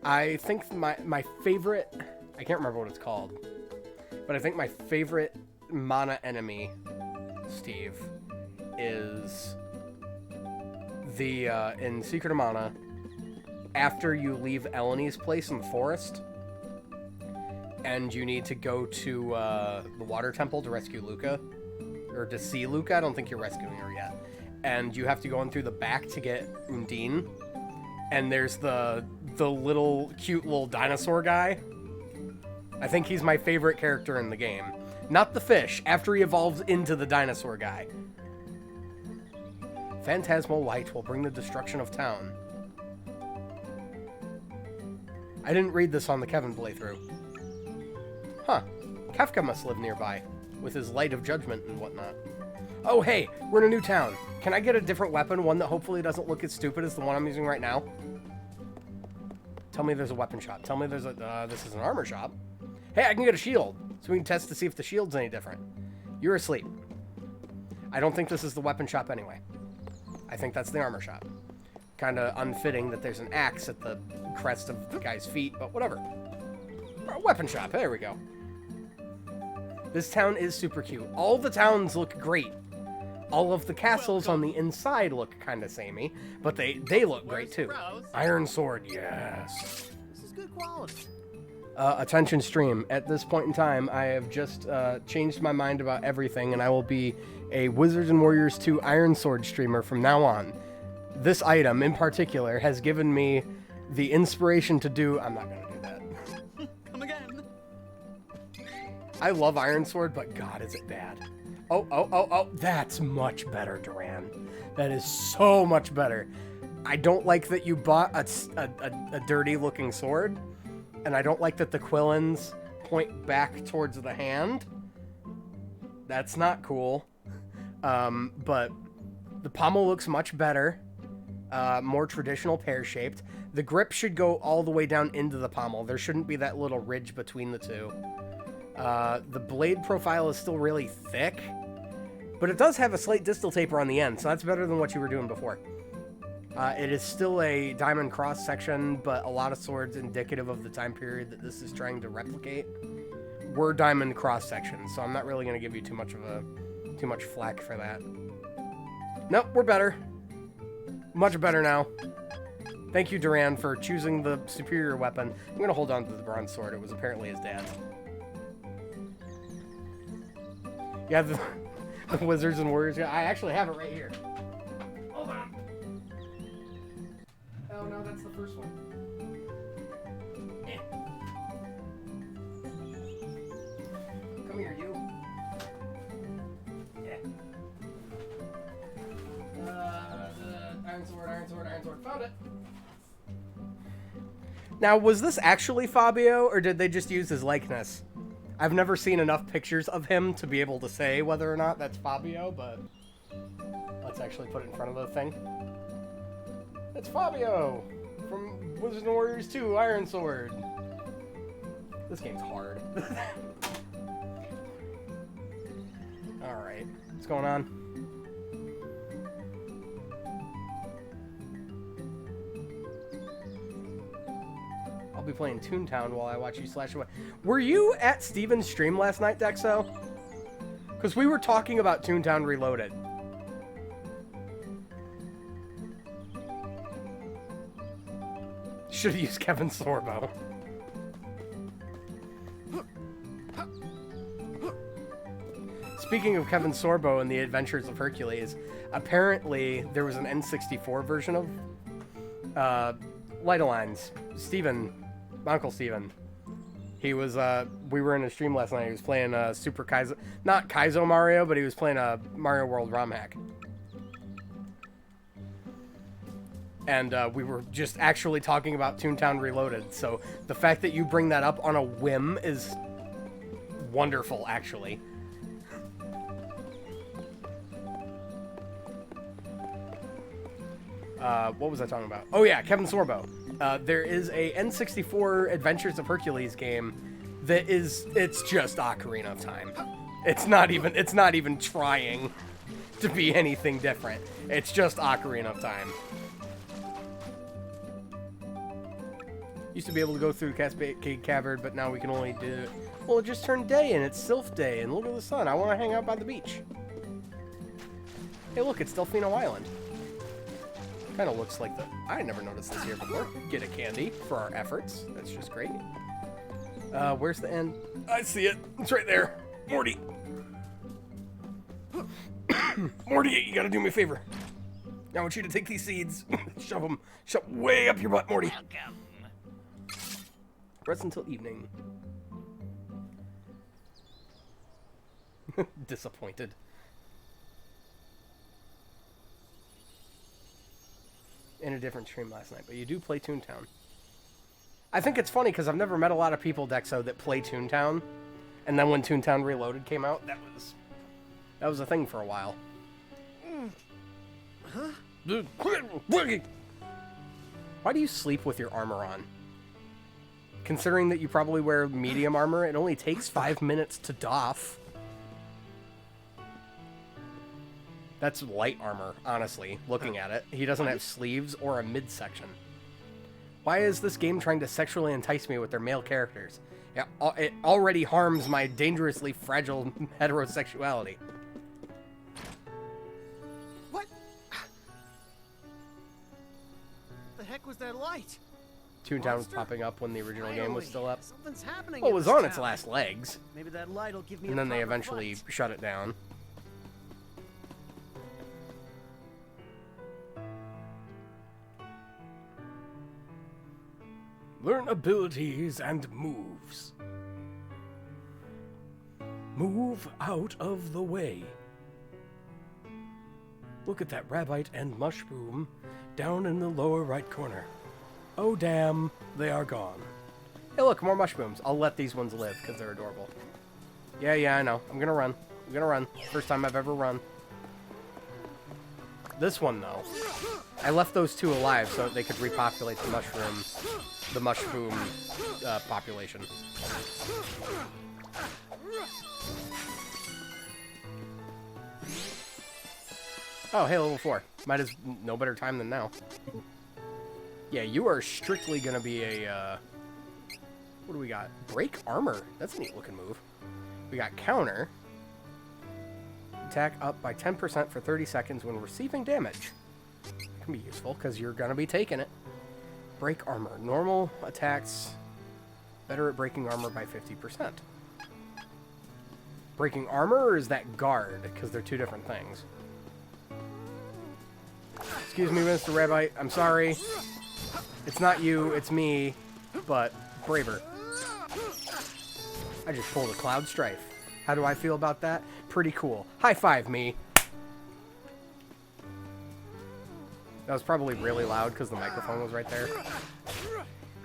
I think my favorite, I can't remember what it's called, but I think my favorite mana enemy, Steve, is the, in Secret of Mana, after you leave Eleni's place in the forest, and you need to go to the Water Temple to rescue Luca, or to see Luca. I don't think you're rescuing her yet. And you have to go in through the back to get Undine, and there's the little cute little dinosaur guy. I think he's my favorite character in the game. Not the fish, after he evolves into the dinosaur guy. Phantasmal light will bring the destruction of town. I didn't read this on the Kevin playthrough. Huh. Kefka must live nearby, with his light of judgment and whatnot. Oh hey, we're in a new town. Can I get a different weapon, one that hopefully doesn't look as stupid as the one I'm using right now? Tell me there's a weapon shop. Tell me there's a, this is an armor shop. Hey, I can get a shield, so we can test to see if the shield's any different. You're asleep. I don't think this is the weapon shop anyway. I think that's the armor shop. Kind of unfitting that there's an axe at the crest of the guy's feet, but whatever. Weapon shop, there we go. This town is super cute. All the towns look great. All of the castles on the inside look kind of samey, but they look great too. Iron Sword, yes. This is good quality. Attention stream. At this point in time, I have just changed my mind about everything, and I will be a Wizards and Warriors 2 Iron Sword streamer from now on. This item in particular has given me the inspiration to do... I'm not going to do that. Come again. I love Iron Sword, but God, is it bad. Oh, that's much better, Duran. That is so much better. I don't like that you bought a dirty-looking sword, and I don't like that the quillins point back towards the hand. That's not cool. But the pommel looks much better. More traditional pear-shaped. The grip should go all the way down into the pommel. There shouldn't be that little ridge between the two. The blade profile is still really thick, but it does have a slight distal taper on the end, so that's better than what you were doing before. It is still a diamond cross section, but a lot of swords indicative of the time period that this is trying to replicate were diamond cross sections, so I'm not really going to give you too much flack for that. Nope, we're better. Much better now. Thank you, Duran, for choosing the superior weapon. I'm going to hold on to the bronze sword. It was apparently his dad's. Yeah, the Wizards and Warriors. I actually have it right here. Hold on. Oh, no, that's the first one. Come here, you. Yeah. Iron Sword, Iron Sword, Iron Sword. Found it. Now, was this actually Fabio, or did they just use his likeness? I've never seen enough pictures of him to be able to say whether or not that's Fabio, but let's actually put it in front of the thing. It's Fabio from Wizards and Warriors 2 Iron Sword. This game's hard. Alright, what's going on? I'll be playing Toontown while I watch you slash away. Were you at Steven's stream last night, Dexo? Because we were talking about Toontown Reloaded. Should have used Kevin Sorbo. Speaking of Kevin Sorbo and the Adventures of Hercules, apparently there was an N64 version of Light of Lines. Steven, my Uncle Steven. He was, we were in a stream last night. He was playing Super Kaizo, not Kaizo Mario, but he was playing a Mario World ROM hack. And we were just actually talking about Toontown Reloaded. So the fact that you bring that up on a whim is wonderful, actually. What was I talking about? Oh yeah, Kevin Sorbo. There is a N64 Adventures of Hercules game that it's just Ocarina of Time. It's not even trying to be anything different. It's just Ocarina of Time. Used to be able to go through Cascade Cavern, but now we can only do it. Well, it just turned day and it's Sylph Day, and look at the sun. I want to hang out by the beach. Hey, look, it's Delfino Island. Kind of looks like the... I never noticed this here before. Get a candy for our efforts. That's just great. Where's the end? I see it. It's right there. Morty. Morty, you gotta do me a favor. I want you to take these seeds. Shove them way up your butt, Morty. Welcome. Rest until evening. Disappointed. In a different stream last night, but you do play Toontown. I think it's funny because I've never met a lot of people, Dexo, that play Toontown, and then when Toontown Reloaded came out, that was a thing for a while. Huh? Why do you sleep with your armor on? Considering that you probably wear medium armor, it only takes 5 minutes to doff. That's light armor, honestly, looking at it. He doesn't have sleeves or a midsection. Why is this game trying to sexually entice me with their male characters? It already harms my dangerously fragile heterosexuality. What? The heck was that light? Toontown was popping up when the original game was still up. Something's happening. Well, it in was this on its town. last legs. Maybe that light'll give me And a then they proper eventually fight. shut it down. Learn abilities and moves. Move out of the way. Look at that rabbite and mushroom down in the lower right corner. Oh damn, they are gone. Hey look, more mushrooms. I'll let these ones live because they're adorable. Yeah, I know. I'm gonna run. First time I've ever run. This one, though, I left those two alive so that they could repopulate the mushroom population. Oh, hey, level 4. Might as no better time than now. Yeah, you are strictly gonna be a, what do we got? Break armor. That's a neat looking move. We got counter. Attack up by 10% for 30 seconds when receiving damage. That can be useful because you're gonna be taking it. Break armor. Normal attacks better at breaking armor by 50%. Breaking armor, or is that guard? Because they're two different things. Excuse me, Mr. Rabbite. I'm sorry. It's not you, it's me, but braver. I just pulled a Cloud Strife. How do I feel about that? Pretty cool. High five, me. That was probably really loud because the microphone was right there.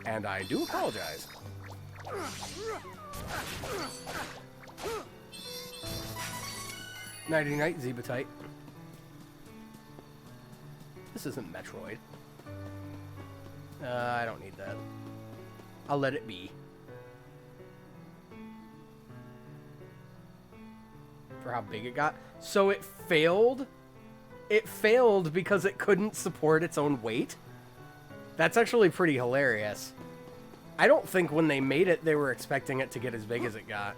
And I do apologize. Nighty night, Zebatite. This isn't Metroid. I don't need that. I'll let it be. For how big it got. So it failed? It failed because it couldn't support its own weight? That's actually pretty hilarious. I don't think when they made it, they were expecting it to get as big as it got.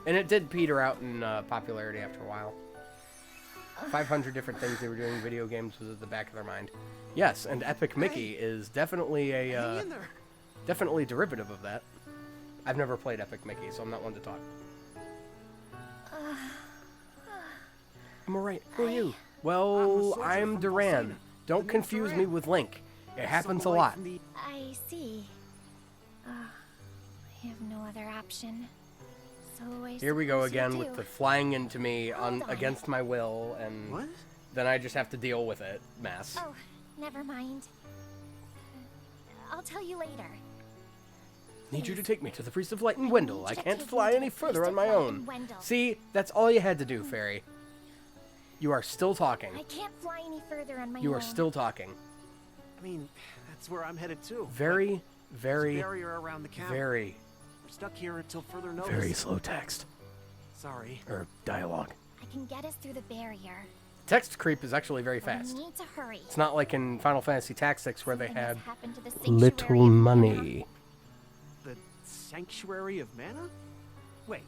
And it did peter out in popularity after a while. 500 different things they were doing in video games was at the back of their mind. Yes, and Epic Mickey is definitely a definitely derivative of that. I've never played Epic Mickey, so I'm not one to talk. I'm alright. Who are you? Well, I'm Duran. Don't confuse me with Link. It happens a lot. I see. I have no other option. So Here we go again with the flying into me against my will, and then I just have to deal with it mess. Oh, never mind. I'll tell you later. Need you to take me to the Priest of Light in Wendell. I can't fly any further on my own. See, that's all you had to do, Fairy. You are still talking. I can't fly any further on my own. You are still talking. I mean, that's where I'm headed too. Very, very, barrier around the camp. very, We're stuck here until further notice. very slow text. Sorry. Or dialogue. I can get us through the barrier. Text creep is actually very But fast. we need to hurry. It's not like in Final Fantasy Tactics where they Something has had happened to the sanctuary little of money. The Sanctuary of Mana? Wait.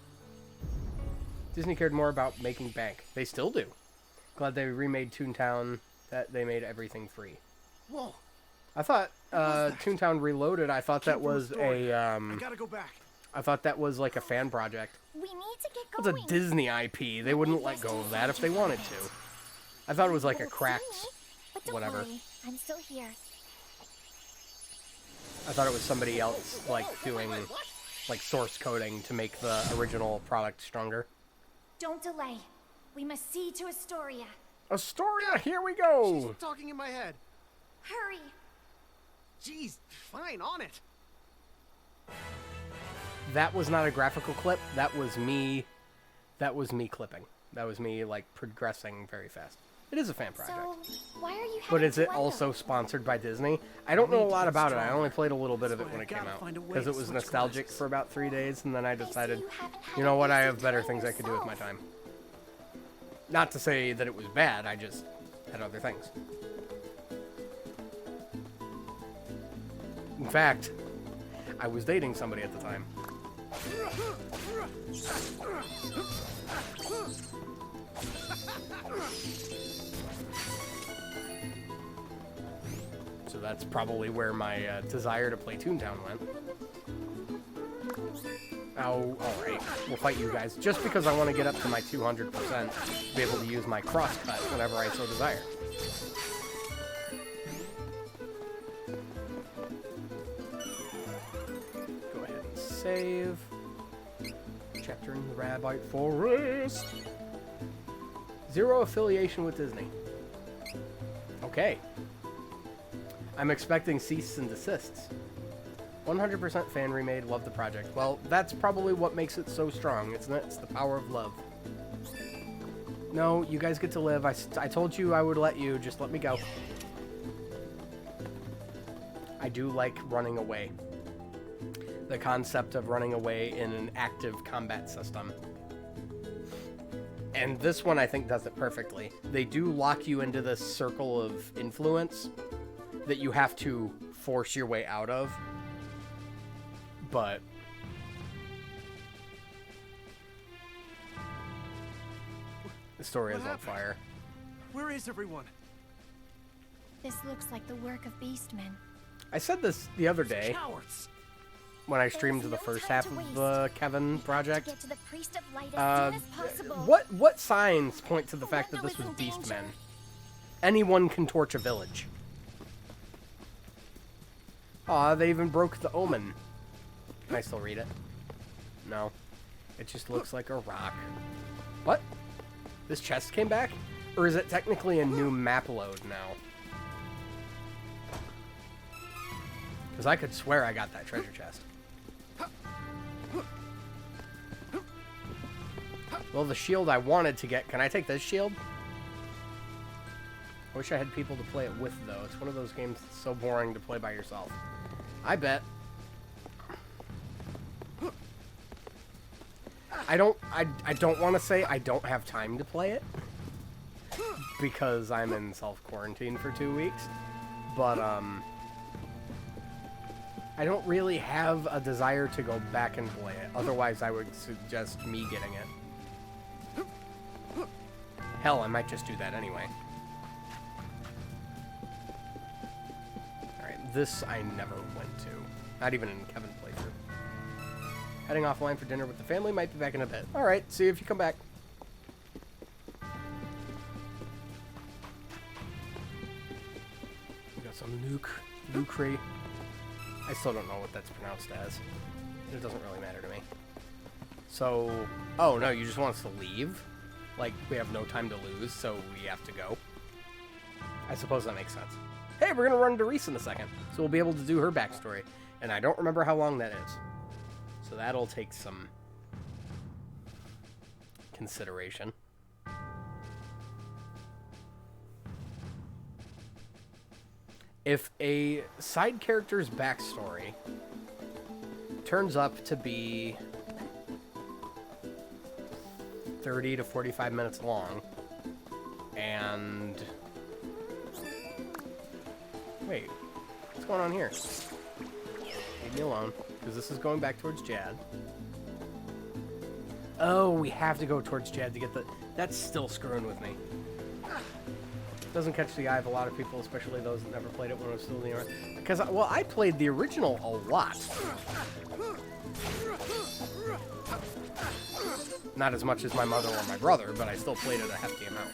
Disney cared more about making bank. They still do. Glad they remade Toontown, that they made everything free. Whoa. I thought Toontown Reloaded, I thought that was a I gotta go back. I thought that was like a fan project. We need to get It's going. a Disney IP. They wouldn't let go of that if they wanted to. I thought it was like a cracked But don't whatever. worry, I'm still here. I thought it was somebody else like doing like source coding to make the original product stronger. Don't delay. We must see to Astoria. Astoria, here we go. She's talking in my head. Hurry. Jeez, fine, on it. That was not a graphical clip. That was me clipping. That was me like progressing very fast. It is a fan project. So, why are you But headed is it to also sponsored by Disney? I don't know a lot about it. I only played a little bit of it when it came out because it was nostalgic for about 3 days, and then I decided, you know what, I have better things I could do with my time. Not to say that it was bad, I just had other things. In fact, I was dating somebody at the time. So that's probably where my desire to play Toontown went. Oh, alright. We'll fight you guys. Just because I want to get up to my 200%, to be able to use my crosscut whenever I so desire. Go ahead and save. Chapter in the Rabbite Forest. Zero affiliation with Disney. Okay. I'm expecting cease and desists. 100% fan remade, love the project. Well, that's probably what makes it so strong, isn't it? It's the power of love. No, you guys get to live. I told you I would let you. Just let me go. I do like running away. The concept of running away in an active combat system. And this one, I think, does it perfectly. They do lock you into this circle of influence that you have to force your way out of. But the story is on fire. Where is everyone? This looks like the work of Beastmen. I said this the other day Cowards. when I streamed the first half of the Kevin project. Get to the Priest of Light as soon as possible. What signs point to the fact that this was Beastmen? Anyone can torch a village. Aw, they even broke the omen. Can I still read it? No. It just looks like a rock. What? This chest came back? Or is it technically a new map load now? Because I could swear I got that treasure chest. Well, the shield I wanted to get... Can I take this shield? I wish I had people to play it with, though. It's one of those games that's so boring to play by yourself. I bet. I don't want to say I don't have time to play it because I'm in self-quarantine for 2 weeks, but I don't really have a desire to go back and play it. Otherwise, I would suggest me getting it. Hell, I might just do that anyway. Alright, this I never went to. Not even in Kevin's playthrough. Heading offline for dinner with the family. Might be back in a bit. Alright, see you if you come back. We got some Lucre. I still don't know what that's pronounced as. It doesn't really matter to me. So, oh no, you just want us to leave? Like, we have no time to lose, so we have to go. I suppose that makes sense. Hey, we're gonna run into Reese in a second, so we'll be able to do her backstory. And I don't remember how long that is. So that'll take some consideration. If a side character's backstory turns up to be 30 to 45 minutes long, and... Wait, what's going on here? Leave me alone, because this is going back towards Jad. Oh, we have to go towards Jad to get the... That's still screwing with me. Doesn't catch the eye of a lot of people, especially those that never played it when it was still in the era. Because, well, I played the original a lot. Not as much as my mother or my brother, but I still played it a hefty amount.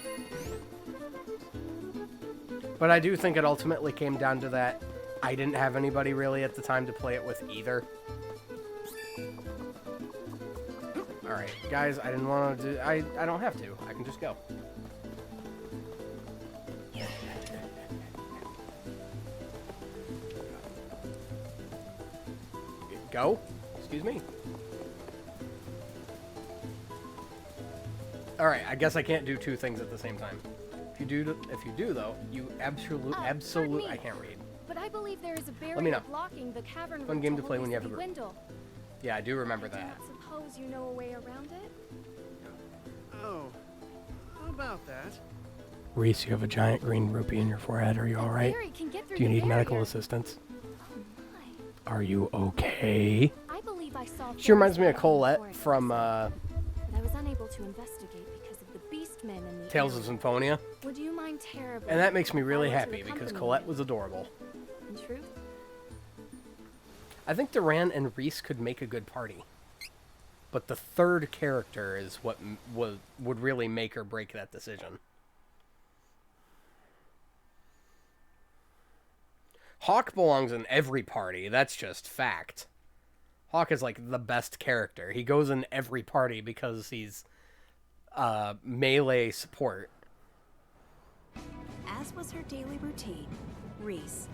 But I do think it ultimately came down to that I didn't have anybody really at the time to play it with either. Alright, guys, I didn't want to do... I don't have to. I can just go. Go? Excuse me. Alright, I guess I can't do two things at the same time. If you do though, you absolutely I can't read. But I believe there is a barrier Let me know. blocking the cavern. Fun game to play when you have a group. Wendell. Yeah, I do remember that. Suppose you know a way around it? Oh, about that. Reese, you have a giant green rupee in your forehead. Are you alright? Barry can get through Do you the need medical barrier. assistance? Are you okay? I believe I saw She reminds me of Ferris Colette before it from but I was unable to investigate because of the beastmen in the Tales area. of Symphonia. Would you mind terribly? And that makes me if I really were to happy because accompany Colette you? was adorable. In truth, I think Duran and Reese could make a good party. But the third character is what would really make or break that decision. Hawk belongs in every party. That's just fact. Hawk is like the best character. He goes in every party because he's melee support. As was her daily routine, Reese,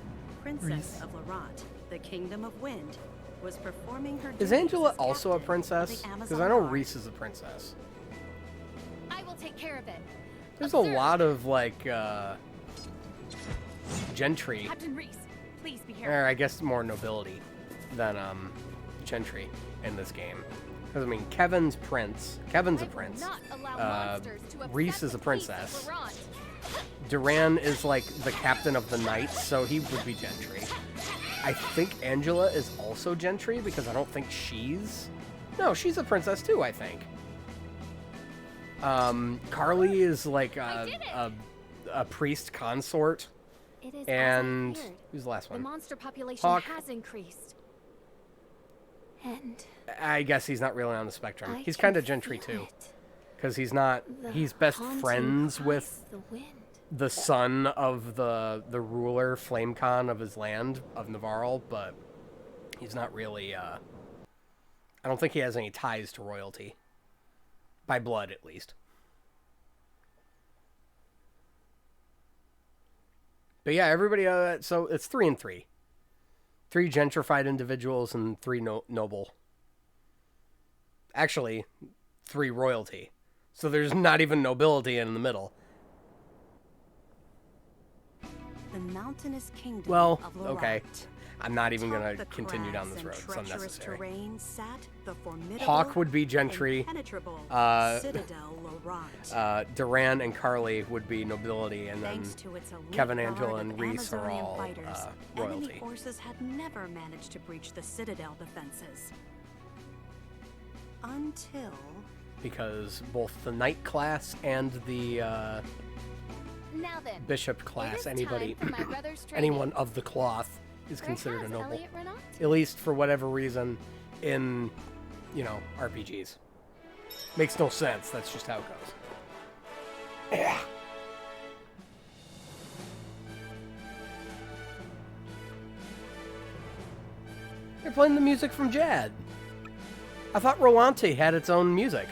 Princess of Laurent, the Kingdom of Wind, was performing her Is duties Angela as also a captain princess? of the Because Amazon I know Guard. Reese is a princess. I will take care of it. There's a lot of like gentry. Captain Reese, please be Or careful. I guess more nobility than gentry in this game. Because I mean, Kevin's a prince. not allow monsters to upset Reese is the a peace of princess. Laurent. Duran is like the captain of the knights, so he would be gentry. I think Angela is also gentry because I don't think she's... No, she's a princess too, I think. Carly is like a priest consort. It is And as I feared. who's the last The one? monster population Hawk. has increased. And I guess he's not really on the spectrum. I He's can kind of gentry feel too. Because he's not... The He's best haunting friends cries with the wind. the son of the ruler, Flamecon of his land, of Navarre, but he's not really, I don't think he has any ties to royalty. By blood, at least. But yeah, everybody, so it's 3 and 3. 3 gentrified individuals and 3 noble. Actually, 3 royalty. So there's not even nobility in the middle. The mountainous kingdom Well, of Laurent. okay. I'm not even going Atop to the continue down this crags road. and It's treacherous unnecessary. terrain sat the formidable, Hawk would be gentry. impenetrable Citadel Laurent. Duran and Carly would be nobility, and then Thanks to its elite Kevin, guard Angela, of and Reese are Amazonian all fighters, enemy royalty. forces had never managed to breach the Citadel defenses. Until... Because both the knight class and the Now then, bishop class, it is anybody, time for my brother's anyone of the cloth is Where considered a has noble. Elliot run off to? At least for whatever reason in, RPGs. Makes no sense. That's just how it goes. Yeah. They're playing the music from Jad. I thought Rolante had its own music.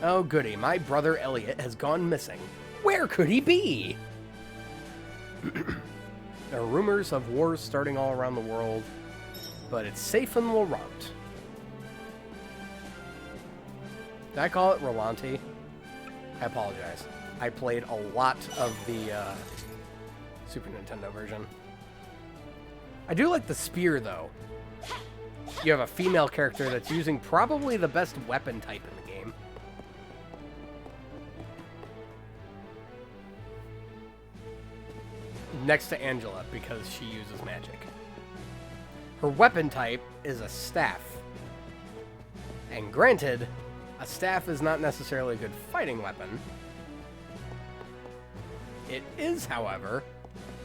Oh goody, my brother Elliot has gone missing. Where could he be? There are rumors of wars starting all around the world, but it's safe in Laurent. Did I call it Rolante? I apologize. I played a lot of the Super Nintendo version. I do like the spear, though. You have a female character that's using probably the best weapon type in the game. Next to Angela, because she uses magic. Her weapon type is a staff. And granted, a staff is not necessarily a good fighting weapon. It is, however,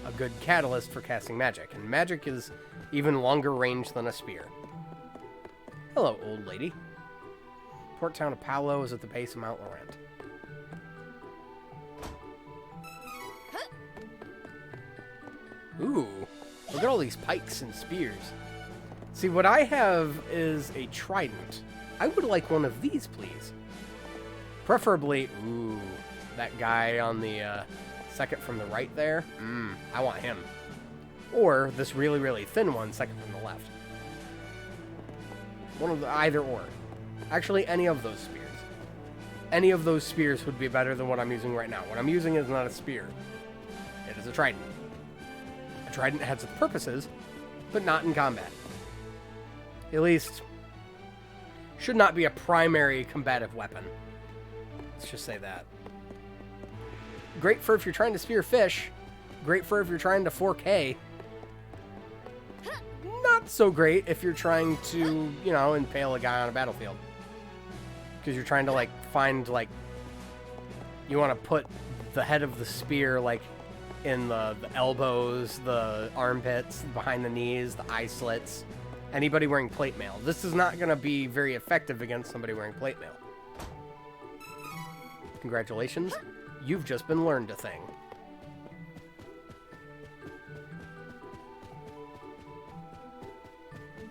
a good catalyst for casting magic, and magic is even longer range than a spear. Hello, old lady. Port town of Paolo is at the base of Mount Laurent. Ooh, look at all these pikes and spears. See, what I have is a trident. I would like one of these, please. Preferably, ooh, that guy on the second from the right there. I want him. Or this really, really thin one, second from the left. One of the, either or. Actually, any of those spears. Any of those spears would be better than what I'm using right now. What I'm using is not a spear. It is a trident. A trident has its purposes, but not in combat. At least, Should not be a primary combative weapon. Let's just say that. Great for if you're trying to spear fish. Great for if you're trying to 4K. Not so great if you're trying to, you know, impale a guy on a battlefield. Because you're trying to, like, find, like... You want to put the head of the spear, like, in the elbows, the armpits, behind the knees, the eye slits. Anybody wearing plate mail. This is not going to be very effective against somebody wearing plate mail. Congratulations. You've just been learned a thing.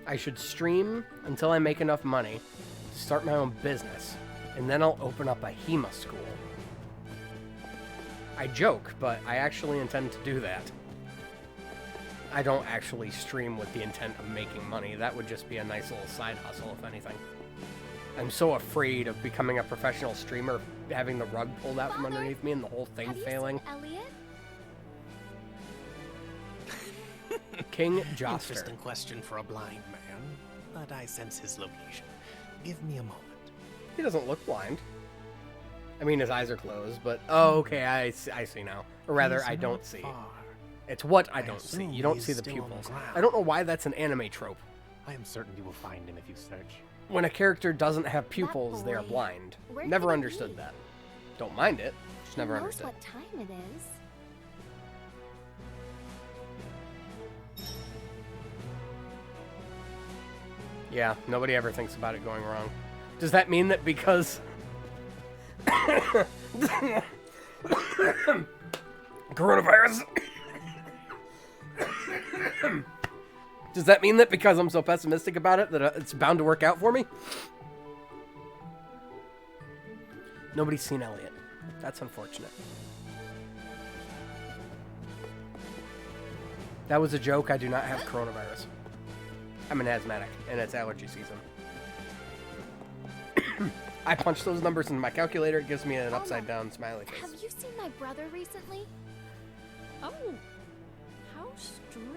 I should stream until I make enough money to start my own business, and then I'll open up a HEMA school. I joke, but I actually intend to do that. I don't actually stream with the intent of making money. That would just be a nice little side hustle, if anything. I'm so afraid of becoming a professional streamer, having the rug pulled out from underneath me and the whole thing failing. Elliot? King Joster. Interesting question for a blind man, but I sense his location. Give me a moment. He doesn't look blind. I mean, his eyes are closed, but... Oh, okay, I see now. Or rather, I don't see. It's what I don't see. You don't see the pupils. I don't know why that's an anime trope. I am certain you will find him if you search. When a character doesn't have pupils, they are blind. Never understood that. Don't mind it. Just never understood. What time it is? Yeah, nobody ever thinks about it going wrong. Does that mean that because... Coronavirus? Does that mean that because I'm so pessimistic about it that it's bound to work out for me? Nobody's seen Elliot. That's unfortunate. That was a joke. I do not have coronavirus. I'm an asthmatic, and it's allergy season. I punch those numbers into my calculator. It gives me an upside-down smiley face. Have you seen my brother recently? Oh, how strange.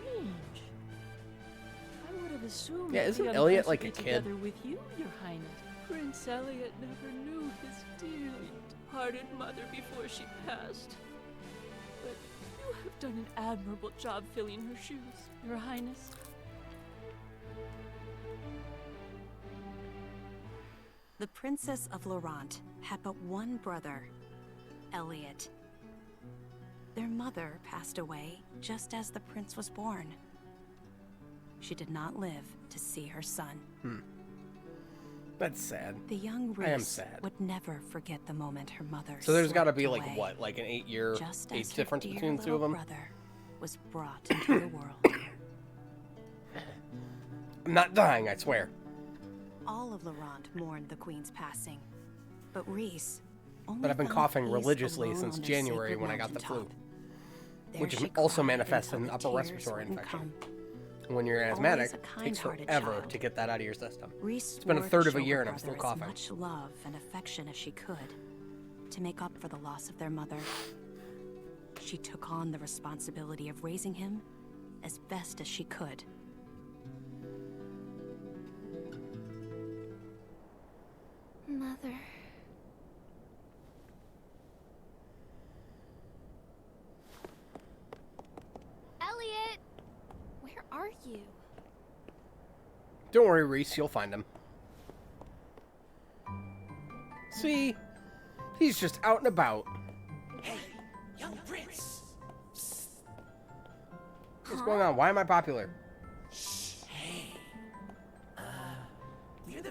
I would have assumed Yeah, isn't the Elliot unpleasant like a be kid? together with you, Your Highness. Prince Elliot never knew his dearly departed mother before she passed. But you have done an admirable job filling her shoes, Your Highness. The Princess of Laurent had but one brother, Elliot. Their mother passed away just as the prince was born. She did not live to see her son. That's sad. The young I am Reese sad. would never forget the moment her mother So there's got to slipped be like away, what, like an 8-year just age as her difference dear between the two of little them? brother was brought into the world. I'm not dying, I swear. All of Laurent mourned the queen's passing, but Reese only But I've been found coughing peace religiously alone since on their January sacred when I got the flu, mountaintop. There which she also cried manifests until in the upper tears respiratory wouldn't infection. come. And when you're Always asthmatic, a it takes kind-hearted forever child, to get that out of your system. Reese It's been a swore third to of a show year her and I'm still brother as coughing. much love and affection as she could to make up for the loss of their mother. She took on the responsibility of raising him as best as she could. Mother. Elliot! Where are you? Don't worry, Reese, you'll find him. See? He's just out and about. Hey, young prince. What's going on? Why am I popular? Hey.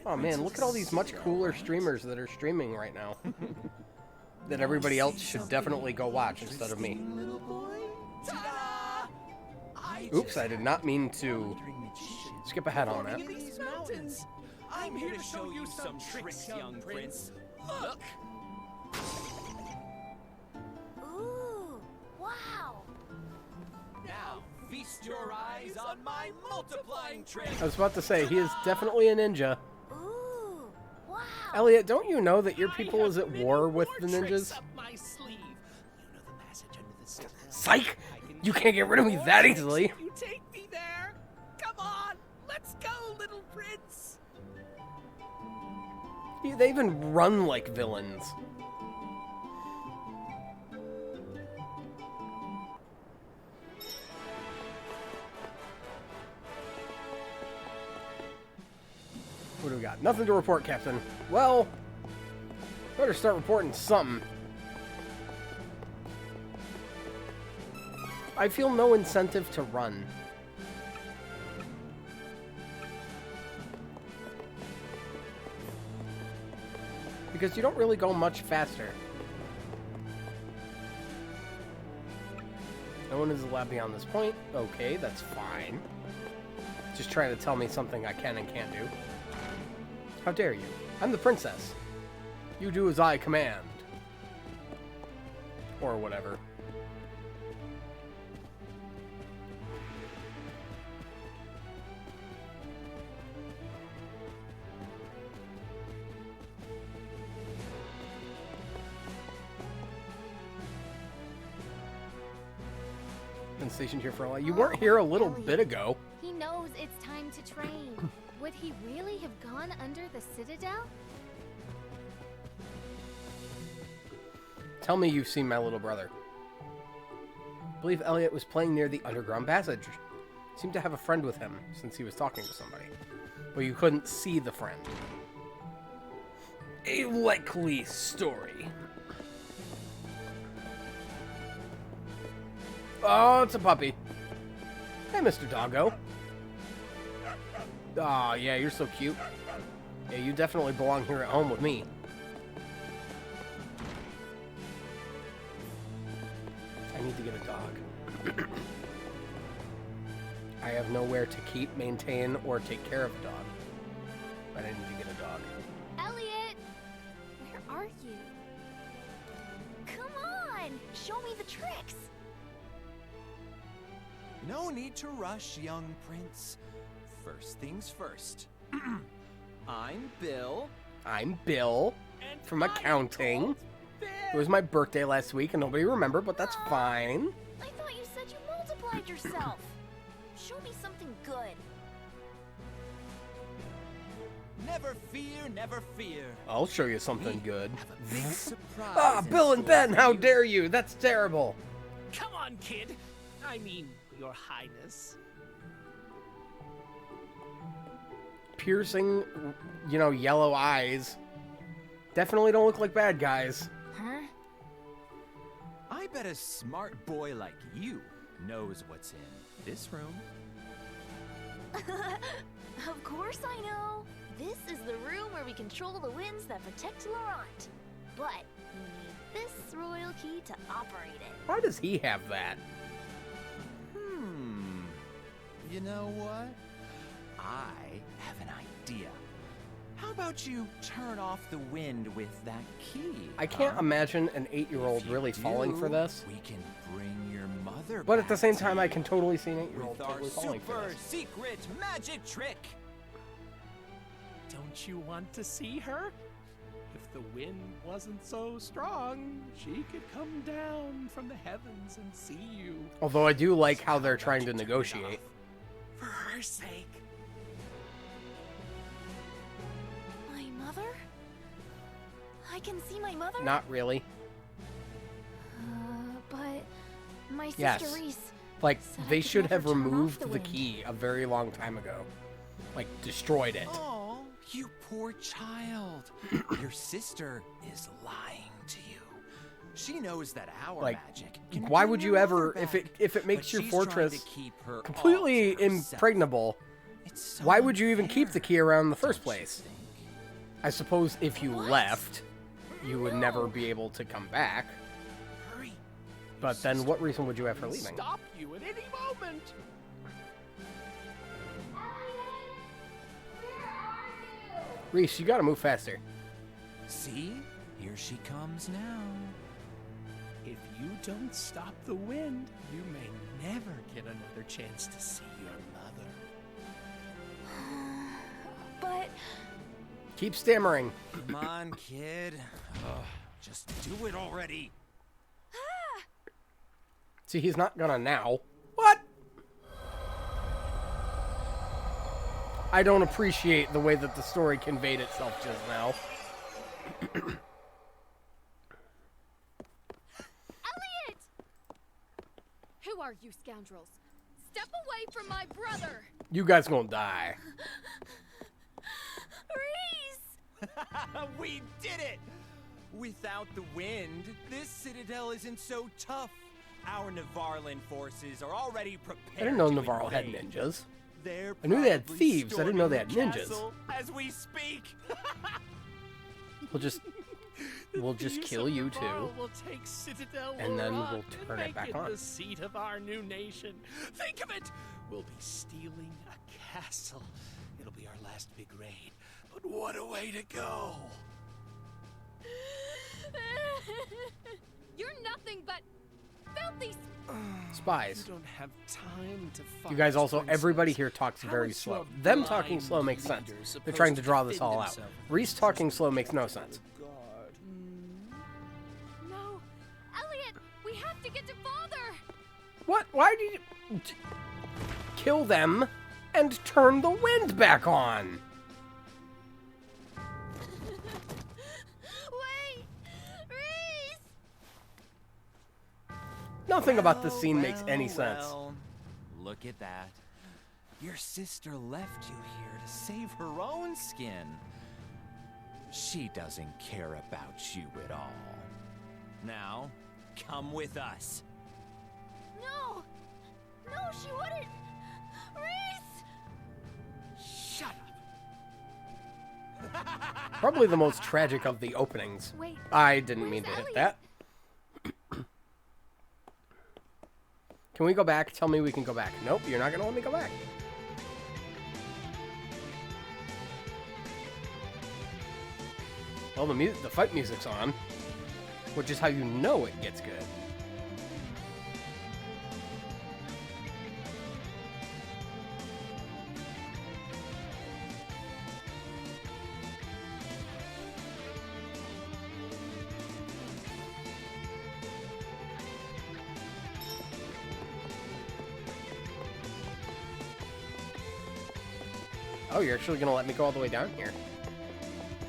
Oh man, look at all these much cooler streamers that are streaming right now. That everybody else should definitely go watch instead of me. Oops, I did not mean to skip ahead on that. These mountains. I'm here to show you some tricks, young prince. Look! Ooh, wow! Now, feast your eyes on my multiplying trick. I was about to say, he is definitely a ninja. Ooh, wow! Elliot, don't you know that your people is at war with the ninjas? Up my sleeve. You know the passage under the stairs. Psych! You can't get rid of me that easily. You take me there. Come on, let's go, little prince. They even run like villains. What do we got? Nothing to report, Captain. Well, better start reporting something. I feel no incentive to run. Because you don't really go much faster. No one is allowed beyond this point. Okay, that's fine. Just trying to tell me something I can and can't do. How dare you? I'm the princess. You do as I command. Or whatever. Been stationed here for a while. You weren't here a little bit ago. He knows it's time to train. Would he really have gone under the Citadel? Tell me you've seen my little brother. I believe Elliot was playing near the underground passage. Seemed to have a friend with him since he was talking to somebody. But you couldn't see the friend. A likely story. Oh, it's a puppy. Hey, Mr. Doggo. Aw, yeah, you're so cute. Yeah, you definitely belong here at home with me. I need to get a dog. I have nowhere to keep, maintain, or take care of a dog. But I need to get a dog. Elliot! Where are you? Come on! Show me the tricks! No need to rush, young prince. First things first. I'm Bill. I'm Bill from accounting. It was my birthday last week and nobody remembered, but that's fine. I thought you said you multiplied yourself. Show me something good. Never fear, never fear. I'll show you something good. Big surprise. Ah, Bill and Ben, how dare you? That's terrible. Come on, kid. I mean, Your Highness. Piercing, you know, yellow eyes. Definitely don't look like bad guys. Huh? I bet a smart boy like you knows what's in this room. Of course I know. This is the room where we control the winds that protect Laurent. But we need this royal key to operate it. Why does he have that? You know what? I have an idea. How about you turn off the wind with that key? I can't imagine an 8-year-old really falling for this. We can bring your mother But at the back same to time, I you can totally see an 8-year-old with our totally falling for super this. secret magic trick. Don't you want to see her? If the wind wasn't so strong, she could come down from the heavens and see you. Although I do like how they're trying to negotiate. For her sake. My mother? I can see my mother? Not really. But my sister Yes. Reese. Like, said I they could should never have turn off removed the the wind. key a very long time ago. Like, destroyed it. Oh, you poor child. Your sister is lying to you. She knows that our Like, magic can why bring would your you ever, mother if back, it makes but your she's trying to fortress keep her all completely to herself. impregnable, so why would you even keep the key around in the first place? I suppose if you left, you would never be able to come back. Hurry. But then what reason would you have for leaving? Stop you at any moment. Reese, you gotta move faster. See? Here she comes now. If you don't stop the wind, you may never get another chance to see your mother. But Keep stammering. Come on, kid. Ugh, just do it already. See, he's not gonna now. What? I don't appreciate the way that the story conveyed itself just now. Elliot! Who are you scoundrels? Step away from my brother! You guys gonna die. Reese! We did it! Without the wind, this citadel isn't so tough. Our Navarlan forces are already prepared. I didn't know to Navarro had invade. ninjas. They're I knew they had probably thieves. I didn't know they had storming the ninjas. castle as we speak. We'll just kill you too. We'll take Citadel And then Laurent we'll turn and it back make on. the seat of our new nation. Think of it! We'll be stealing a castle. It'll be our last big raid. But what a way to go! You're nothing but filthy. Spies. You don't have time to fight. You guys also, Princess. everybody here talks How very is slow. your Them talking blind slow makes sense. leader They're supposed trying to to draw this defend all out. himself? Reese talking slow makes no sense. No, Elliot, we have to get to father. What? Why did you kill them and turn the wind back on? Wait, Reese. Nothing about this scene makes any sense. Well, look at that. Your sister left you here to save her own skin. She doesn't care about you at all. Now, come with us. No, no, she wouldn't. Reese. Shut up. Probably the most tragic of the openings. Wait, I didn't mean to hit that. Can we go back? Tell me we can go back. Nope, you're not going to let me go back. Well, the fight music's on, which is how you know it gets good. Oh, you're actually going to let me go all the way down here?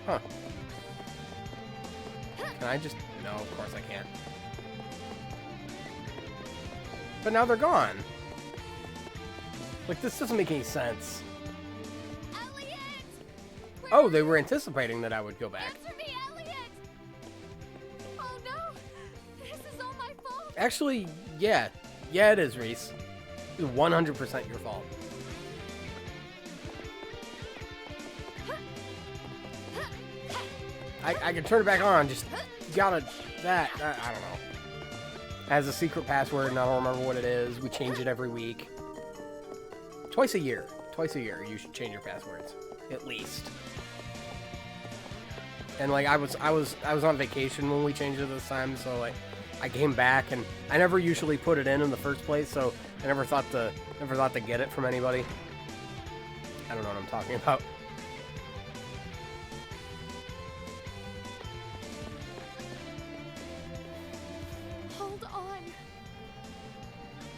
Huh. Can I just... No, of course I can't. But now they're gone. Like, this doesn't make any sense. Elliot! Oh, they were anticipating that I would go back. Answer me, Elliot! Oh no! This is all my fault! Actually, yeah. Yeah, it is, Reese. It's 100% your fault. I can turn it back on, just gotta... I don't know. It has a secret password, and I don't remember what it is. We change it every week. Twice a year. Twice a year, you should change your passwords. At least. And, like, I was on vacation when we changed it this time, so, like, I came back, and I never usually put it in the first place, so I never thought to get it from anybody. I don't know what I'm talking about. Hold on.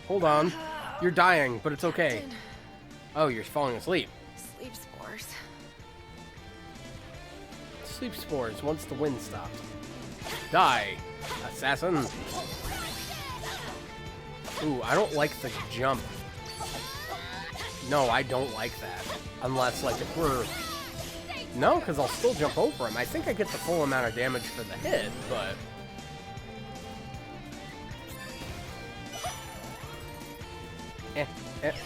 Hold on. You're dying, but it's okay. Oh, you're falling asleep. Sleep spores. Sleep spores once the wind stopped. Die, assassin. Ooh, I don't like the jump. No, I don't like that. Unless, like, if we're... No, because I'll still jump over him. I think I get the full amount of damage for the hit, but...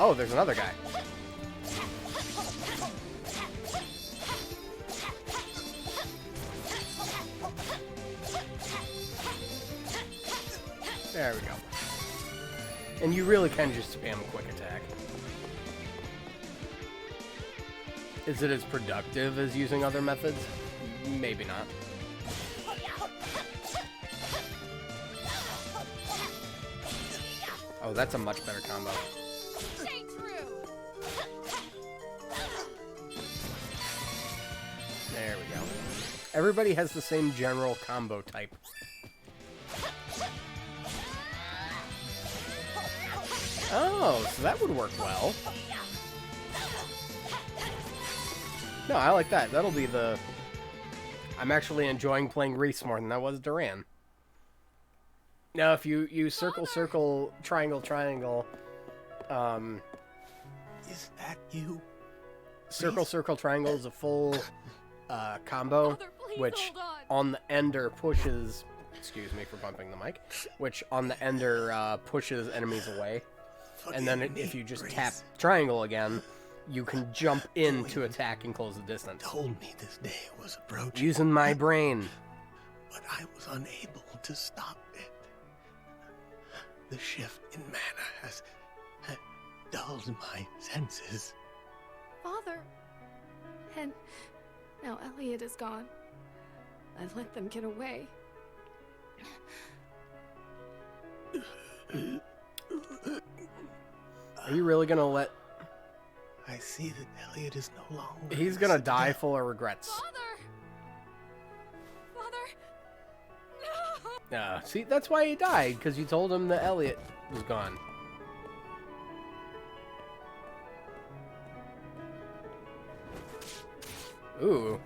Oh, there's another guy. There we go. And you really can just spam quick attack. Is it as productive as using other methods? Maybe not. Oh, that's a much better combo. Stay true. There we go. Everybody has the same general combo type. Oh, so that would work well. No, I like that. That'll be the I'm actually enjoying playing Reese more than I was Duran. Now, if you use circle, circle, triangle, triangle, Is that you? circle, circle, triangle is a full combo, which on the ender pushes, excuse me for bumping the mic, which on the ender pushes enemies away. And then if you just tap triangle again, you can jump in to attack and close the distance. Told me this day was approaching. Using my brain. But I was unable to stop it. The shift in mana has dulled my senses. Father. And now Elliot is gone. I've let them get away. Are you really gonna let... I see that Elliot is no longer... He's gonna die full of regrets. See, that's why he died, because you told him that Elliot was gone. Ooh.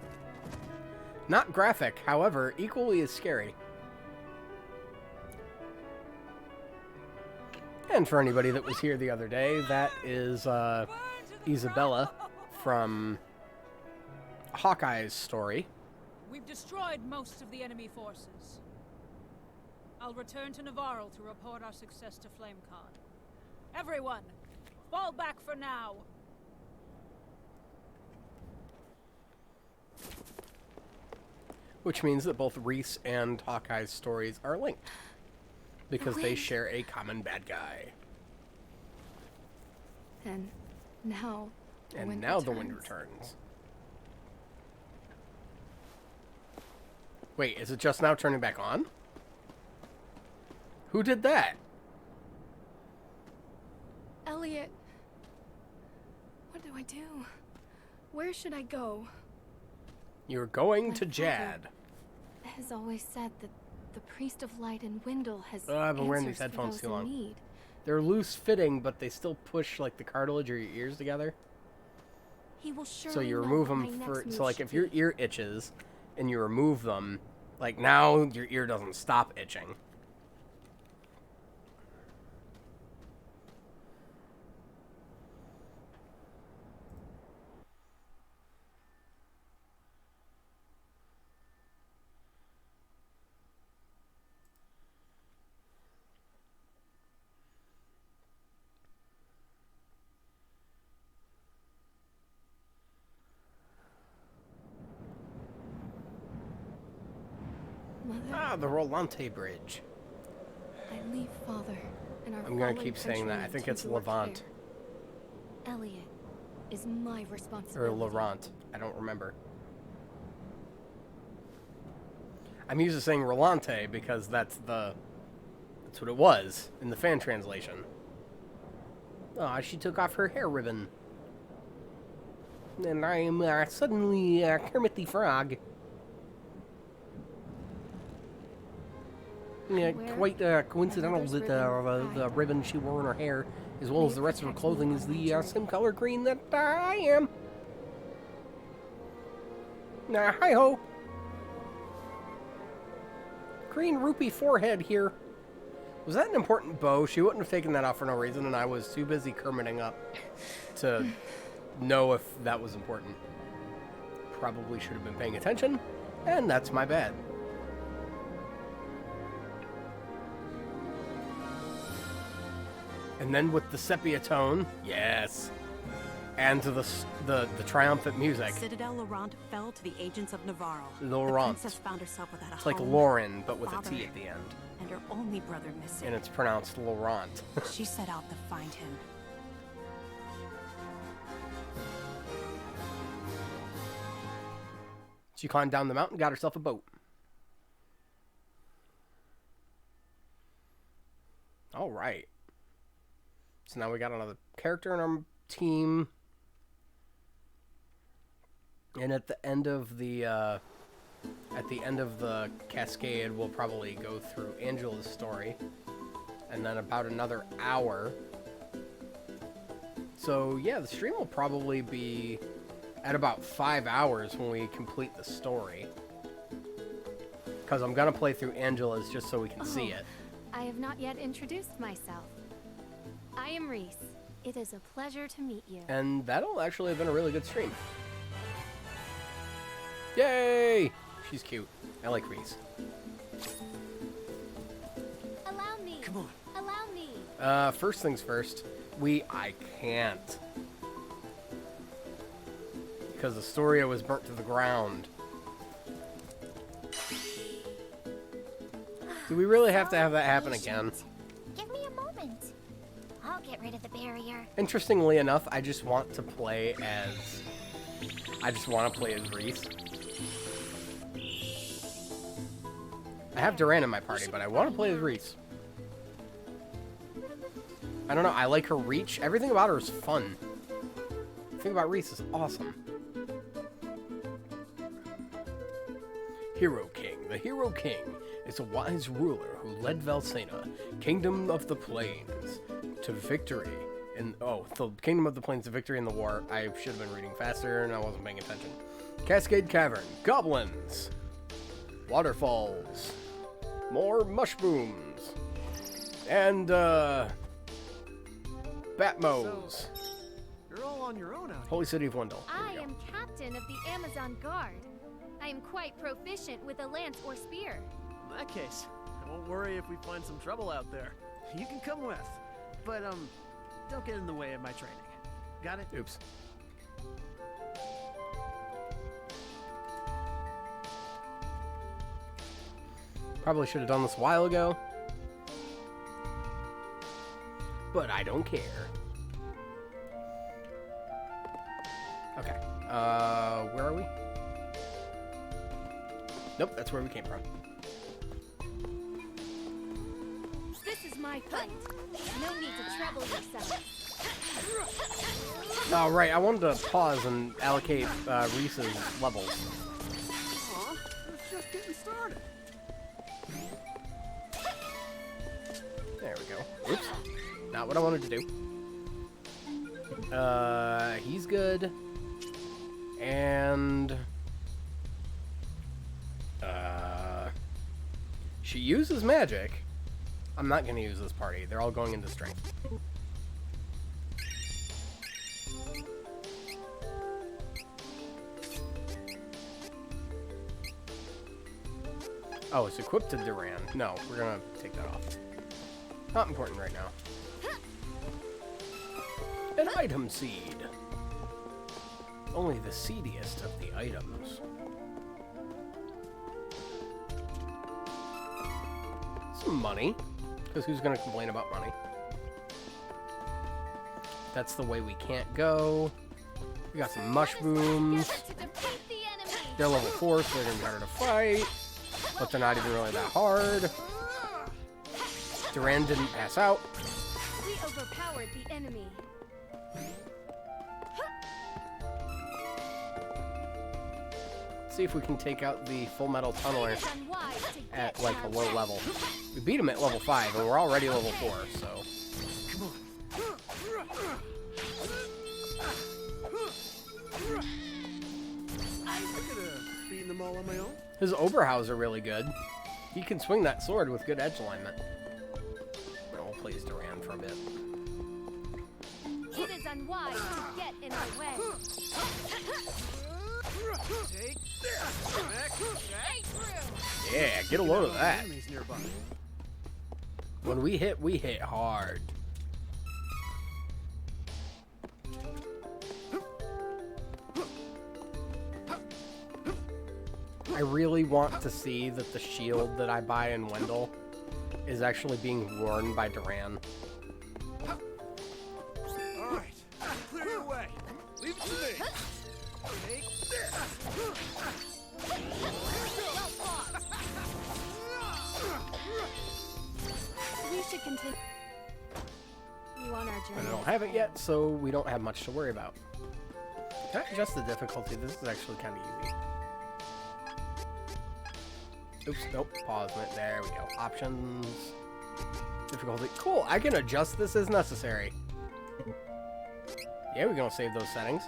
Not graphic, however, equally as scary. And for anybody that was here the other day, that is Isabella from Hawkeye's story. We've destroyed most of the enemy forces. I'll return to Navarro to report our success to FlameCon. Everyone, fall back for now. Which means that both Reese and Hawkeye's stories are linked. Because they share a common bad guy. And now... And now the wind returns. Wait, is it just now turning back on? Who did that? Elliot. What do I do? Where should I go? You're going to Jad. Has always said that the Priest of Light in Wendell has I've been wearing these answers for headphones those too in long. need. They're loose fitting, but they still push like the cartilage or your ears together. He will surely So you know remove what my them next for. move So like should if your be. ear itches, and you remove them, like now your ear doesn't stop itching. Ah, the Rolante Bridge. I leave Father and our I'm gonna fallen keep saying that. I countrymen think to it's your Levant. care. Elliot is my Or responsibility. Laurent. I don't remember. I'm used to saying Rolante because that's what it was in the fan translation. Ah, she took off her hair ribbon. And I am suddenly Kermit the Frog. Yeah, quite coincidental that the ribbon she wore in her hair, as well as the rest of her clothing, is the same color green that I am. Hi-ho. Green rupee forehead here. Was that an important bow? She wouldn't have taken that off for no reason, and I was too busy Kermiting up to know if that was important. Probably should have been paying attention, and that's my bad. And then with the sepia tone, yes, and to the triumphant music. Citadel Laurent fell to the agents of Navarro. Laurent. The princess found herself without a It's like home, Lauren, but with a father, T at the end. and her only brother missing. And it's pronounced Laurent. She set out to find him. She climbed down the mountain, got herself a boat. All right. So now we got another character in our team. And at the end of the cascade, we'll probably go through Angela's story. And then about another hour. So yeah, the stream will probably be at about 5 hours when we complete the story. Because I'm going to play through Angela's just so we can see it. I have not yet introduced myself. I am Reese. It is a pleasure to meet you. And that'll actually have been a really good stream. Yay! She's cute. I like Reese. Allow me. Come on. Allow me. First things first. I can't. Because Astoria was burnt to the ground. Do we really have to have that happen again? Give me a moment. I'll get rid of the barrier. Interestingly enough, I just want to play as... Reese. I have Duran in my party, but I want to play as Reese. I don't know, I like her reach. Everything about her is fun. Everything about Reese is awesome. Hero King. The Hero King is a wise ruler who led Valsena, Kingdom of the Plains, to victory in... Oh, the Kingdom of the Plains to victory in the war. I should have been reading faster and I wasn't paying attention. Cascade Cavern. Goblins. Waterfalls. More mushrooms. And, Batmos. You're all on your own out here. Holy City of Wendell. I am captain of the Amazon Guard. I am quite proficient with a lance or spear. In that case, I won't worry if we find some trouble out there. You can come with. But, don't get in the way of my training. Got it? Oops. Probably should have done this a while ago. But I don't care. Okay. Where are we? Nope, that's where we came from. This is my fight. No need to trouble yourself. Oh, right. I wanted to pause and allocate Reese's levels. Aw, it's just getting started. There we go. Oops. Not what I wanted to do. He's good. And... she uses magic. I'm not going to use this party. They're all going into strength. Oh, it's equipped to Duran. No, we're going to take that off. Not important right now. An item seed. Only the seediest of the items. Some money. Because who's going to complain about money? That's the way we can't go. We got some mushrooms. They're level 4, so they're going to be harder to fight. But they're not even really that hard. Duran didn't pass out. We overpowered the enemy. Let's see if we can take out the Full Metal Tunneler at like a low level. We beat him at level 5 and we're already level 4, so... Come on. I could have beaten them all on my own. His Oberhaus are really good. He can swing that sword with good edge alignment. We'll play as Duran for a bit. It is unwise to get in our way. Take this. Yeah, get a load of that. Enemies nearby. When we hit hard. I really want to see that the shield that I buy in Wendell is actually being worn by Duran. Alright, clear your way. Leave it to me. Take this. We should continue on our journey. I don't have it yet, so we don't have much to worry about. Can I adjust the difficulty? This is actually kind of easy. Oops, nope. Pause it. There we go. Options. Difficulty. Cool. I can adjust this as necessary. Yeah, we're going to save those settings.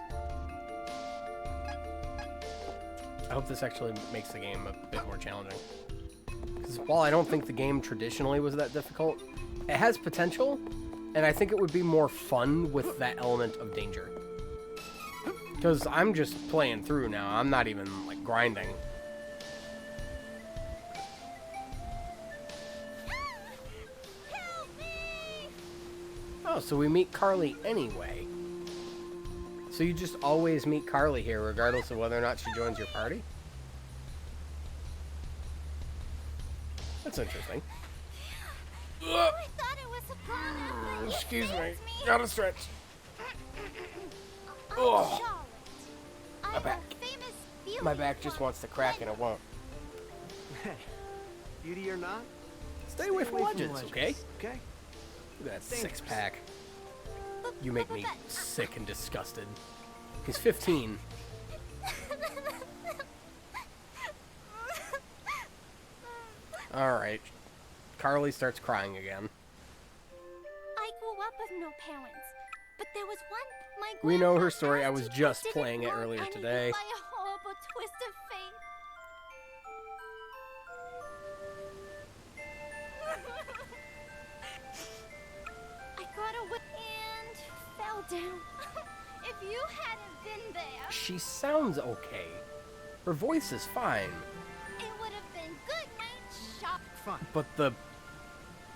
I hope this actually makes the game a bit more challenging. Because while I don't think the game traditionally was that difficult, it has potential, and I think it would be more fun with that element of danger. Because I'm just playing through now. I'm not even, like, grinding. Oh, so we meet Carly anyway. So you just always meet Carly here, regardless of whether or not she joins your party? That's interesting. I thought it was a gun. Excuse me. Gotta stretch. Oh, My back. My back just wants to crack and it won't. Hey, beauty or not, Stay away from legends, okay? Okay. Look at that six-pack. You make me sick and disgusted. He's 15. Alright. Carly starts crying again. I grew up with no parents, but there was one. We know her story. I was just playing it earlier today. By a horrible twist of fate. I got away and fell down. If you hadn't been there, She sounds okay. Her voice is fine. it would have been good night shop. Fine. But the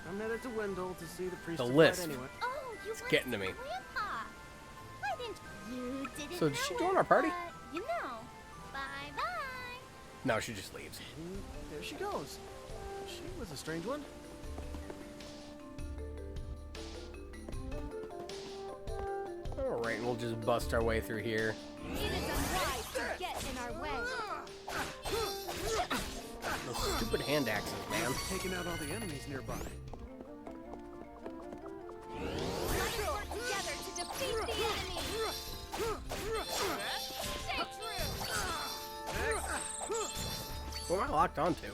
I'm headed to Wendell to see the priest. The of lisp. Light anyway. Oh, you It's went getting to to me. Grandpa. Why didn't you didn't So did she know join it, our party? but, you know. Bye bye. No, she just leaves. And there she goes. She was a strange one. Alright, we'll just bust our way through here. It is unwise to get in our way. Those stupid hand axes, man. Taking out all the enemies nearby. Let's work together to defeat the enemy. Stay true. Who am I locked onto?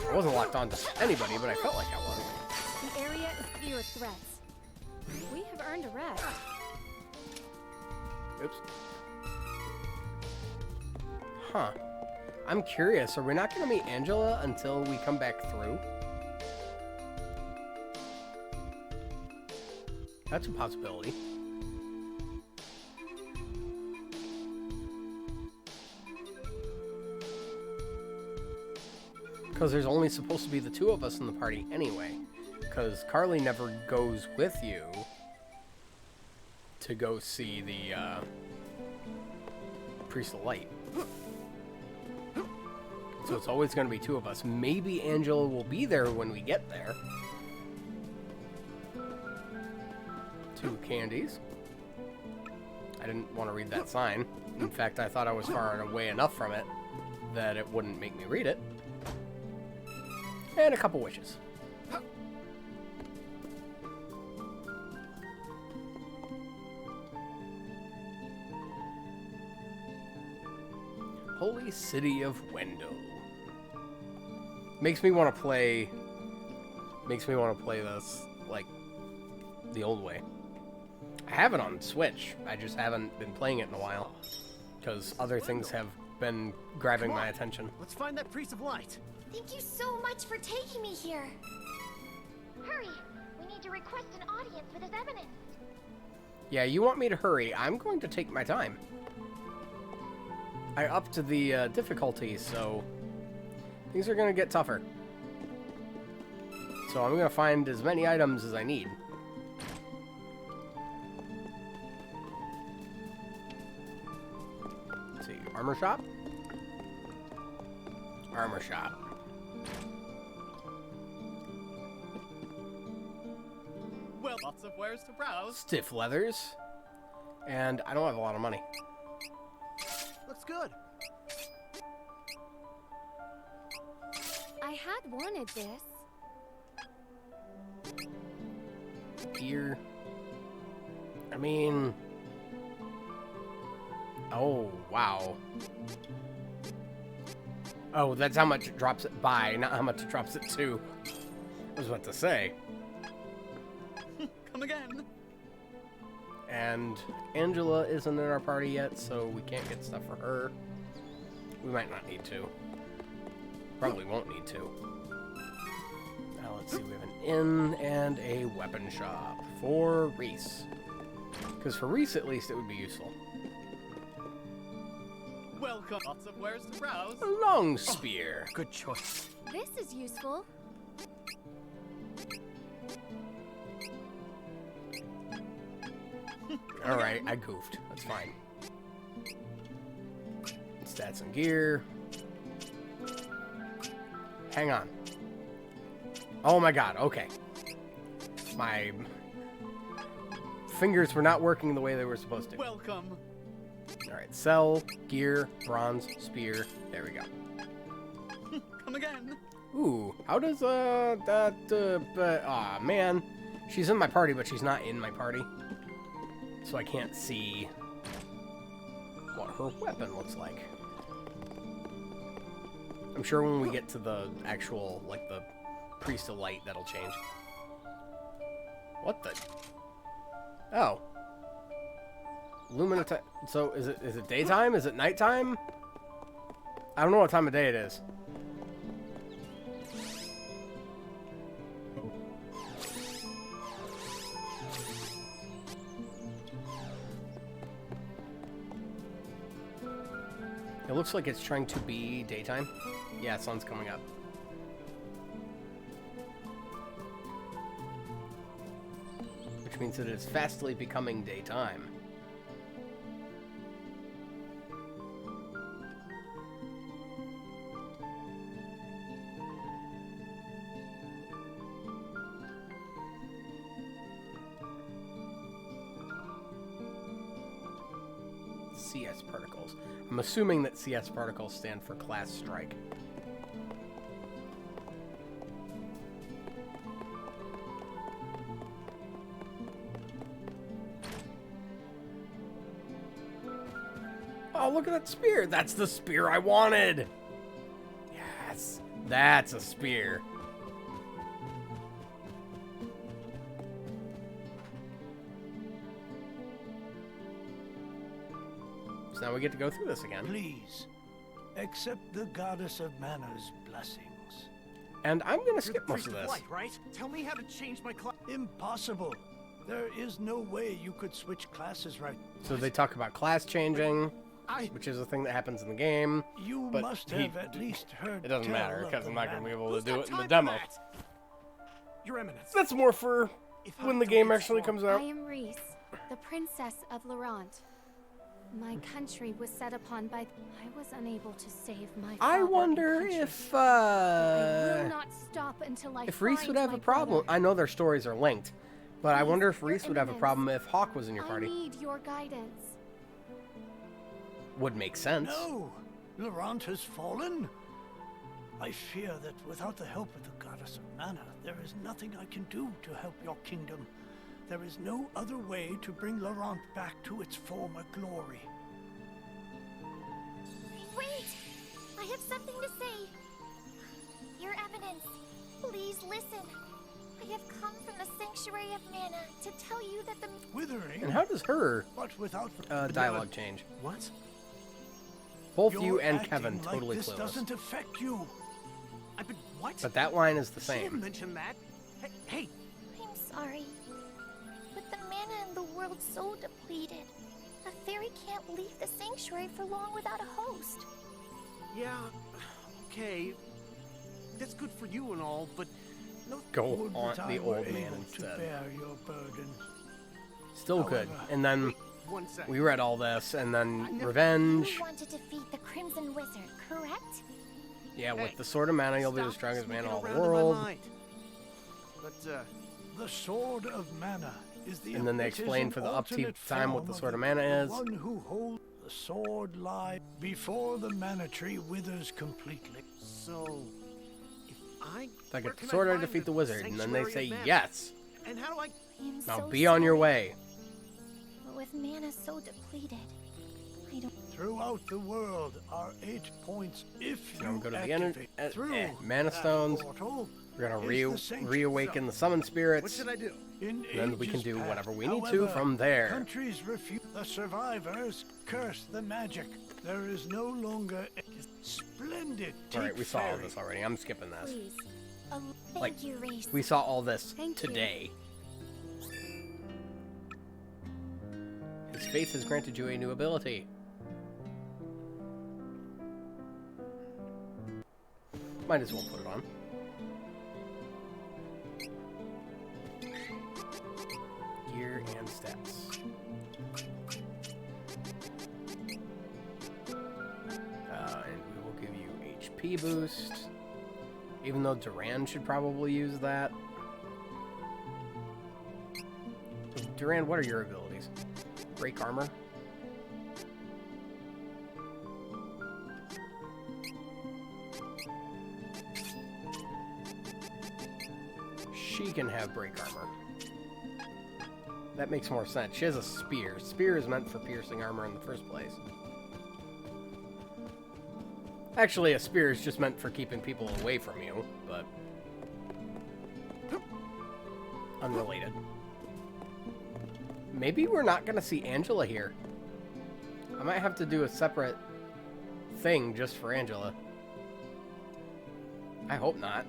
I wasn't locked onto anybody, but I felt like I was. The area is clear of threats. We have earned a rest. Oops. Huh. I'm curious, are we not going to meet Angela until we come back through? That's a possibility. Because there's only supposed to be the two of us in the party anyway. Because Carly never goes with you to go see the Priest of Light. So it's always going to be two of us. Maybe Angela will be there when we get there. 2 candies. I didn't want to read that sign. In fact, I thought I was far away enough from it that it wouldn't make me read it. And a couple wishes. Holy City of Wendell. Makes me want to play this like the old way. I have it on Switch. I just haven't been playing it in a while because other things have been grabbing my attention. Let's find that priest of light. Thank you so much for taking me here. Hurry! We need to request an audience with his eminence. Yeah, you want me to hurry. I'm going to take my time. I upped the difficulty, so things are going to get tougher. So I'm going to find as many items as I need. Let's see, armor shop? Armor shop. Well, lots of wares to browse. Stiff leathers. And I don't have a lot of money. Looks good. I had wanted this. Here. I mean... Oh, wow. Oh, that's how much it drops it by, not how much it drops it to. I was about to say. Come again. And Angela isn't in our party yet, so we can't get stuff for her. We might not need to. Probably won't need to. Now let's see, we have an inn and a weapon shop for Reese. Because for Reese, at least, it would be useful. Welcome. Lots of wares to browse. A long spear. Good choice. This is useful. Alright, I goofed. That's fine. Stats and gear. Hang on. Oh my god, okay. My fingers were not working the way they were supposed to. Welcome. Alright, sell, gear, bronze, spear. There we go. Come again. Ooh, how does, aw, man. She's in my party, but she's not in my party. So I can't see what her weapon looks like. I'm sure when we get to the actual, like, the Priest of Light, that'll change. What the? Oh. Luminati... So, is it daytime? Is it nighttime? I don't know what time of day it is. It looks like it's trying to be daytime. Yeah, sun's coming up. Which means that it's fastly becoming daytime. CS particles. I'm assuming that CS particles stand for class strike. Oh, look at that spear! That's the spear I wanted! Yes! That's a spear. So now we get to go through this again. Please, accept the Goddess of Mana's blessings. And I'm gonna skip most of this. Right? Tell me how to change my class. Impossible. There is no way you could switch classes right. So they talk about class changing, which is a thing that happens in the game. You but must have at least heard. It doesn't tell matter of because the I'm not gonna be able to do it in the time demo. for that? Your Eminence. That's more for when the game actually comes out. I am Reese, the Princess of Laurent. My country was set upon by... I was unable to save my I father wonder and country. if I will not stop until I Reese find would have my a problem. brother. I know their stories are linked, but I Please, wonder if Your Reese would have a Eminence, problem if Hawk was in your I party. need your guidance. Would make sense. No, Laurent has fallen. I fear that without the help of the Goddess of Mana, there is nothing I can do to help your kingdom. There is no other way to bring Laurent back to its former glory. Wait! I have something to say. Your Eminence, please listen. I have come from the Sanctuary of Mana to tell you that the... Withering? And how does her But without dialogue change? What? Both You're you and acting Kevin like totally this clueless. doesn't affect you. I've been what? But that line is the She same. didn't mention that. Hey, I'm sorry. With the mana in the world so depleted, a fairy can't leave the sanctuary for long without a host. yeah, okay. That's good for you and all, but no. Go Would on that the I were old man able to instead. bear your burden. Still good. However- And then One sec. we read all this, and then You Revenge. want to defeat the Crimson Wizard, correct? Yeah, with Hey, the Sword of Mana, you'll be the Stop strongest man in sneaking all the around in my world. mind. But, The Sword of Mana is the And then they it is explain an for the alternate upkeep time what form the of Sword of Mana is. The one who holds the sword lies before the mana tree withers completely. so if I If I where get the can sword, I find defeat the wizard. And then they Sanctuary say of Mana? yes. And how do I? I am Now so be on your sorry, way. But with mana so depleted, I don't... Throughout the world are 8 points if Now we you go to the activate through mana that stones. portal We're gonna is the sanctuary. reawaken the summon spirits. What should I do? In And then we can ages do past, whatever we need to however, from there. Countries refuse. The survivors curse the magic. There is no longer a splendid. Alright, we saw all fairy. this already. I'm skipping this. Please. Thank Like, you, Reese. we saw all this Thank you. today. His faith has granted you a new ability. Might as well put it on. Gear and stats. And we will give you HP boost. Even though Duran should probably use that. Duran, what are your abilities? Break armor? She can have break armor. That makes more sense. She has a spear. Spear is meant for piercing armor in the first place. Actually, a spear is just meant for keeping people away from you, but unrelated. Maybe we're not going to see Angela here. I might have to do a separate thing just for Angela. I hope not.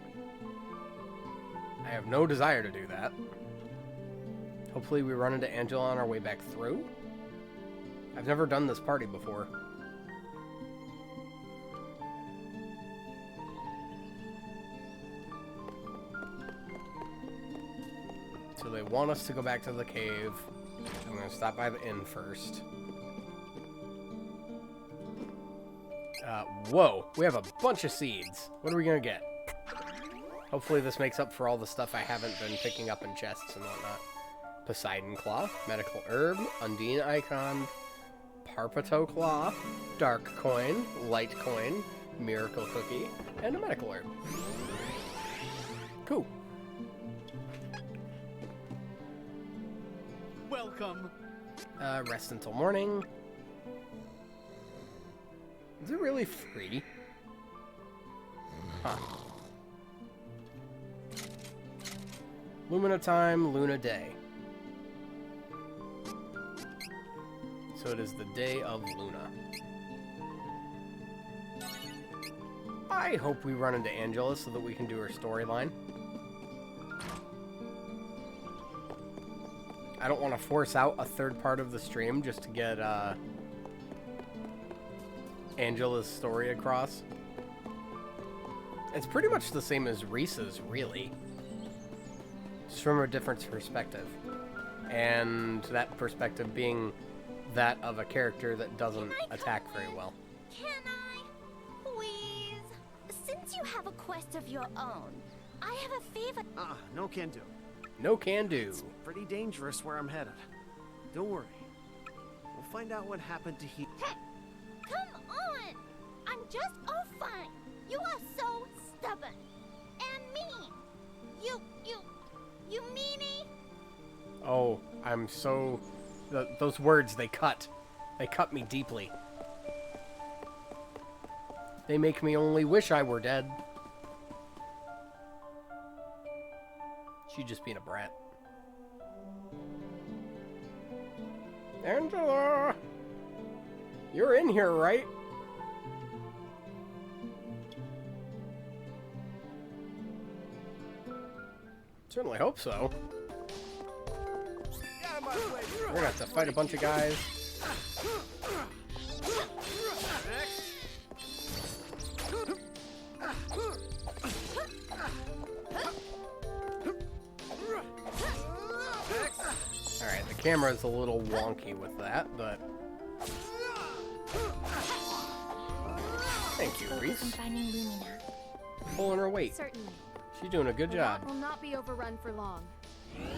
I have no desire to do that. Hopefully we run into Angela on our way back through. I've never done this party before. So they want us to go back to the cave. I'm going to stop by the inn first. Whoa, we have a bunch of seeds. What are we going to get? Hopefully this makes up for all the stuff I haven't been picking up in chests and whatnot. Poseidon Claw, Medical Herb, Undine Icon, Parpato Claw, Dark Coin, Light Coin, Miracle Cookie, and a Medical Herb. Cool. Welcome. Rest until morning. Is it really free? Huh. Lumina time, Luna day. So it is the day of Luna. I hope we run into Angela so that we can do her storyline. I don't want to force out a third part of the stream just to get Angela's story across. It's pretty much the same as Reese's, really. Just from a different perspective. And that perspective being that of a character that doesn't attack very well. Can I? Please? Since you have a quest of your own, I have a favor. No can do. No can do. It's pretty dangerous where I'm headed. Don't worry. We'll find out what happened to he. Come on! I'm just fine. You are so stubborn. And mean. You meanie? Oh, I'm so... those words, they cut. They cut me deeply. They make me only wish I were dead. She just being a brat. Angela! You're in here, right? Certainly hope so. We're gonna have to fight a bunch of guys. Alright, the camera's a little wonky with that, but... Thank you, Reese. Pulling her weight. Certainly. She's doing a good job. Will not be overrun for long. Get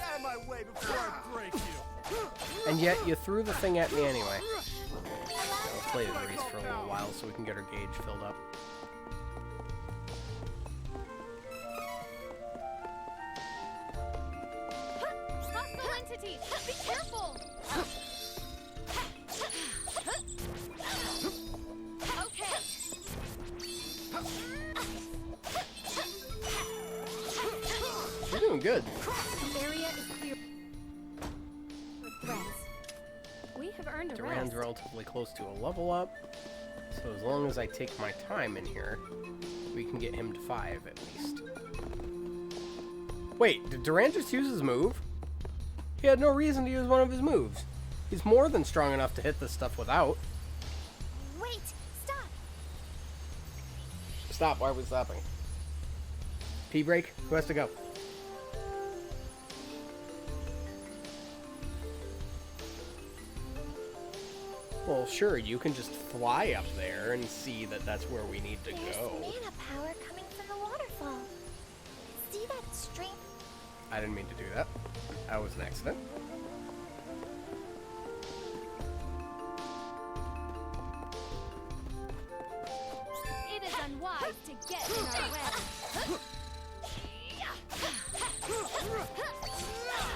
out of my way before I break you. And yet, you threw the thing at me anyway. I'll play with Reese for a little while so we can get her gauge filled up. Hostile entity! Be careful! doing good. The area is clear for threats. We have earned a Duran's rest. relatively close to a level up, so as long as I take my time in here, we can get him to 5 at least. Wait, did Duran just use his move? He had no reason to use one of his moves. He's more than strong enough to hit this stuff without. Wait, stop. Stop, why are we stopping? Pee break? Who has to go? Well, sure, you can just fly up there and see that that's where we need to There's go. mana power coming from the waterfall. See that stream? I didn't mean to do that. That was an accident. It is unwise to get in our way.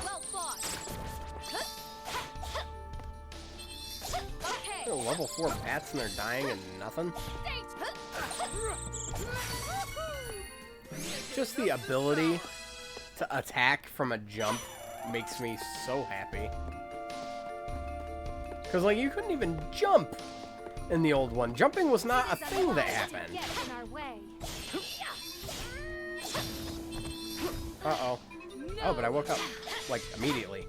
Well fought. Okay. There are level 4 bats and they're dying and nothing. Just the ability to attack from a jump makes me so happy. Because, like, you couldn't even jump in the old one. Jumping was not a thing that happened. Get in our way. Uh-oh. Oh, but I woke up, like, immediately.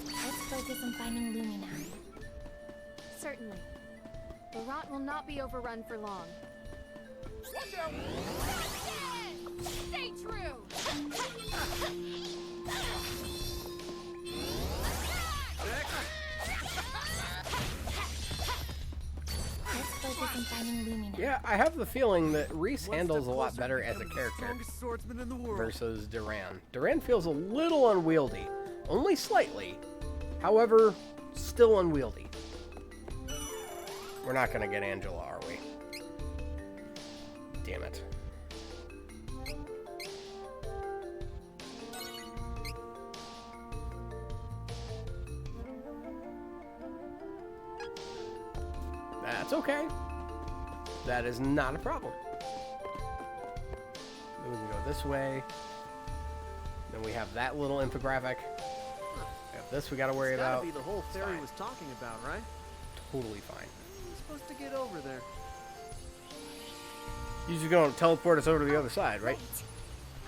Let's focus on finding Lumina. Certainly. Laurent will not be overrun for long. Stay true! Let's focus on finding Lumina. Yeah, I have the feeling that Reese handles a lot better as a character Strongest swordsman in the world. versus Duran. Duran feels a little unwieldy. Only slightly. However, still unwieldy. We're not gonna get Angela, are we? Damn it. That's okay. That is not a problem. Then we can go this way. Then we have that little infographic. We have this we gotta worry It's gotta about. be the whole It's Fairy fine. was talking about, right? Totally fine. We're supposed to get over there. You're just gonna teleport us over to the other side, right?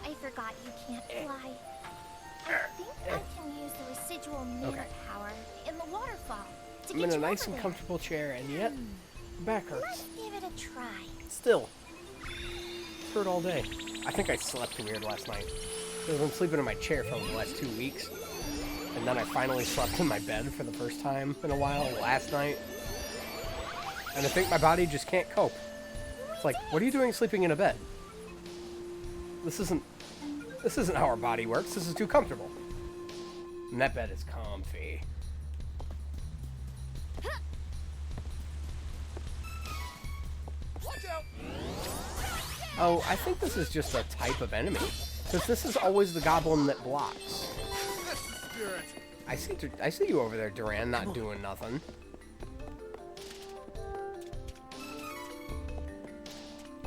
I forgot you can't fly. I think I can use the residual mana Okay. power in the waterfall to I'm get in a you nice over and there. comfortable chair, and yet my back hurts. Let's give it a try. Still. It's hurt all day. I think I slept weird last night. I've been sleeping in my chair for the last 2 weeks. And then I finally slept in my bed for the first time in a while last night. And I think my body just can't cope. It's like, what are you doing sleeping in a bed? This isn't how our body works. This is too comfortable. And that bed is comfy. Oh, I think this is just a type of enemy. Because this is always the goblin that blocks. I see you over there, Duran, not doing nothing.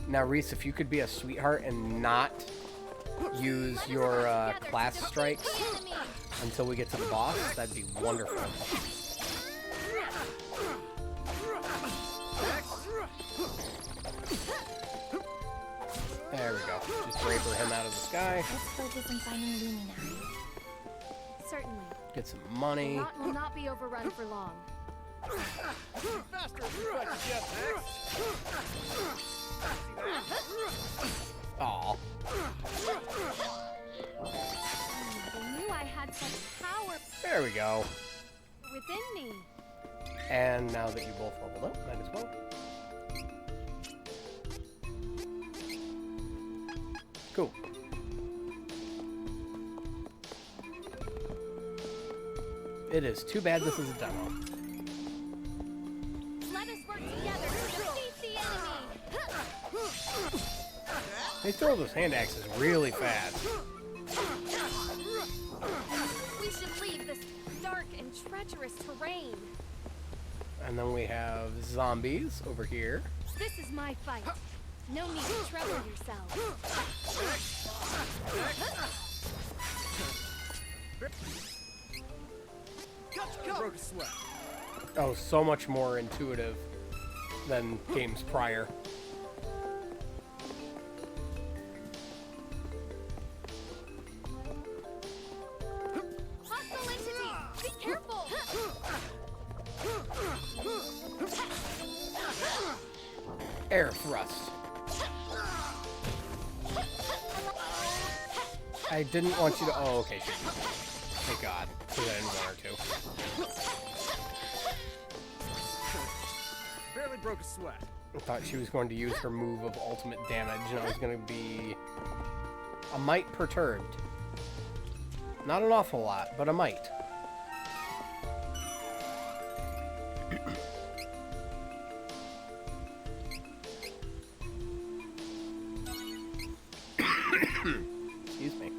Now, Reese, if you could be a sweetheart and not use your class strikes until we get to the boss, that'd be wonderful. There we go. Just raper him out of the sky. Let's focus on finding Lumina. Certainly. Get some money. Laurent will not be overrun for long. Faster if you like to get Aw. I knew I had such power There we go. within me. And now that you both leveled up, might as well. Cool. It is too bad this is a demo. Let us work together to defeat the enemy. They throw those hand axes really fast. We should leave this dark and treacherous terrain. And then we have zombies over here. This is my fight. No need to trouble yourself. Broke a sweat. Oh, so much more intuitive than games prior. Hostile entity! Be careful! Air thrust. I didn't want you to. Oh, okay. Sure. Thank God. Because I didn't want her to. Barely broke a sweat. I thought she was going to use her move of ultimate damage, and I was going to be a mite perturbed. Not an awful lot, but a mite. Excuse me.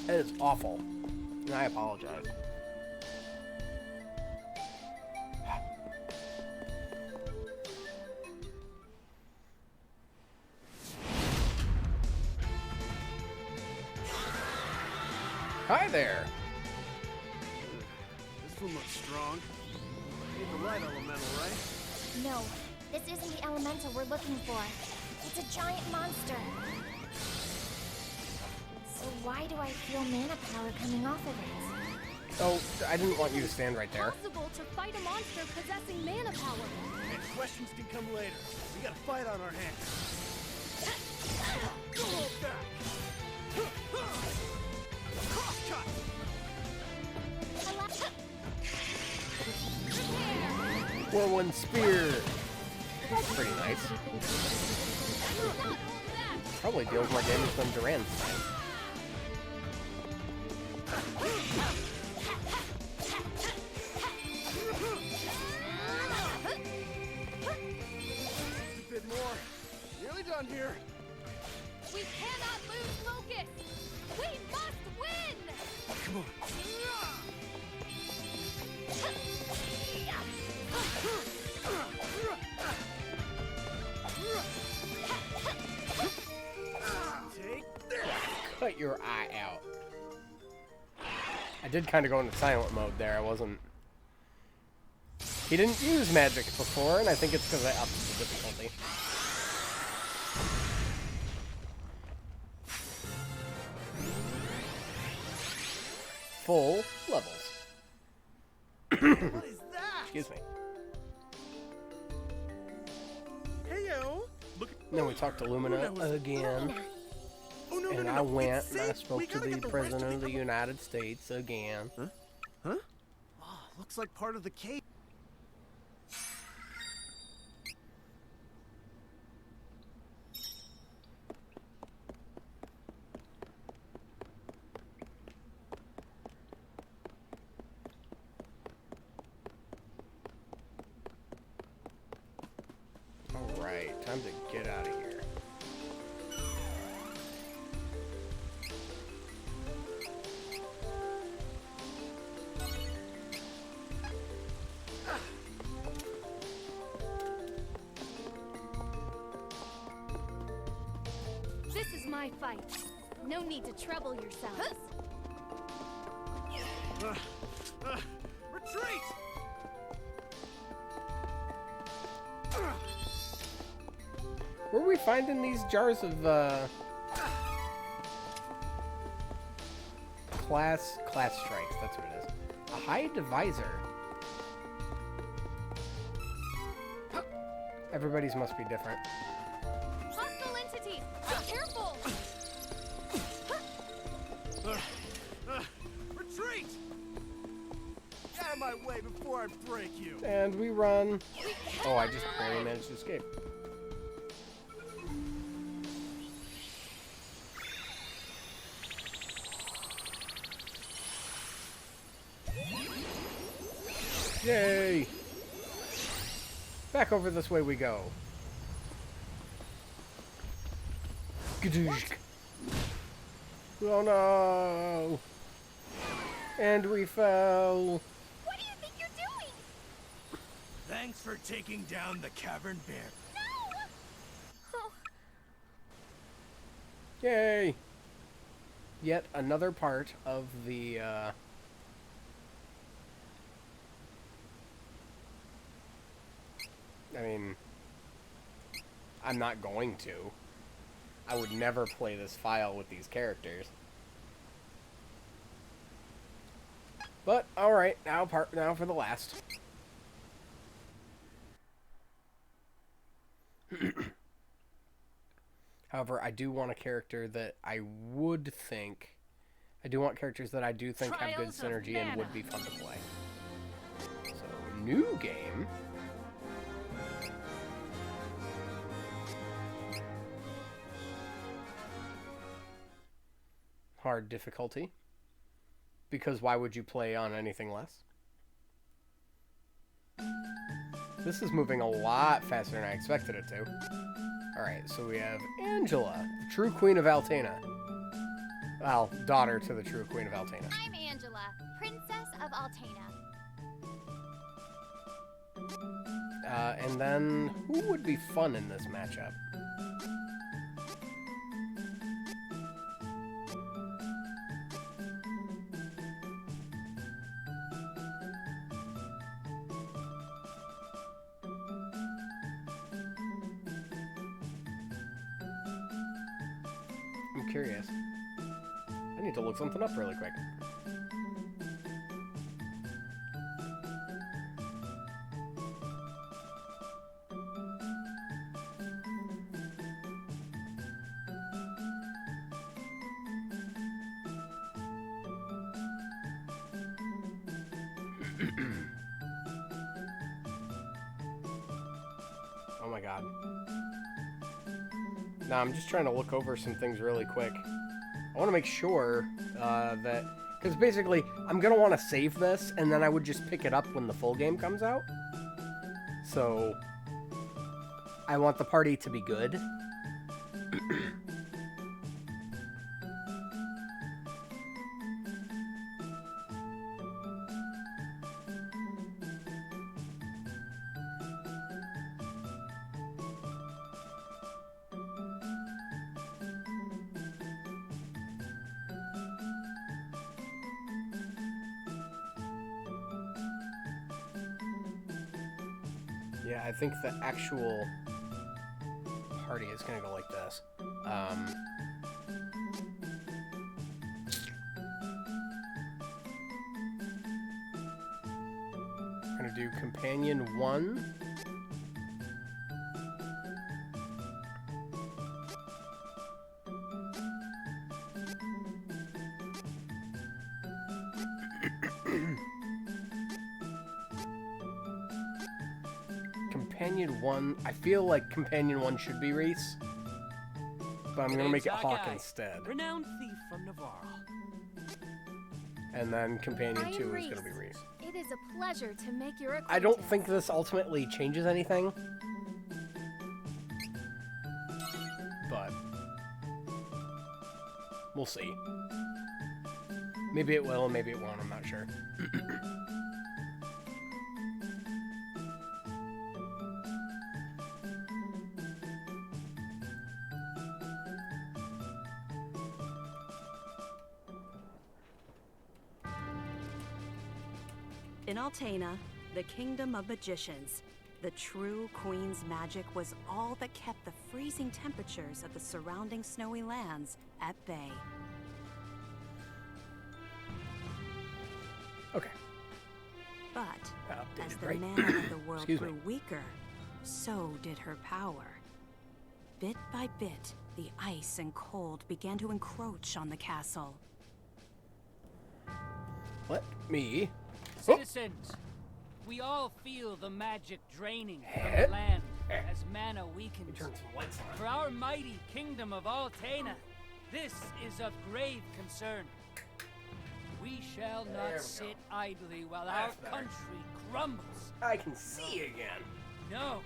That is awful, and I apologize. Hi there. This one looks strong. Need the light elemental, right? No, this isn't the elemental we're looking for. It's a giant monster. So why do I feel mana power coming off of it? Oh, I didn't want you to stand right there. Possible to fight a monster possessing mana power. And questions can come later. We got a fight on our hands. Go back. Crosscut. Whirlwind Spear. That's pretty nice. Probably deals more damage than Duran's time. A bit more. Nearly done here. We cannot lose focus. We must win. Come on. Take this. Cut your eye out. I did kind of go into silent mode there. I wasn't. He didn't use magic before, and I think it's because I upped the difficulty. Full levels. What is that? Excuse me. Heyo. Look. Then we talked to Lumina again. Oh, no, And no, I no. went It's and I safe. spoke We to gotta the get rest President we of the come- United States again. Huh? Huh? Oh, looks like part of the cave. Alright, time to get out of here. This is my fight. No need to trouble yourselves. Retreat! Where are we finding these jars of, class strikes, that's what it is. A high divisor. Everybody's must be different. Hostile entities! Be careful! Retreat! Get out of my way before I break you. And we run. Oh, I just barely managed to escape. Yay! Back over this way we go. Gadooshk. Oh no! And we fell. What do you think you're doing? Thanks for taking down the Cavern Bear. Oh, Yay! Yet another part of the, I mean, I'm not going to. I would never play this file with these characters. But, alright, now for the last. However, I do want a character that I would think... I do want characters that I do think have good synergy and would be fun to play. So, new game. Hard difficulty. Because why would you play on anything less? This is moving a lot faster than I expected it to. Alright, so we have Angela, the true Queen of Altena. Well, daughter to the true Queen of Altena. I'm Angela, Princess of Altena. And then, who would be fun in this matchup? I'm curious. I need to look something up really quick. Oh my god. Now I'm just trying to look over some things really quick. I want to make sure that... Because basically, I'm going to want to save this, and then I would just pick it up when the full game comes out. So, I want the party to be good. Yeah, I think the actual party is going to go like this. I'm going to do Companion 1. Companion 1, I feel like Companion 1 should be Reese, but I'm going to make it Hawk instead. Renowned thief from Navarro. And then Companion 2 is Reese. going to be Reese. It is a pleasure to make your acquaintance. I don't think this ultimately changes anything, but we'll see. Maybe it will, maybe it won't, I'm not sure. In Altena, the kingdom of magicians, the true queen's magic was all that kept the freezing temperatures of the surrounding snowy lands at bay. Okay. But as the right. mana of the world Excuse me. grew weaker, so did her power. Bit by bit, the ice and cold began to encroach on the castle. Let me... Citizens, we all feel the magic draining from the land as mana weakens. For our mighty kingdom of Altena, this is of grave concern. We shall not sit idly while our country crumbles. I can see again. No,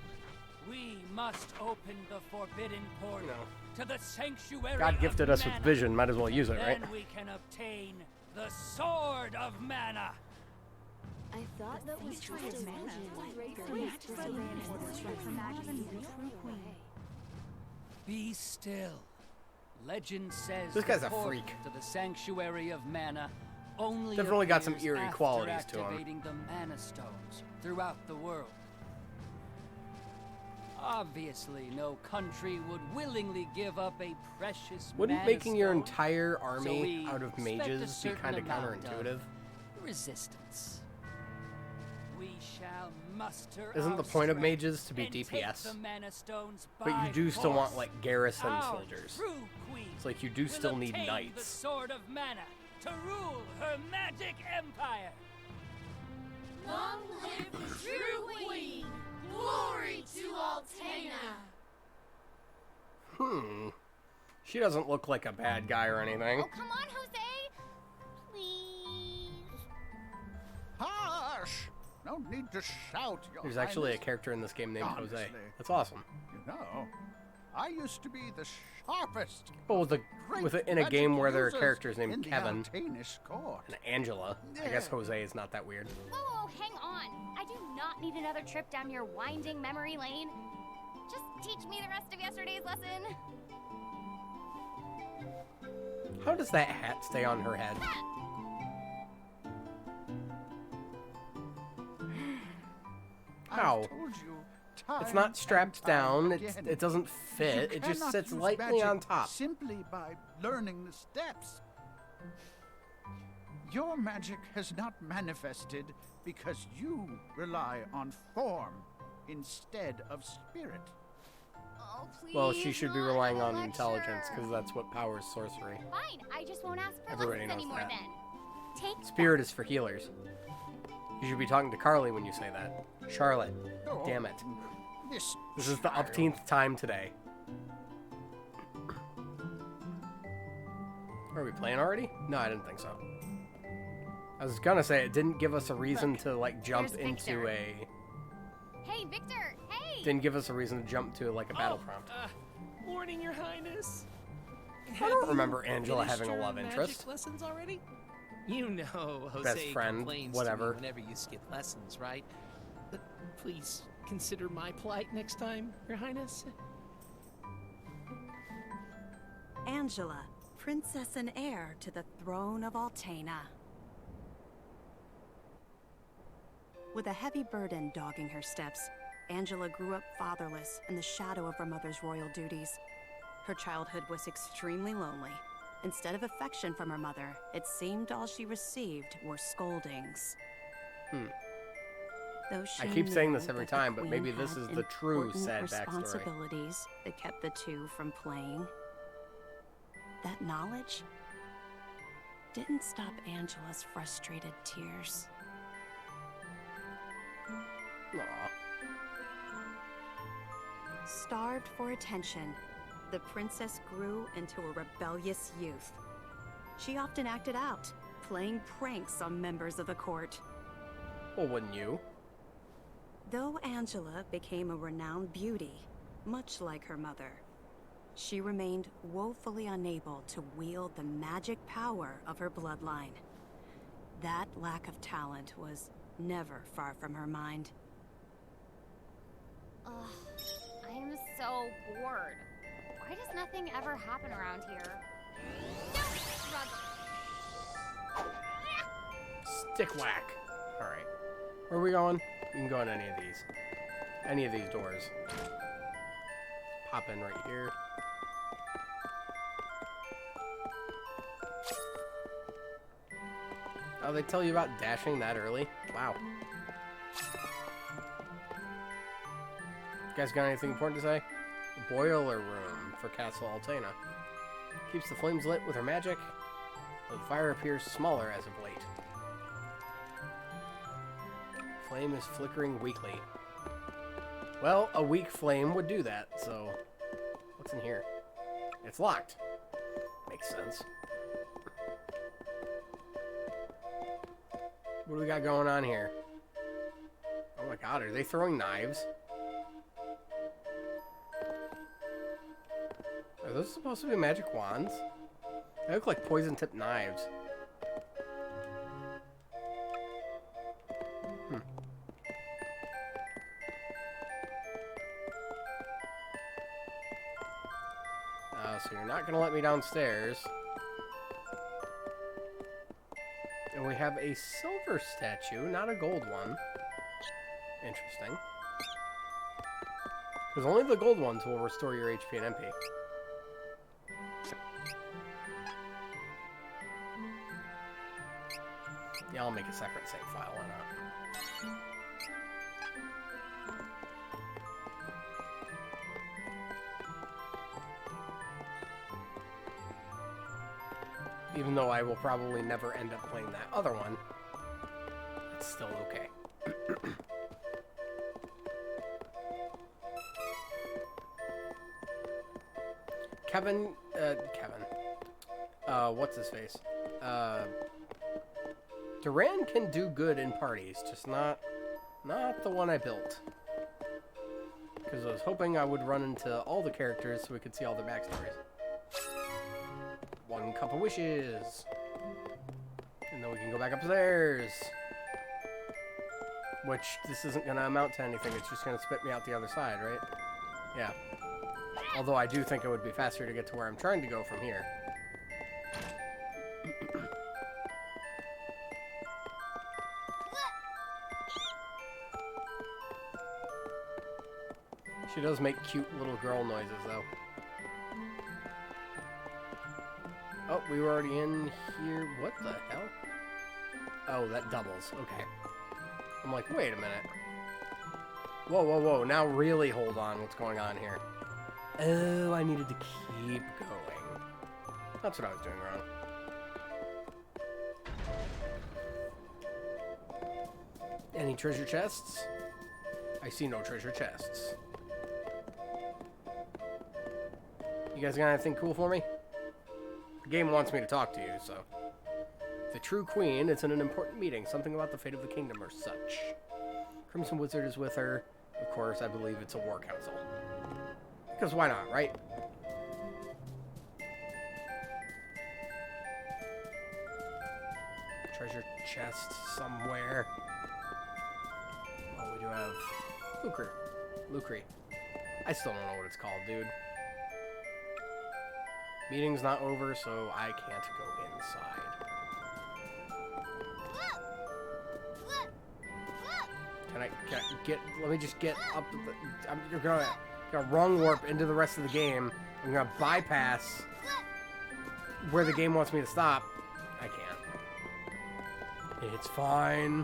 we must open the forbidden portal to the sanctuary. God gifted us of with mana. vision, might as well use it, right? Then we can obtain the Sword of Mana. I thought that was Sanctuary just of a Mana. legend. Be still. Legend says This guy's the a portal freak. to the Sanctuary of Mana only Definitely got some appears eerie after qualities to him. activating the Mana Stones throughout the world. Obviously, no country would willingly give up a precious Wouldn't Mana making your Stone, entire so army we out of expect a mages be certain kind of amount counterintuitive? Resistance. We shall muster Isn't the our point of strength mages to be and take DPS? the Mana Stones But you by do still want force. like garrison Our soldiers. true queen It's like you do will still need obtain knights. The sword of Mana to rule her magic empire. Long live the true queen! Glory to Altena! She doesn't look like a bad guy or anything. Oh, come on, Jose! Please. Hush! No need to shout, Your There's actually a Highness. character in this game named Jose. Honestly. That's awesome. You know, I used to be the sharpest. But in a magic game where there are users characters in named the Kevin Altanish court. and Angela, I guess Yeah. Jose is not that weird. Whoa, hang on. I do not need another trip down your winding memory lane. Just teach me the rest of yesterday's lesson. How does that hat stay on her head? How? I've told you time It's not strapped and time down. again. It doesn't fit. You It just cannot sits use lightly magic on top. Simply by learning the steps. Your magic has not manifested because you rely on form instead of spirit. Oh, please. Well, she should be not relying on lecture. intelligence because that's what powers sorcery. Fine, I just won't ask for Everybody lessons knows anymore that. then. Take Spirit is for healers. You should be talking to Carly when you say that. Charlotte. Oh, Damn it. This is the child. upteenth time today. Are we playing already? No, I didn't think so. I was gonna say it didn't give us a reason to like jump there's into Victor. a. Hey, Victor! Hey! Didn't give us a reason to jump to like a battle prompt. Morning, Your Highness. I don't remember Angela Finished having a your love magic interest. lessons already? You know, Jose Best friend, complains whatever. to me whenever you skip lessons, right? But please consider my plight next time, Your Highness. Angela, princess and heir to the throne of Altena. With a heavy burden dogging her steps, Angela grew up fatherless in the shadow of her mother's royal duties. Her childhood was extremely lonely. Instead of affection from her mother, it seemed all she received were scoldings. Though she I keep saying knew this every that the time, but queen maybe this had is the true important sad backstory. responsibilities that kept the two from playing. That knowledge didn't stop Angela's frustrated tears. Aw. Starved for attention, the princess grew into a rebellious youth. She often acted out, playing pranks on members of the court. Well, wouldn't you? Though Angela became a renowned beauty, much like her mother, she remained woefully unable to wield the magic power of her bloodline. That lack of talent was never far from her mind. Ugh, I am so bored. Why does nothing ever happen around here? Don't struggle. Stick whack. Alright. Where are we going? We can go in any of these. Any of these doors. Pop in right here. Oh, they tell you about dashing that early? Wow. You guys got anything important to say? The boiler room for Castle Altena. Keeps the flames lit with her magic. The fire appears smaller as of late. Flame is flickering weakly. Well, a weak flame would do that, so... What's in here? It's locked. Makes sense. What do we got going on here? Oh my god, are they throwing knives? Are those supposed to be magic wands? They look like poison-tipped knives. So you're not gonna let me downstairs. And we have a silver statue, not a gold one. Interesting. Because only the gold ones will restore your HP and MP. Yeah, I'll make a separate save file, why not? Even though I will probably never end up playing that other one, it's still okay. Kevin, what's his face? Duran can do good in parties, just not the one I built. Because I was hoping I would run into all the characters so we could see all their backstories. 1 cup of wishes. And then we can go back upstairs. Which, this isn't going to amount to anything, it's just going to spit me out the other side, right? Yeah. Although I do think it would be faster to get to where I'm trying to go from here. She does make cute little girl noises, though. Oh, we were already in here. What the hell? Oh, that doubles. Okay. I'm like, wait a minute. Whoa, whoa, whoa. Now really hold on. What's going on here? Oh, I needed to keep going. That's what I was doing wrong. Any treasure chests? I see no treasure chests. You guys got anything cool for me? The game wants me to talk to you, so. The true queen is in an important meeting. Something about the fate of the kingdom or such. Crimson Wizard is with her. Of course, I believe it's a war council. Because why not, right? Treasure chest somewhere. Oh, we do have Lucre. I still don't know what it's called, dude. Meeting's not over, so I can't go inside. Can I get, let me just get up to the, I'm gonna wrong warp into the rest of the game. I'm gonna bypass where the game wants me to stop. I can't. It's fine.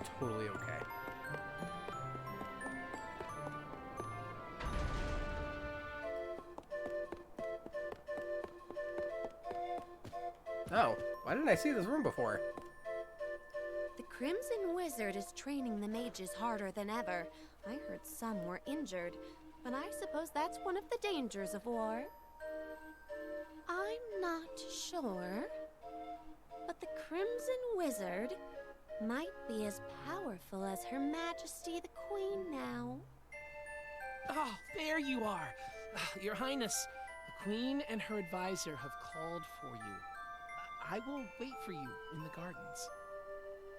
It's totally okay. Oh, why didn't I see this room before? The Crimson Wizard is training the mages harder than ever. I heard some were injured, but I suppose that's one of the dangers of war. I'm not sure, but the Crimson Wizard might be as powerful as Her Majesty the Queen now. Oh, there you are. Your Highness, the Queen and her advisor have called for you. I will wait for you in the gardens.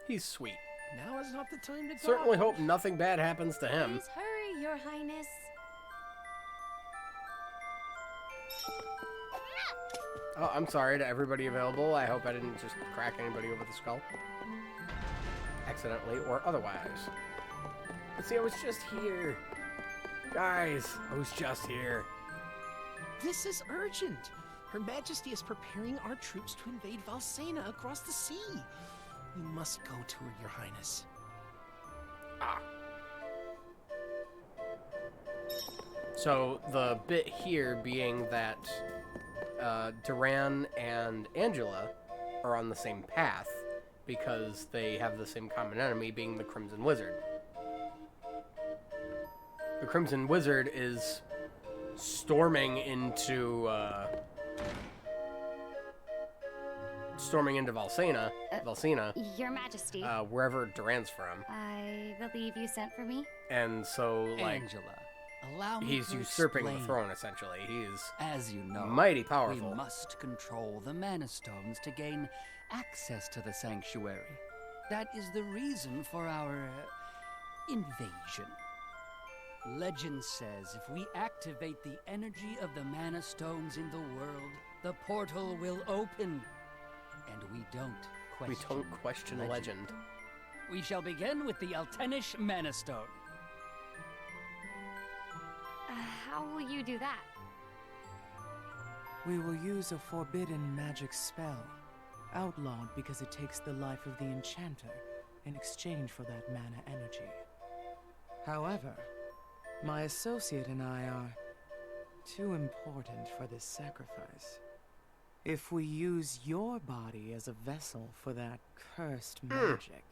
He's sweet. Now is not the time to talk. Certainly hope nothing bad happens to him. Please hurry, Your Highness. Oh, I'm sorry to everybody available. I hope I didn't just crack anybody over the skull. Accidentally or otherwise. But see, I was just here. Guys, I was just here. This is urgent. Her Majesty is preparing our troops to invade Valsena across the sea. We must go to her, Your Highness. Ah. So the bit here being that Duran and Angela are on the same path because they have the same common enemy, being the Crimson Wizard. The Crimson Wizard is storming into Valsena, Your Majesty. Wherever Duran's from. I believe you sent for me. And so, like, Angela, allow me he's to usurping the explain. throne, essentially. He's, as you know, mighty powerful. We must control the Mana Stones to gain access to the sanctuary. That is the reason for our invasion. Legend says if we activate the energy of the Mana Stones in the world, the portal will open. And we don't question legend. We shall begin with the Altenish Mana Stone. How will you do that? We will use a forbidden magic spell, outlawed because it takes the life of the enchanter in exchange for that mana energy. However, my associate and I are too important for this sacrifice. If we use your body as a vessel for that cursed magic,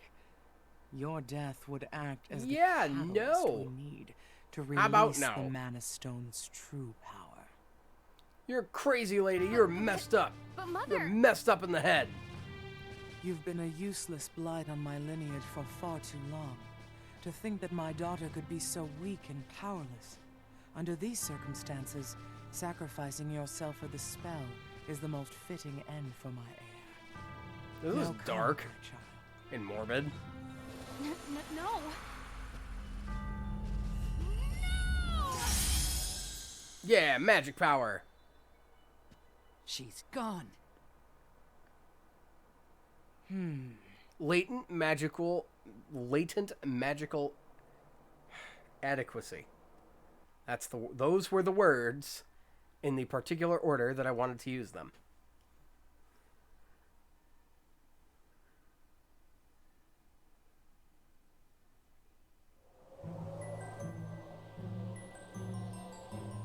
your death would act as the catalyst we need to release the Mana Stone's true power. You're crazy, lady. You're messed up. But Mother... You're messed up in the head. You've been a useless blight on my lineage for far too long. To think that my daughter could be so weak and powerless. Under these circumstances, sacrificing yourself for the spell is the most fitting end for my heir. This is dark and morbid. No. Yeah, magic power. She's gone. Latent magical adequacy. Those were the words in the particular order that I wanted to use them.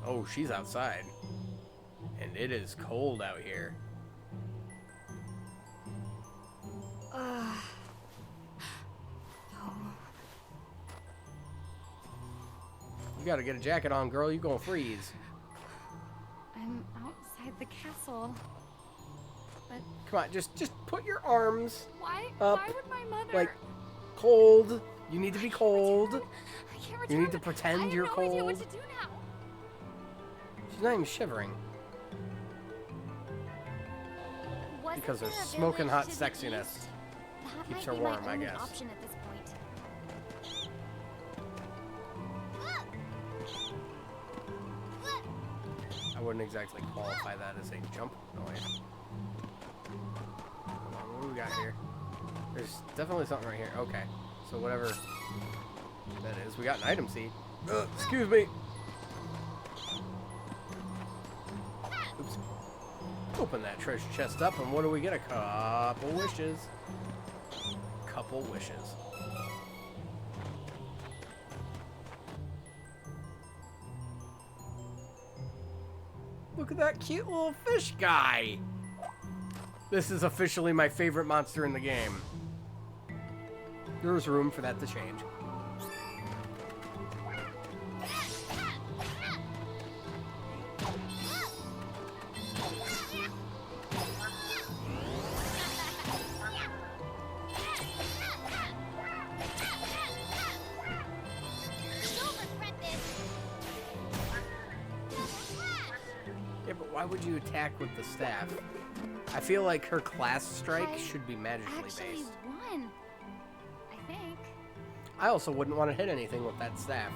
Oh, she's outside. And it is cold out here. You gotta get a jacket on, girl. You gonna freeze. I'm outside the castle. But come on, just put your arms up. Why would my mother... Like, cold. You need to be cold. I can't return. You need to pretend you're cold. I have no idea what to do now. She's not even shivering. Because her smoking hot sexiness keeps her warm, I guess. Option at this point. I wouldn't exactly qualify that as a jump noise. Hold on, what do we got here? There's definitely something right here. Okay, so whatever that is, we got an item seed. Excuse me. Oops. Open that treasure chest up, and what do we get? A couple wishes. Couple wishes. Look at that cute little fish guy. This is officially my favorite monster in the game. There's room for that to change. Why would you attack with the staff? I feel like her class strike should be magically based. Won. I think. I also wouldn't want to hit anything with that staff.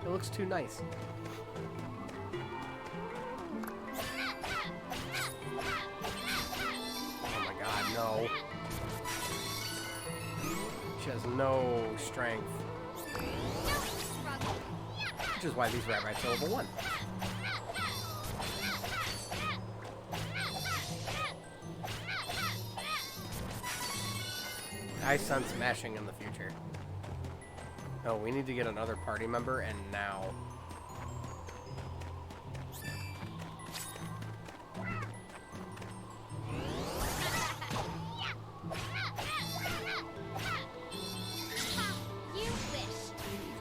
It looks too nice. Oh my god, no. She has no strength. Which is why these rabbits are level 1. I sense smashing in the future. Oh, we need to get another party member, and now.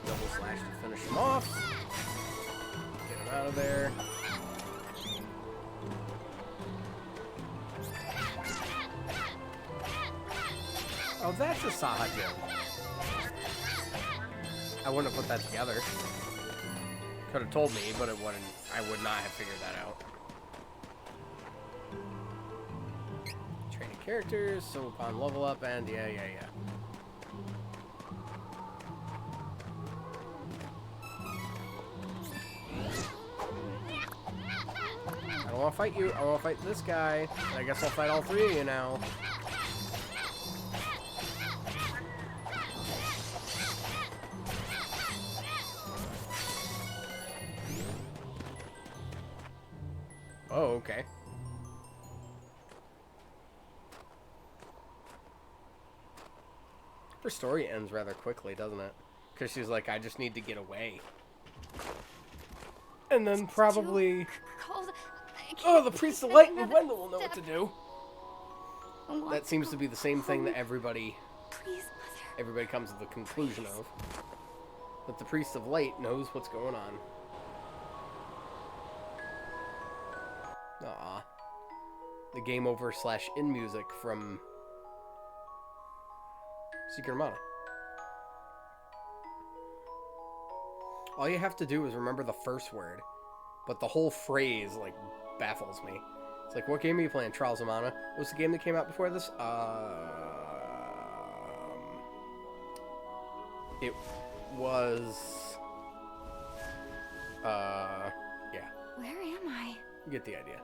Double slash to finish him off. Get him out of there. Oh, that's a Sahajin. I wouldn't have put that together. Could have told me, but it wouldn't. I would not have figured that out. Training characters, so upon level up, and yeah. want to fight you. I want to fight this guy. And I guess I'll fight all three of you now. Oh, okay. Her story ends rather quickly, doesn't it? Because she's like, I just need to get away. And then probably... Oh, the Priest of Light and Wendell will know what to do. That seems to be the same thing that everybody comes to the conclusion of. That the Priest of Light knows what's going on. Aw. The game over / in music from Secret of Mana. All you have to do is remember the first word, but the whole phrase, like, baffles me. It's like, what game are you playing? Trials of Mana? What's the game that came out before this? It was... yeah. Where am I? You get the idea.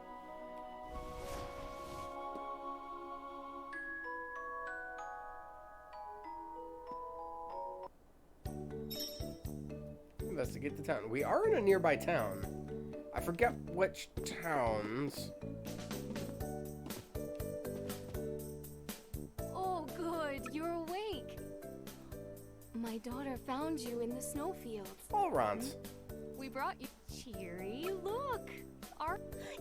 Investigate the town. We are in a nearby town. I forget which towns. Oh, good. You're awake. My daughter found you in the snowfields. Allrons. We brought you. Cheery, look.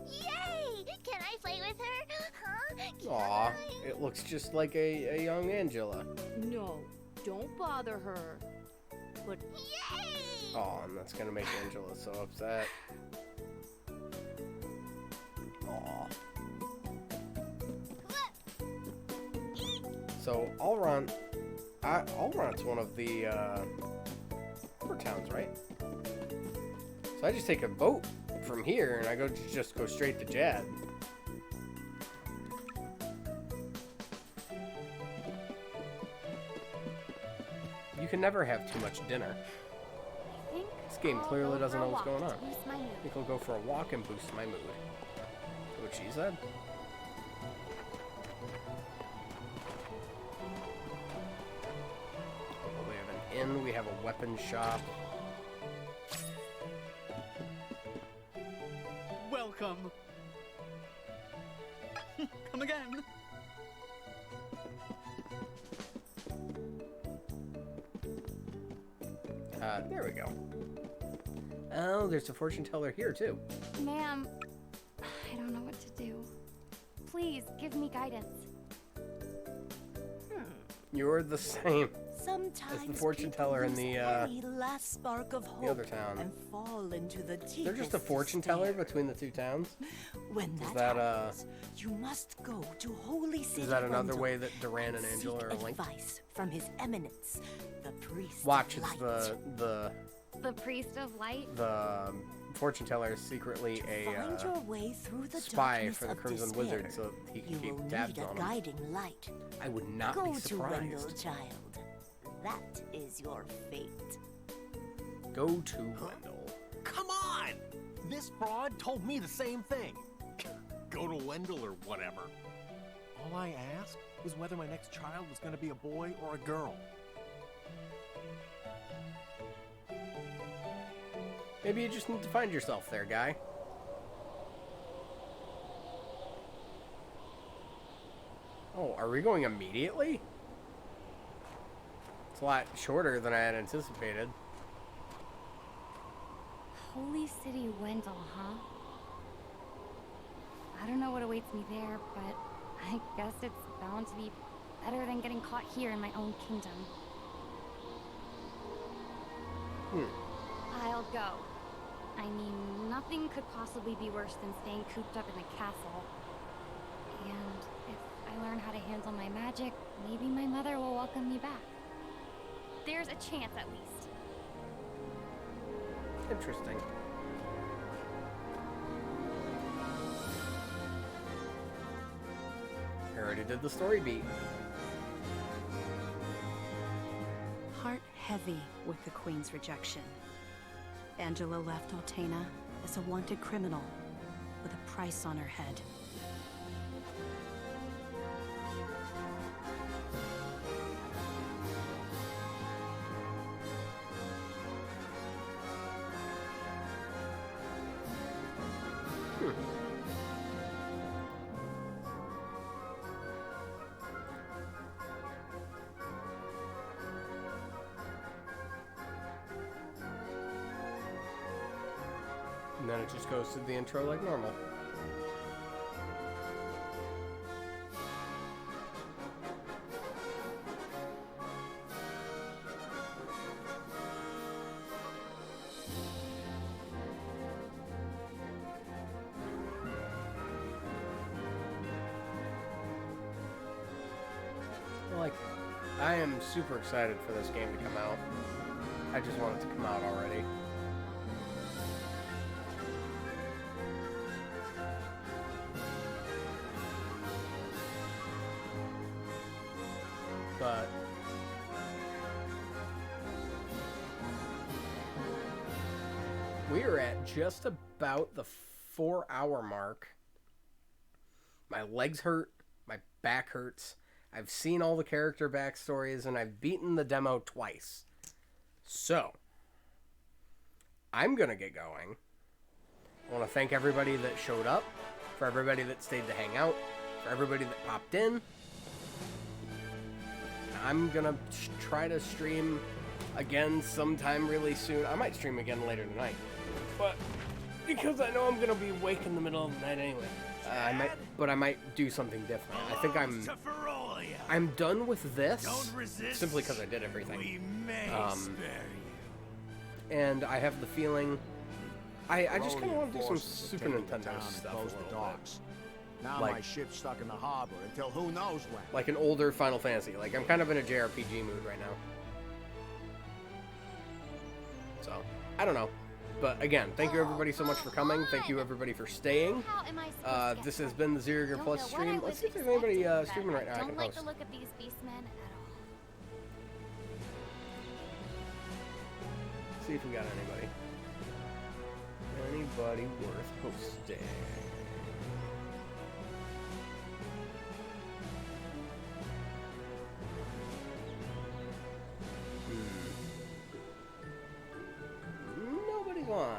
Yay! Can I play with her? Huh? Aw, it looks just like a young Angela. No, don't bother her. But yay! Aw, and that's gonna make Angela so upset. Aw. So Allront's one of the port towns, right? So I just take a boat from here and I just go straight to Jad. You can never have too much dinner. This game clearly doesn't know what's going on. I think I'll go for a walk and boost my mood. What she said. We have an inn, we have a weapon shop. Welcome. Come again. There we go. Oh, there's a fortune teller here too. Ma'am, I don't know what to do. Please, give me guidance. You're the same Sometimes as the fortune teller in the last spark of hope other town. and fall into the They're just a fortune teller between the two towns? When Is that that happens, you must go to Holy City. Is that another Wendell way that Duran and seek Angela are linked? advice from His Eminence, the Priest Watch, of it's Light. The Priest of Light? the fortune teller is secretly Find your way through the spy darkness for the of Crimson despair. Wizard so he can You keep will tabs need a on him. guiding light. I would not Go be to Wendell, surprised. child. That is your fate. Go to Wendell. Come on! This fraud told me the same thing. Go to Wendell or whatever. All I asked was whether my next child was going to be a boy or a girl. Maybe you just need to find yourself there, guy. Oh, are we going immediately? It's a lot shorter than I had anticipated. Holy City Wendell, huh? I don't know what awaits me there, but I guess it's bound to be better than getting caught here in my own kingdom. I'll go. I mean, nothing could possibly be worse than staying cooped up in a castle. And if I learn how to handle my magic, maybe my mother will welcome me back. There's a chance, at least. Interesting. I already did the story beat. Heart heavy with the Queen's rejection. Angela left Altena as a wanted criminal, with a price on her head. And then it just goes to the intro like normal. Like, I am super excited for this game to come out. I just want it to come out already. But we are at just about the 4-hour mark. My legs hurt, my back hurts. I've seen all the character backstories, and I've beaten the demo twice. So, I'm going to get going. I want to thank everybody that showed up, for everybody that stayed to hang out, for everybody that popped in. I'm going to try to stream again sometime really soon. I might stream again later tonight. But because I know I'm going to be awake in the middle of the night anyway. I might do something different. I think I'm done with this simply because I did everything. And I have the feeling I just kind of want to do some Super Nintendo stuff a little bit. Now my ship's stuck in the harbor until who knows when. Like an older Final Fantasy. Like I'm kind of in a JRPG mood right now. So I don't know. But again, thank you everybody so much for coming. Thank you everybody for staying. This has been the Zero Gear Plus stream. Let's see if there's anybody streaming right now I can Don't like post. the look of these beastmen at all. See if we got anybody. Anybody worth posting? Nobody's on.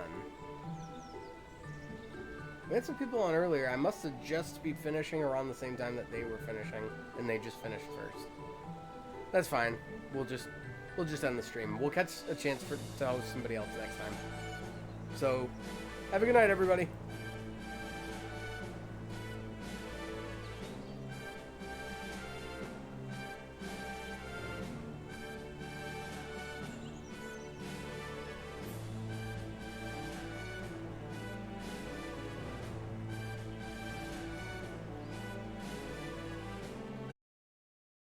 We had some people on earlier. I must have just be finishing around the same time that they were finishing, and they just finished first. That's fine. We'll just end the stream. We'll catch a chance to host somebody else next time. So, have a good night, everybody.